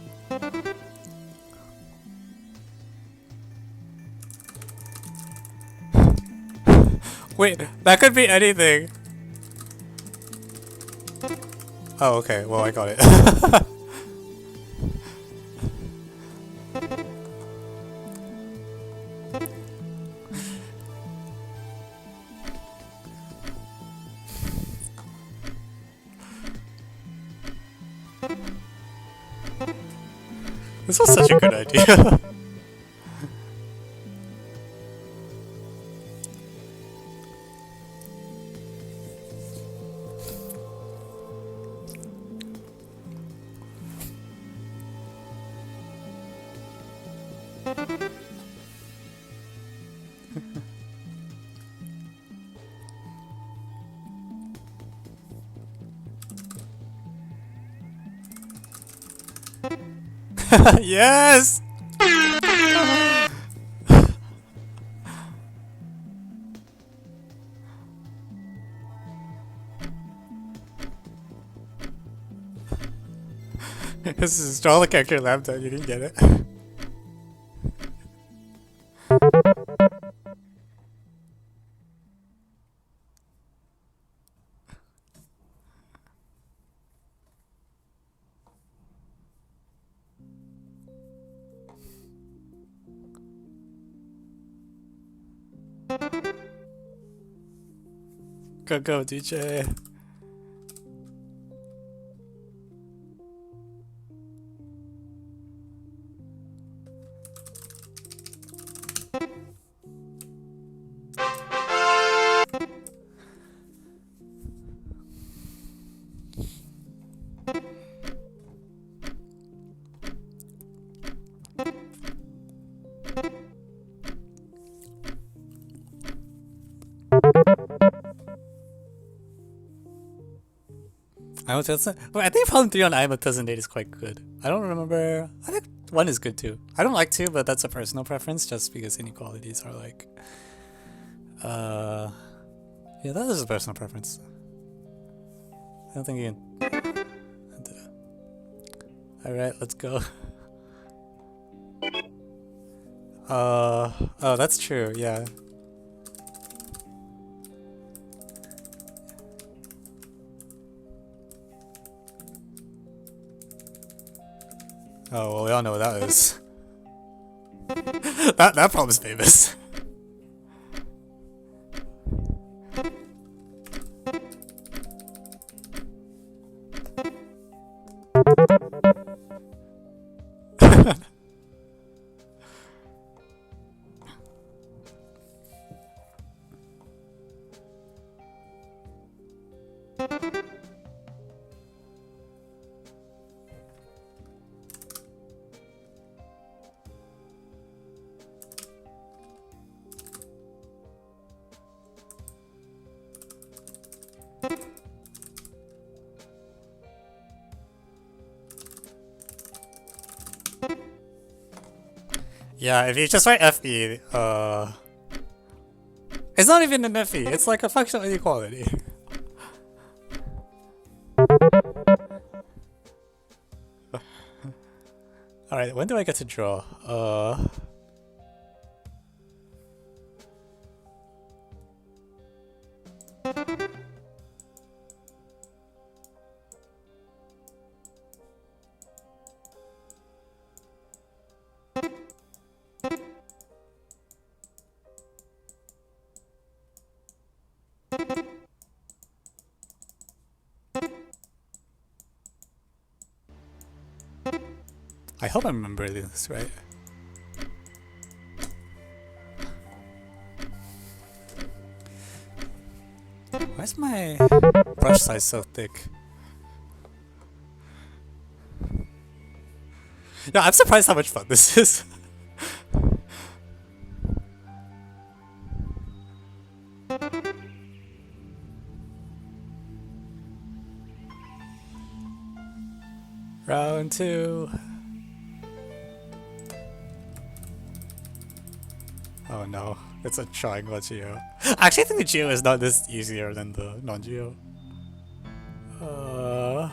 Wait, that could be anything. Oh, okay. Well, I got it. This was such a good idea. Yes! This is draw the character lambda, you can get it. Go, DJ. I think problem 3 on IMO 2008 is quite good. I don't remember. I think 1 is good too. I don't like 2, but that's a personal preference just because inequalities are like. Yeah, that is a personal preference. I don't think you can. Alright, let's go. Oh, that's true, yeah. Oh, well, we all know what that is. that problem's famous. Yeah, if you just write FE, it's not even an FE, it's like a functional inequality. Alright, when do I get to draw? I hope I'm remembering this right. Why is my brush size so thick? Yeah, I'm surprised how much fun this is. Round 2. Oh no, it's a triangle geo. I actually think the geo is not this easier than the non-geo. Oh.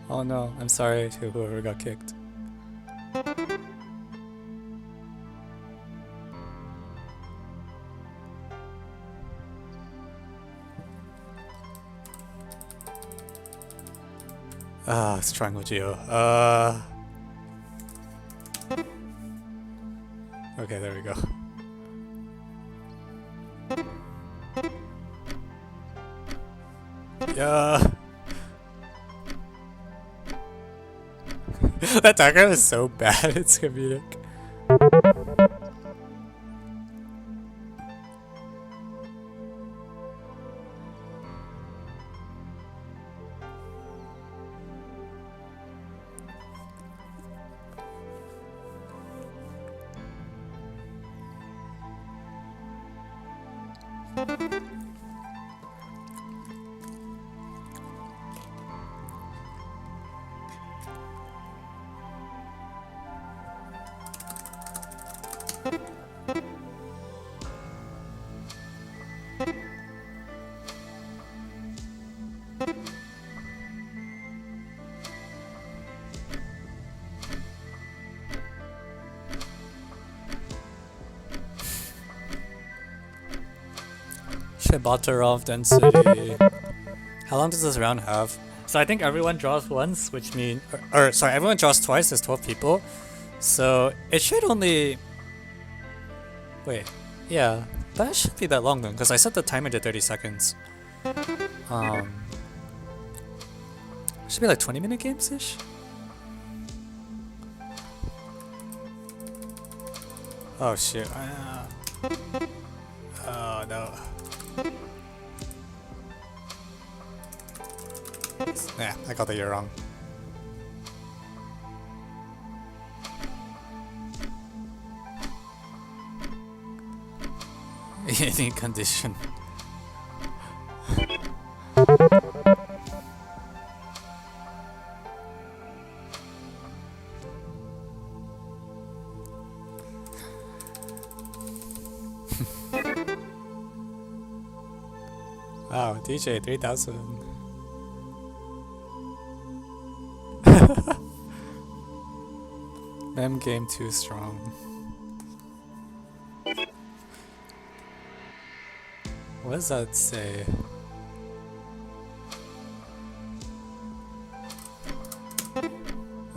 Oh no, I'm sorry to whoever got kicked. Ah, it's triangle geo. Okay, there we go. Yeah. That diagram is so bad, it's comedic. Shabatarov density. How long does this round have? So I think everyone draws once, which means, or sorry, everyone draws twice. There's 12 people, so it should only. Wait, yeah, that shouldn't be that long then, because I set the timer to 30 seconds. Should be like 20-minute games ish. Oh shoot! Oh no. Yeah, I got the year wrong. Any condition. Wow, DJ 3000. Mem game too strong. What does that say?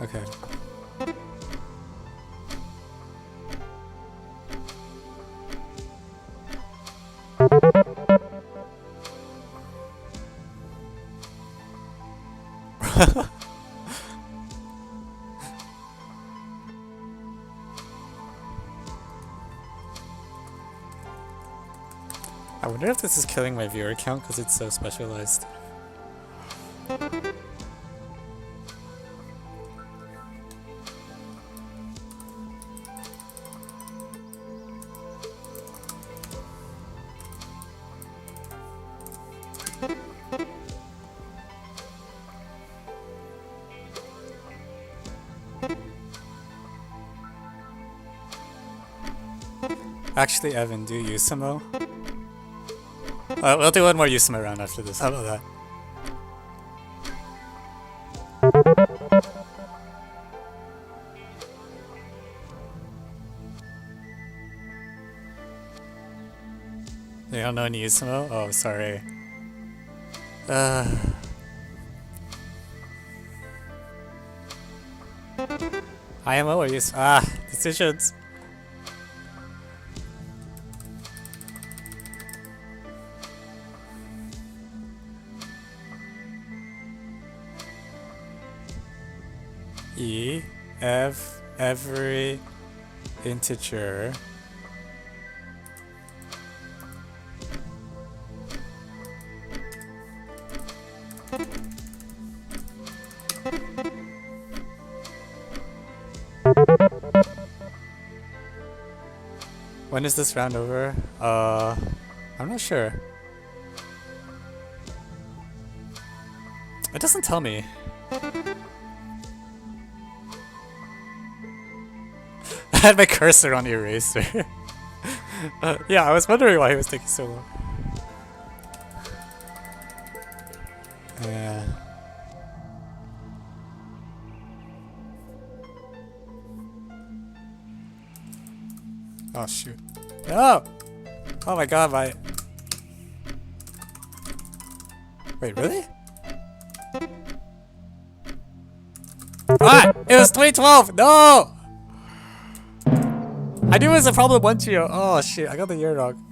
Okay. I wonder if this is killing my viewer count because it's so specialized. Actually, Evan, do Usamo? We'll do one more Usamo round after this. How about that? You don't know any Usamo? Oh, sorry. IMO or Usamo? Decisions. E, F, every integer When is this round over? I'm not sure. It doesn't tell me. I had my cursor on the eraser. Yeah, I was wondering why it was taking so long. Oh shoot. No! Oh my god, my... Wait, really? Ah! It was 2012! No! I knew it was a problem 1 2. Oh shit, I got the year wrong.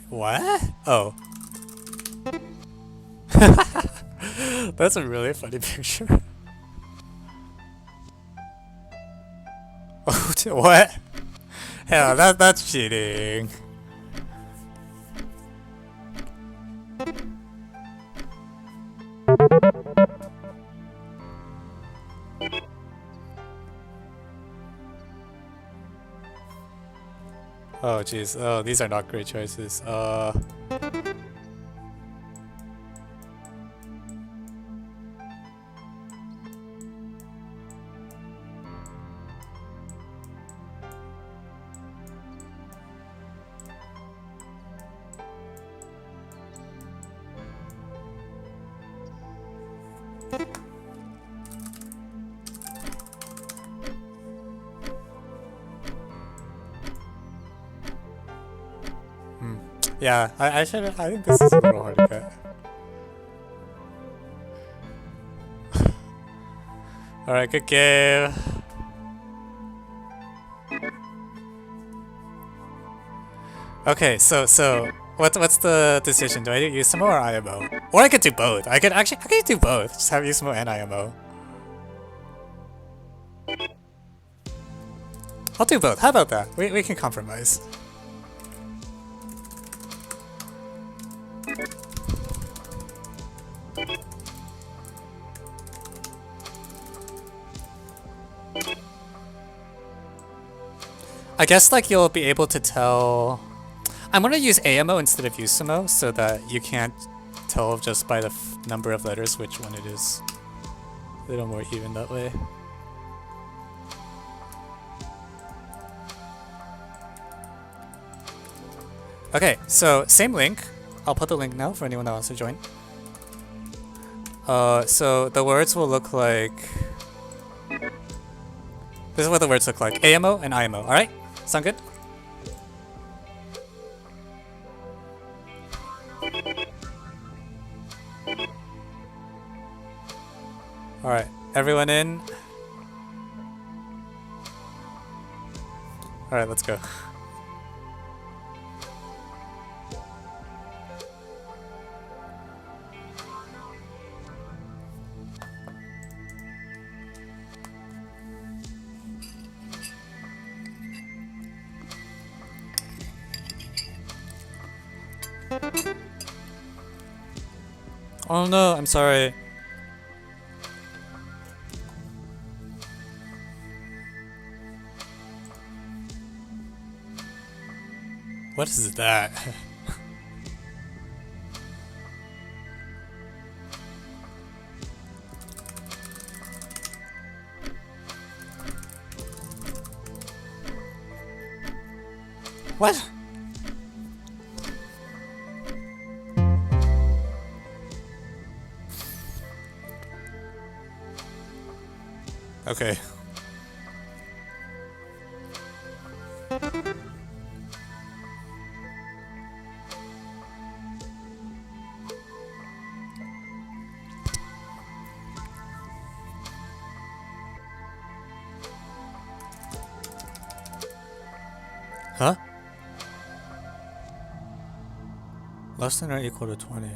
What? Oh. That's a really funny picture. Oh, what? Hell, that's cheating. Oh jeez. Oh, these are not great choices. Yeah, I should. I think this is a little hard to get. All right, good game. Okay, so what's the decision? Do I do Usamo or IMO? Or I could do both. I could do both. Just have Usamo and IMO. I'll do both. How about that? We can compromise. I guess like you'll be able to tell. I'm gonna use AMO instead of Usamo so that you can't tell just by the number of letters which one it is. A little more even that way. Okay, so same link. I'll put the link now for anyone that wants to join. So the words will look like. This is what the words look like. AMO and IMO. All right, sound good? All right, everyone in. All right, let's go. Oh no, I'm sorry. What is that? What? Okay. Huh? Less than or equal to 20.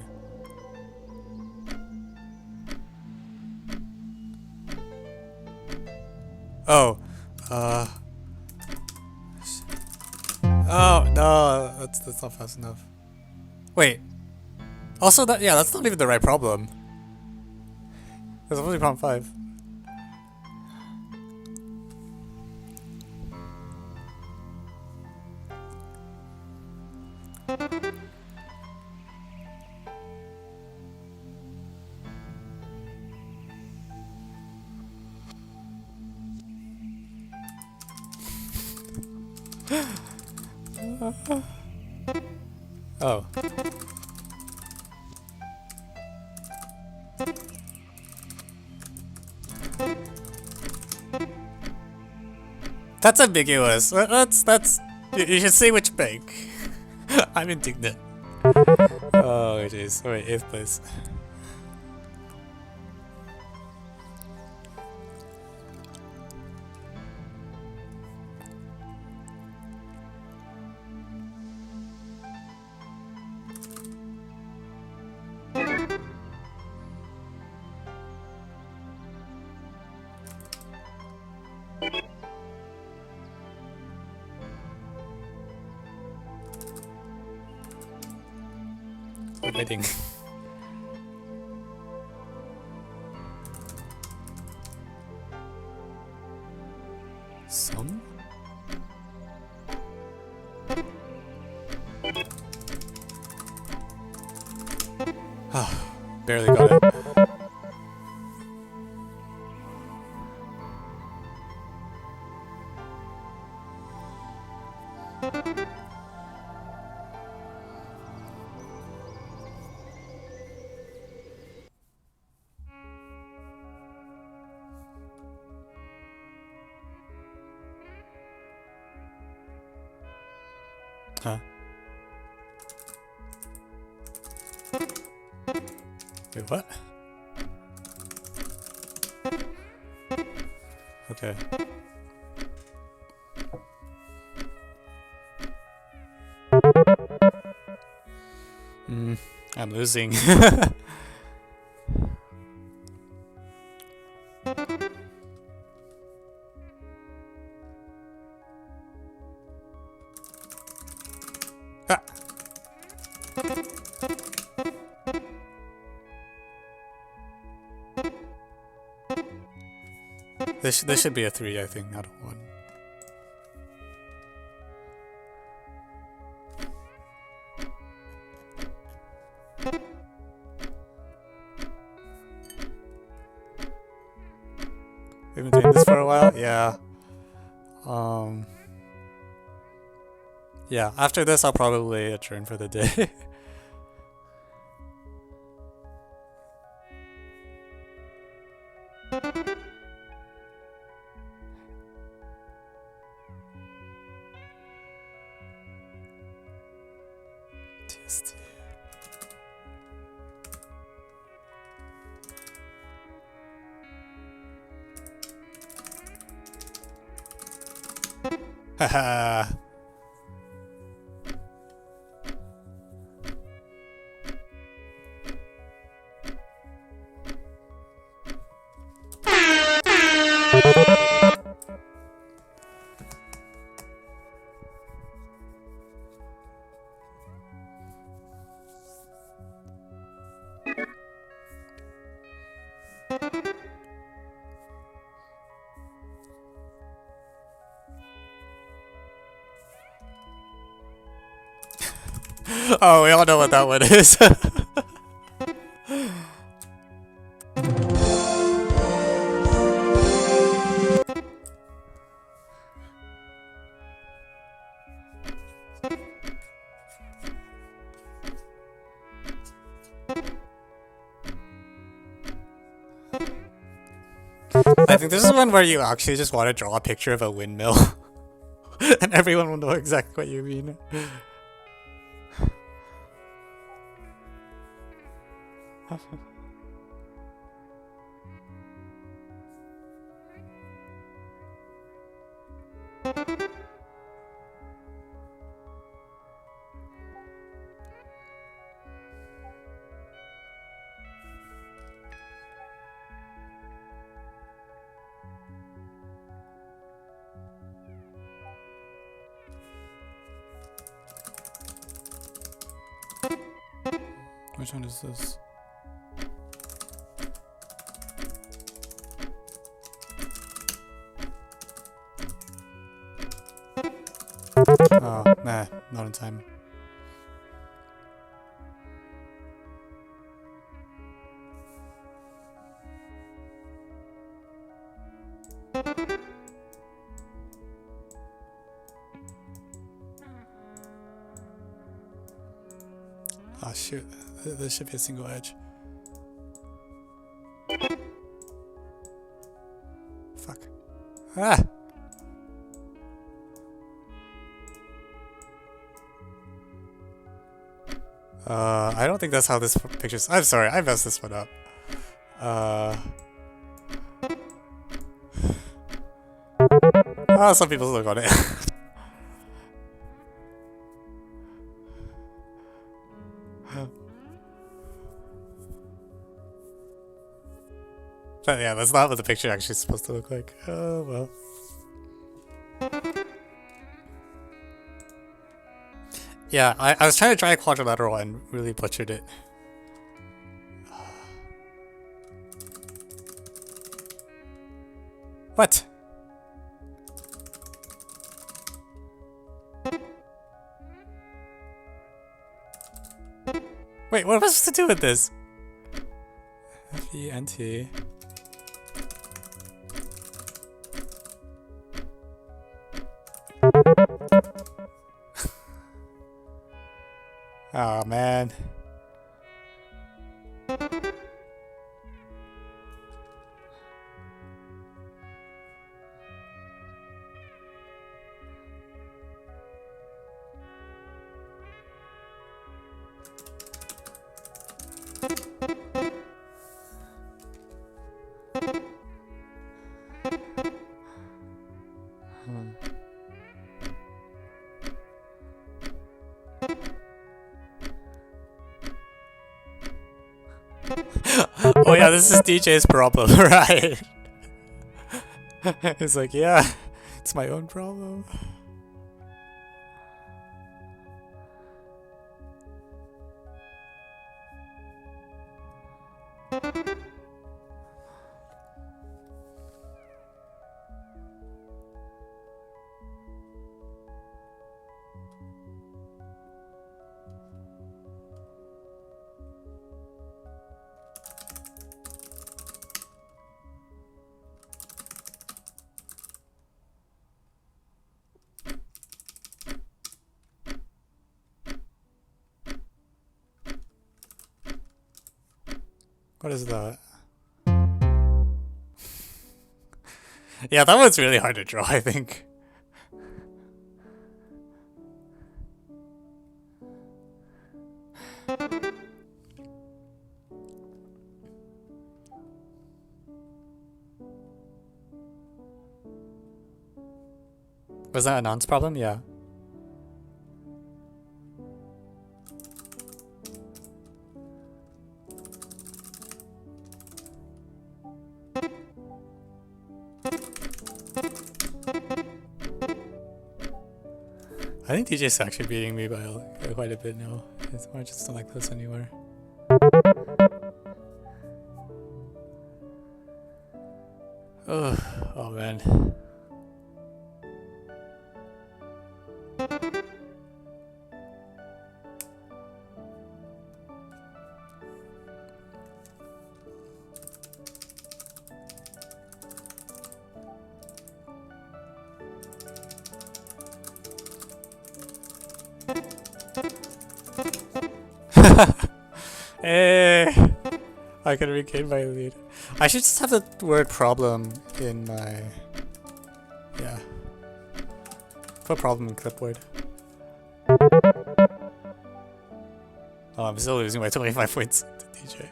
Oh. Oh no, that's not fast enough. Wait. Also, that's not even the right problem. That's only problem 5. Oh. That's ambiguous. That's. You should say which bank. I'm indignant. Oh jeez. Wait, 8th place. writing. Some? Barely got it. Huh? Wait, what? Okay. I'm losing. Ah. This should be a 3, I think, not a 1. We've been doing this for a while? Yeah. Yeah, after this I'll probably adjourn for the day. TST. Haha. Oh, we all know what that one is. I think this is one where you actually just want to draw a picture of a windmill. And everyone will know exactly what you mean. Which one is this? Oh, nah, not in time. Oh shoot, this should be a single edge. Fuck. Ah! I don't think that's how this picture's. I'm sorry, I messed this one up. Some people look on it. But yeah, that's not what the picture actually is supposed to look like. Oh well. Yeah, I was trying to try a quadrilateral and really butchered it. What? Wait, what am I supposed to do with this? F-E-N-T. Oh man. Oh yeah, this is DJ's problem, right? It's like, yeah, it's my own problem. What is that? Yeah, that one's really hard to draw, I think. Was that a nonce problem? Yeah. I think DJ's actually beating me by quite a bit now. I just don't like this anymore. Oh man. Hey, I can regain my lead. I should just have the word problem in my... Yeah. Put problem in clipboard. Oh, I'm still losing by 25 points to DJ.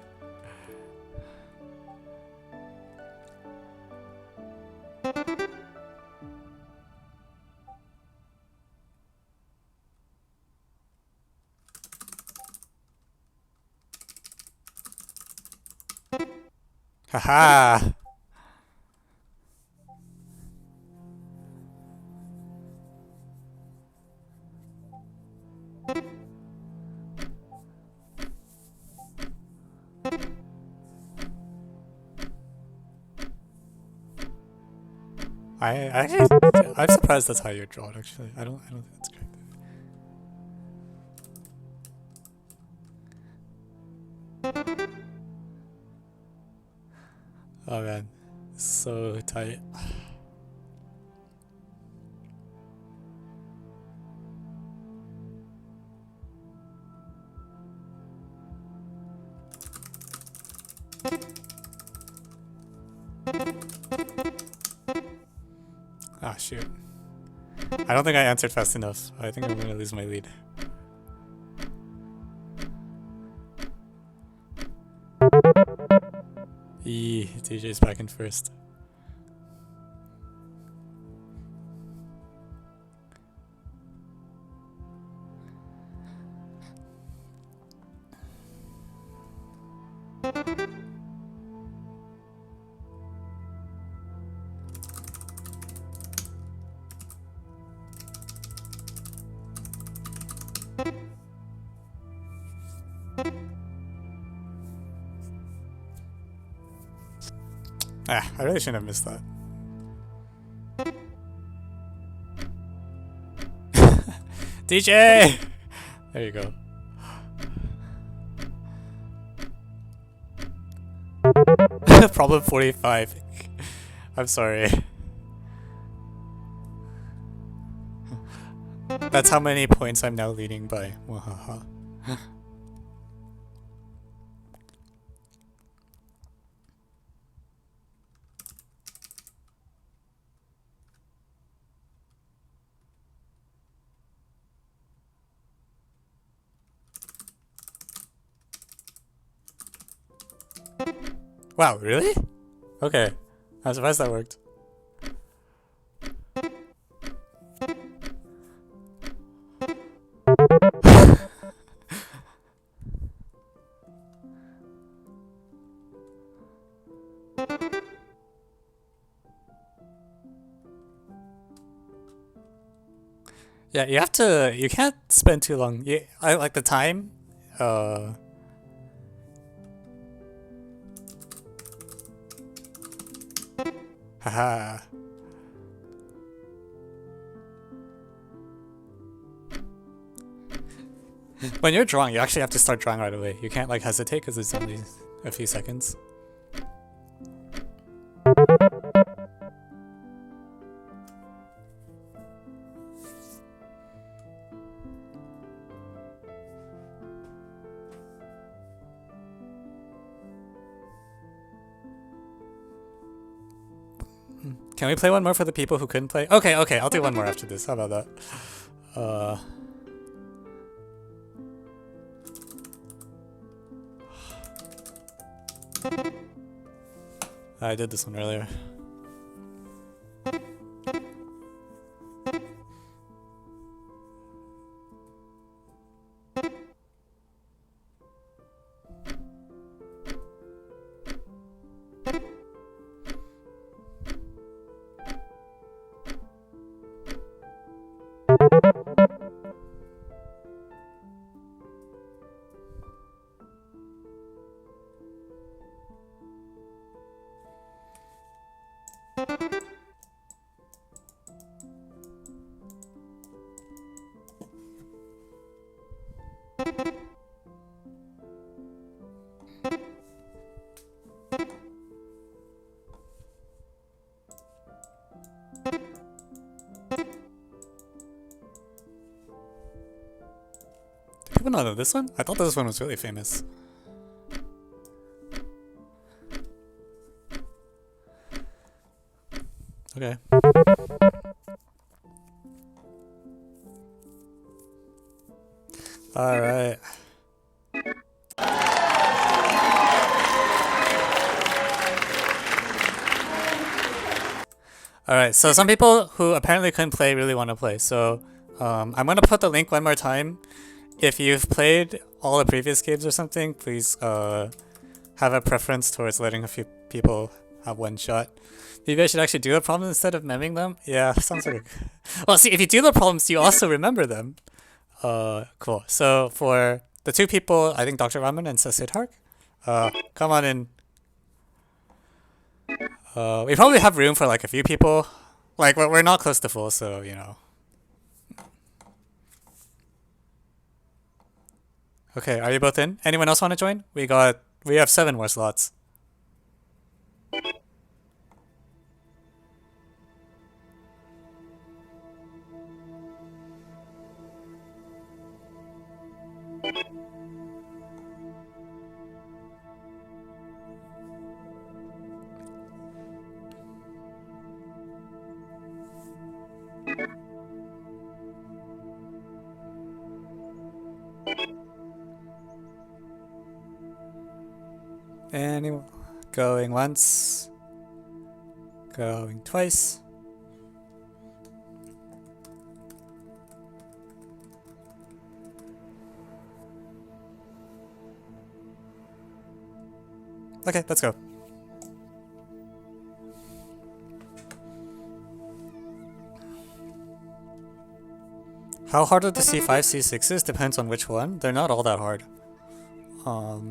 Haha! I'm surprised that's how you draw it, actually. I don't think that's correct. Oh man, so tight. Ah, shoot. I don't think I answered fast enough. I think I'm gonna lose my lead. DJ's back in first. Ah, I really shouldn't have missed that. DJ! There you go. Problem 45. I'm sorry. That's how many points I'm now leading by. Wahaha. Wow, really? Okay. I'm surprised that worked. Yeah, you have to. You can't spend too long. I like the time. Haha. When you're drawing, you actually have to start drawing right away. You can't like hesitate because it's only a few seconds. Can we play one more for the people who couldn't play? Okay, okay, I'll do one more after this. How about that? I did this one earlier. People not know this one? I thought this one was really famous. Okay. Alright. Alright, so some people who apparently couldn't play really want to play, so I'm gonna put the link one more time. If you've played all the previous games or something, please have a preference towards letting a few people have one shot. Maybe I should actually do the problems instead of memming them? Yeah, sounds like well, see, if you do the problems, you also remember them. Cool. So for the two people, I think Dr. Raman and Siddharth, come on in. We probably have room for like a few people. Like, we're not close to full, so, you know. Okay, are you both in? Anyone else want to join? We have 7 more slots. Anyone? Going once. Going twice. Okay, let's go. How hard are the C5, C6s? Depends on which one. They're not all that hard. Oh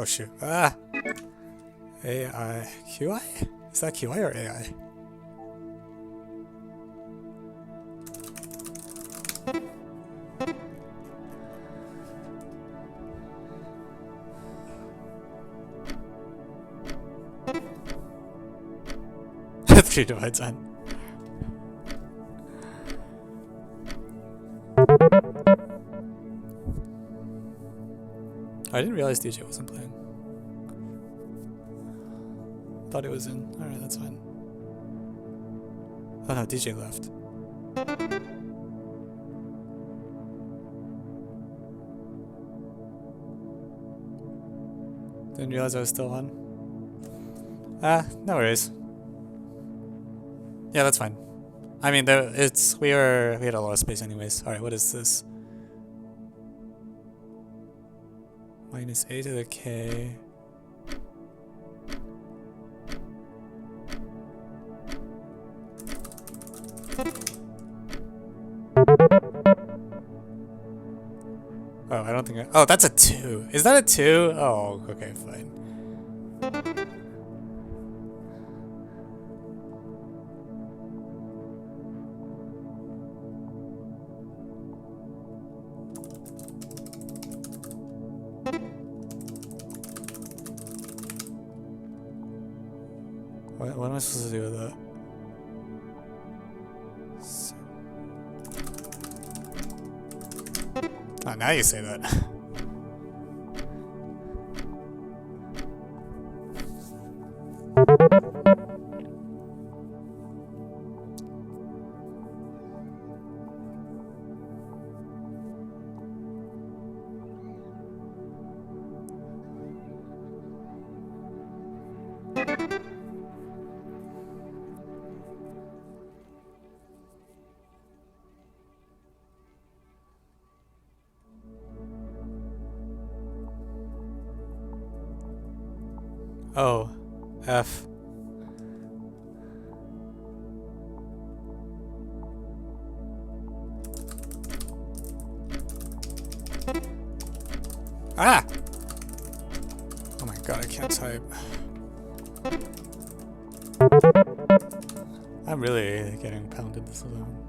shoot. Ah! AI. QI? Is that QI or AI? Three divides n. I didn't realize DJ wasn't playing. Thought it was in. Alright, that's fine. Oh no, DJ left. Didn't realize I was still on. Ah, no worries. Yeah, that's fine. I mean, we had a lot of space anyways. Alright, what is this? Minus a to the k. Oh, I don't think oh, that's a 2. Is that a 2? Oh, okay, fine. What am I supposed to do with that? Oh, now you say that. Oh, F. Ah! Oh my god, I can't type. I'm really getting pounded this alone.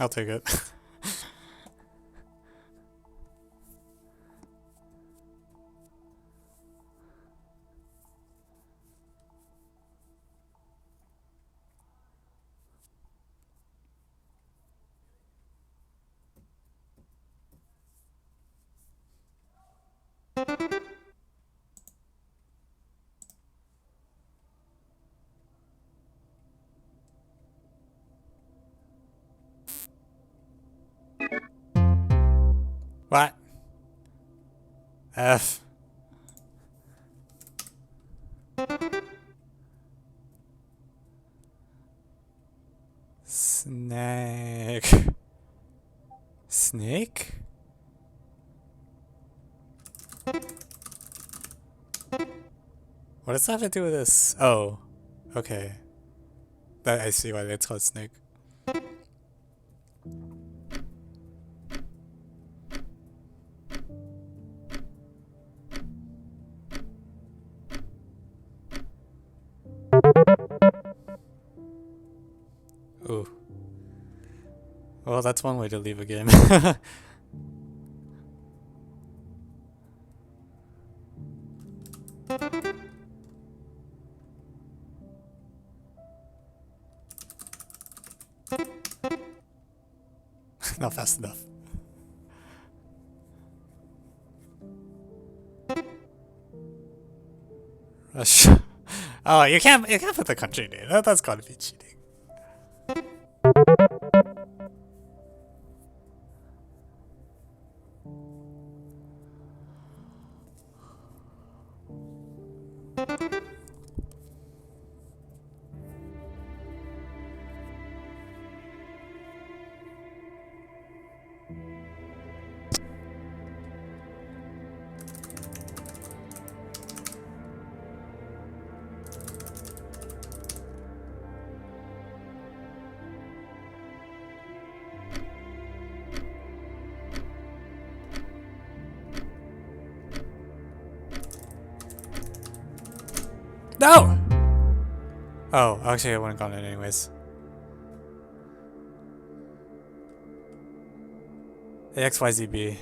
I'll take it. What? F. Snake. Snake? What does that have to do with this? Oh, okay. I see why it's called snake. Ooh. Well, that's one way to leave a game. Not fast enough. Russia. Oh, you can't put the country name. That's gotta be cheating. No! Oh, actually I wouldn't have gone in anyways. AXYZB.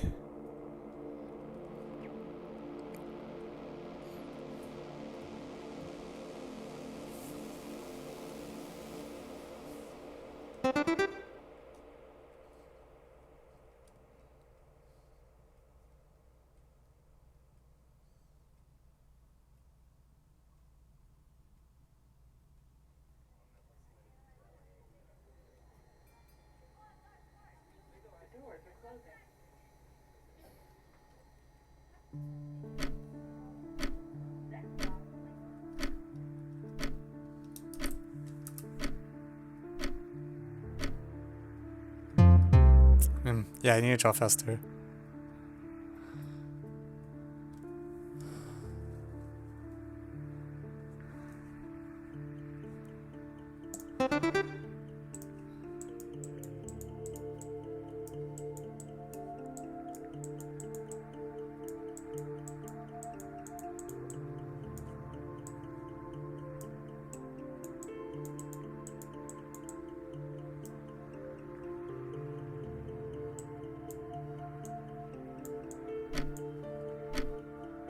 Yeah, I need to draw faster.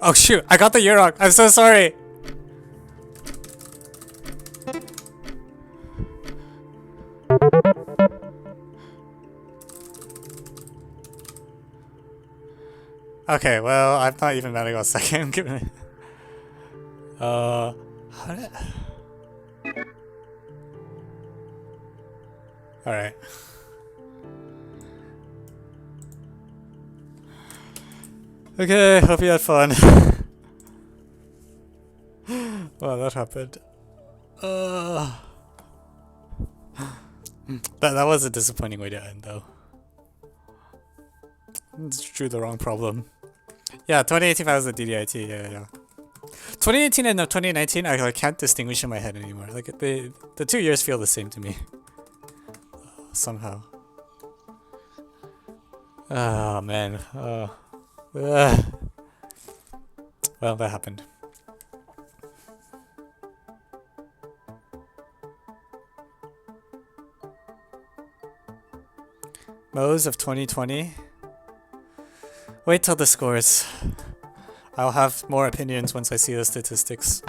Oh shoot, I got the Yurok. I'm so sorry. Okay, well, I'm not even mad about second. I'm giving it. How did... Alright. Okay, hope you had fun. Wow, that happened. That was a disappointing way to end, though. Drew the wrong problem. Yeah, 2018 I was a DDIT, yeah. 2018 and 2019 I can't distinguish in my head anymore. Like the 2 years feel the same to me. Somehow. Oh man. Well, that happened. Mo's of 2020. Wait till the scores. I'll have more opinions once I see the statistics.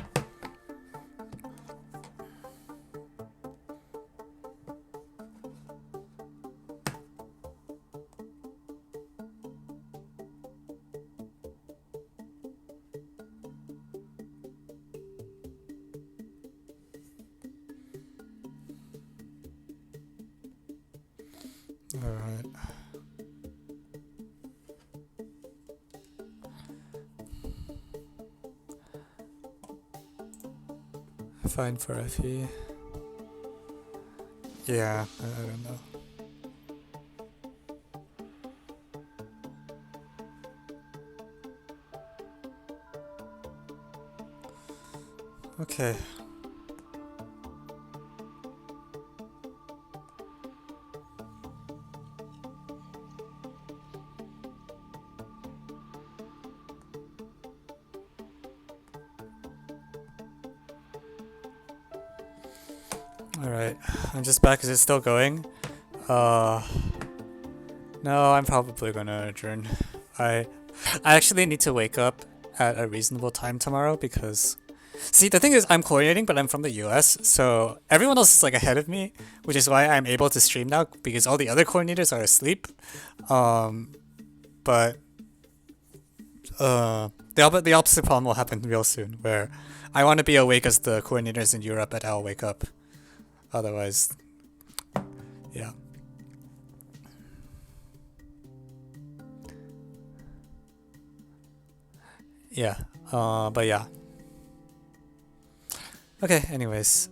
Alright. Fine for FE. Yeah, I don't know. Okay. Alright, I'm just back. Is it still going? No, I'm probably gonna adjourn. I actually need to wake up at a reasonable time tomorrow because... See, the thing is, I'm coordinating, but I'm from the US, so everyone else is like ahead of me, which is why I'm able to stream now, because all the other coordinators are asleep. But the opposite problem will happen real soon, where I want to be awake as the coordinators in Europe, but I'll wake up. Otherwise, yeah. Yeah. But yeah. Okay. Anyways,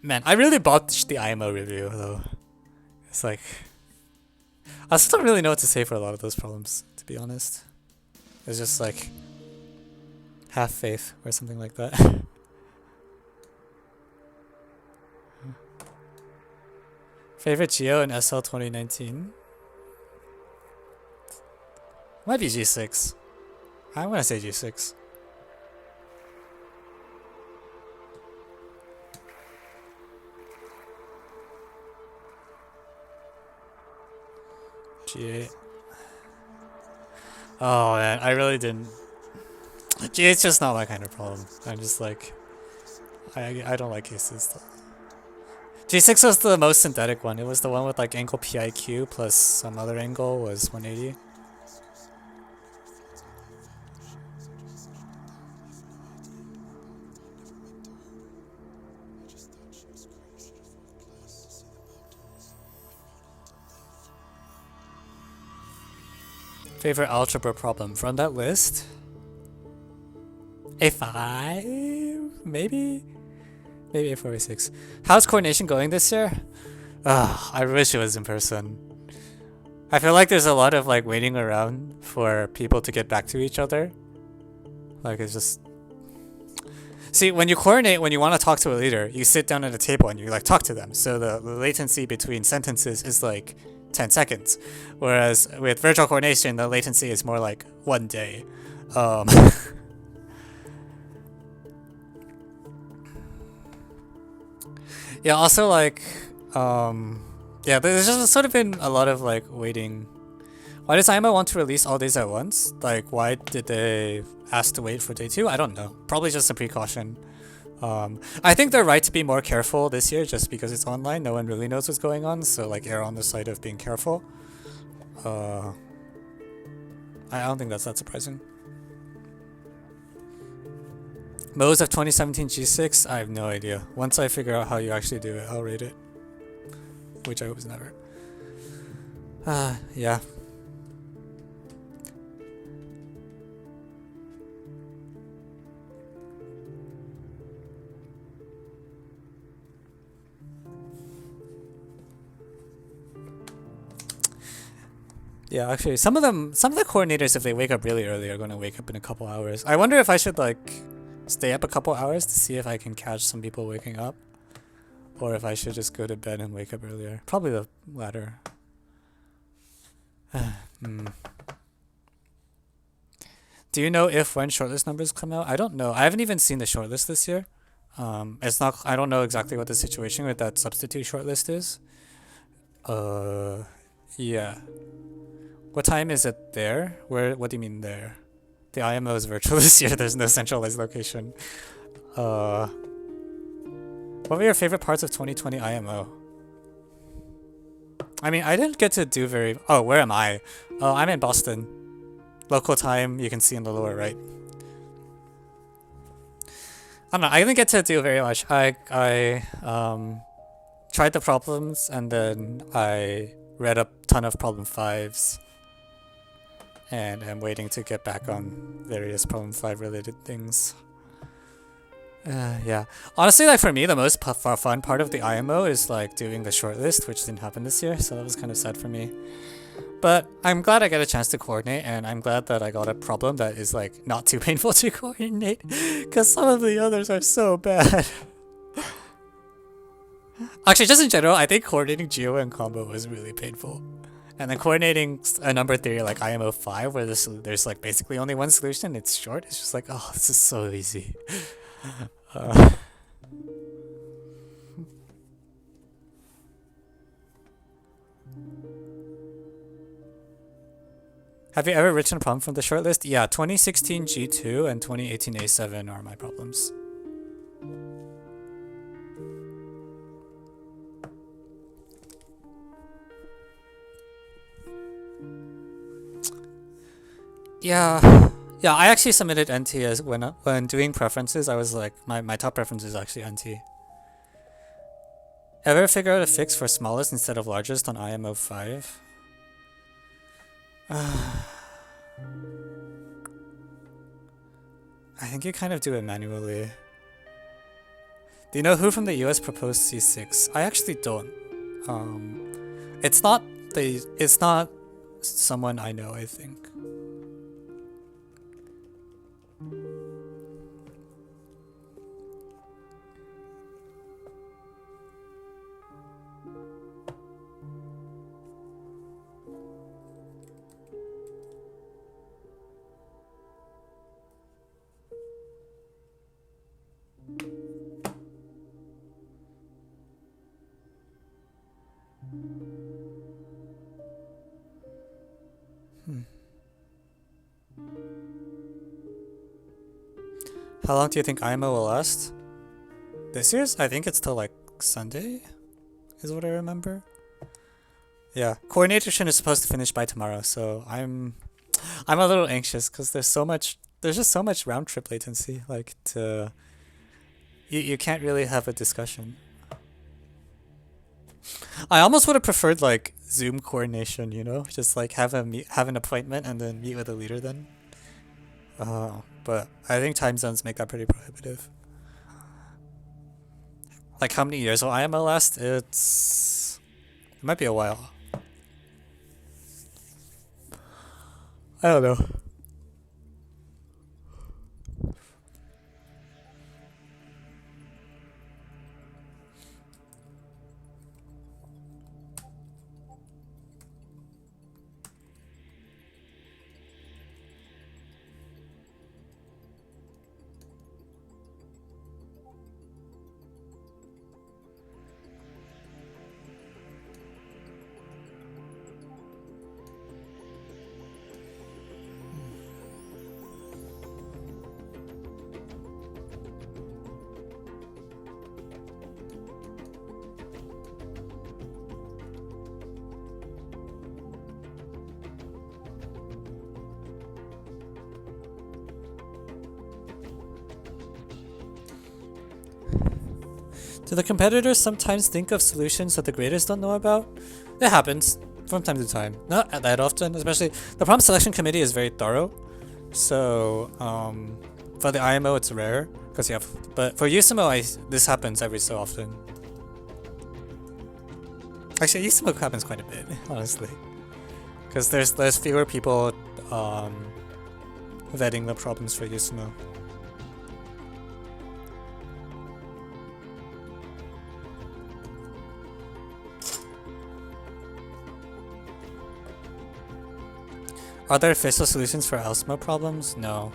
man, I really botched the IMO review though. It's like I still don't really know what to say for a lot of those problems, to be honest. It's just like have faith or something like that. Favorite Geo in SL 2019? Might be G6. I'm gonna say G6. G8. Oh man, I really didn't. G8's just not my kind of problem. I'm just like, I don't like cases. G6 was the most synthetic one. It was the one with like angle PIQ plus some other angle was 180. Favorite algebra problem from that list? A5? Maybe? Maybe A4, A6. How's coordination going this year? I wish it was in person. I feel like there's a lot of like waiting around for people to get back to each other. Like it's just... See, when you coordinate, when you want to talk to a leader, you sit down at a table and you like talk to them. So the latency between sentences is like 10 seconds. Whereas with virtual coordination, the latency is more like 1 day. Yeah, also like, yeah, there's just sort of been a lot of like waiting. Why does IMO want to release all days at once? Like, why did they ask to wait for day 2? I don't know. Probably just a precaution. I think they're right to be more careful this year just because it's online. No one really knows what's going on, so like err on the side of being careful. I don't think that's that surprising. Modes of 2017 G6? I have no idea. Once I figure out how you actually do it, I'll rate it. Which I hope is never. Yeah. Yeah, actually, some of the coordinators, if they wake up really early, are going to wake up in a couple hours. I wonder if I should like stay up a couple hours to see if I can catch some people waking up, or if I should just go to bed and wake up earlier. Probably the latter. Do you know if when shortlist numbers come out? I don't know. I haven't even seen the shortlist this year. It's not. I don't know exactly what the situation with that substitute shortlist is. Yeah. What time is it there? Where? What do you mean there? The IMO is virtual this year. There's no centralized location. What were your favorite parts of 2020 IMO? I mean, I didn't get to do very... Oh, where am I? I'm in Boston. Local time, you can see in the lower right. I don't know, I didn't get to do very much. I tried the problems, and then I read a ton of problem 5s. And I'm waiting to get back on various problem 5 related things. Yeah. Honestly, like for me, the most fun part of the IMO is like doing the shortlist, which didn't happen this year, so that was kind of sad for me. But I'm glad I got a chance to coordinate, and I'm glad that I got a problem that is like not too painful to coordinate, because some of the others are so bad. Actually, just in general, I think coordinating Geo and Combo was really painful. And then coordinating a number theory like IMO 5, where there's like basically only one solution, it's short, it's just like, oh, this is so easy. Have you ever written a problem from the shortlist? Yeah, 2016 G2 and 2018 A7 are my problems. Yeah. Yeah, I actually submitted NT as when doing preferences. I was like, my top preference is actually NT. Ever figure out a fix for smallest instead of largest on IMO 5? I think you kind of do it manually. Do you know who from the US proposed C6? I actually don't. It's not someone I know, I think. How long do you think IMO will last? This year's? I think it's till like Sunday, is what I remember. Yeah, coordination is supposed to finish by tomorrow, so I'm a little anxious because there's just so much round trip latency. Like you can't really have a discussion. I almost would have preferred like Zoom coordination, you know, just like have an appointment and then meet with a leader then. But I think time zones make that pretty prohibitive. Like how many years will IMO last? It might be a while. I don't know. Do the competitors sometimes think of solutions that the graders don't know about? It happens from time to time. Not that often, especially the problem selection committee is very thorough. So for the IMO it's rare because you have, but for USMO this happens every so often. Actually, USMO happens quite a bit, honestly, because there's fewer people vetting the problems for USMO. Are there official solutions for LSMO problems? No.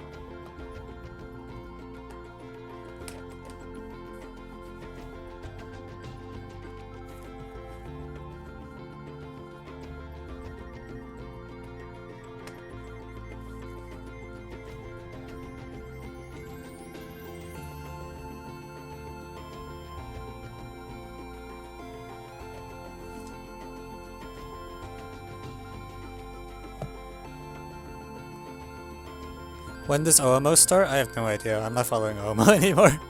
When does OMO start? I have no idea. I'm not following OMO anymore.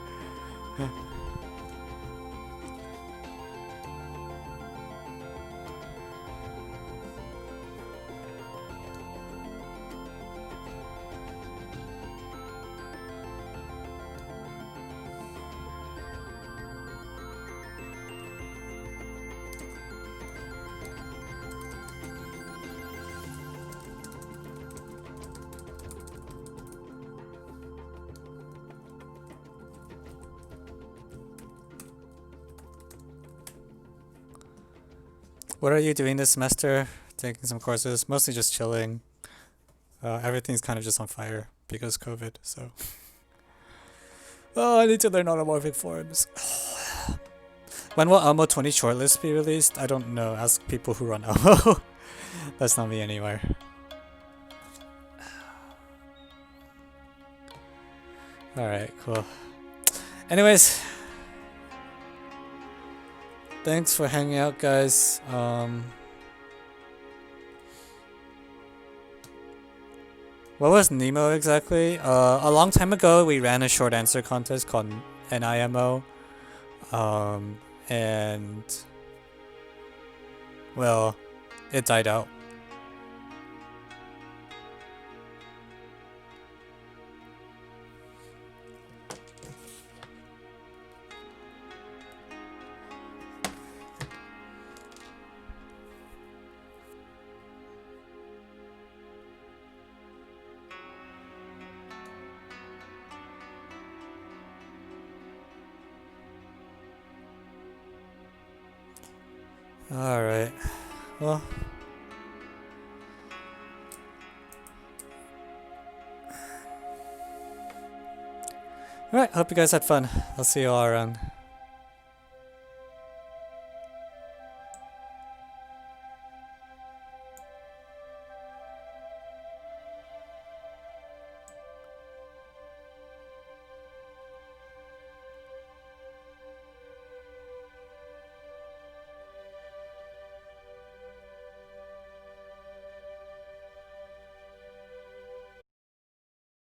What are you doing this semester? Taking some courses, mostly just chilling. Everything's kind of just on fire because COVID, so. Oh, I need to learn automorphic forms. When will Elmo 20 shortlist be released? I don't know. Ask people who run Elmo. That's not me anywhere. Alright, cool. Anyways. Thanks for hanging out, guys. What was Nemo exactly? A long time ago, we ran a short answer contest called NIMO. And well, it died out. Alright. Well. Alright, hope you guys had fun. I'll see you all around.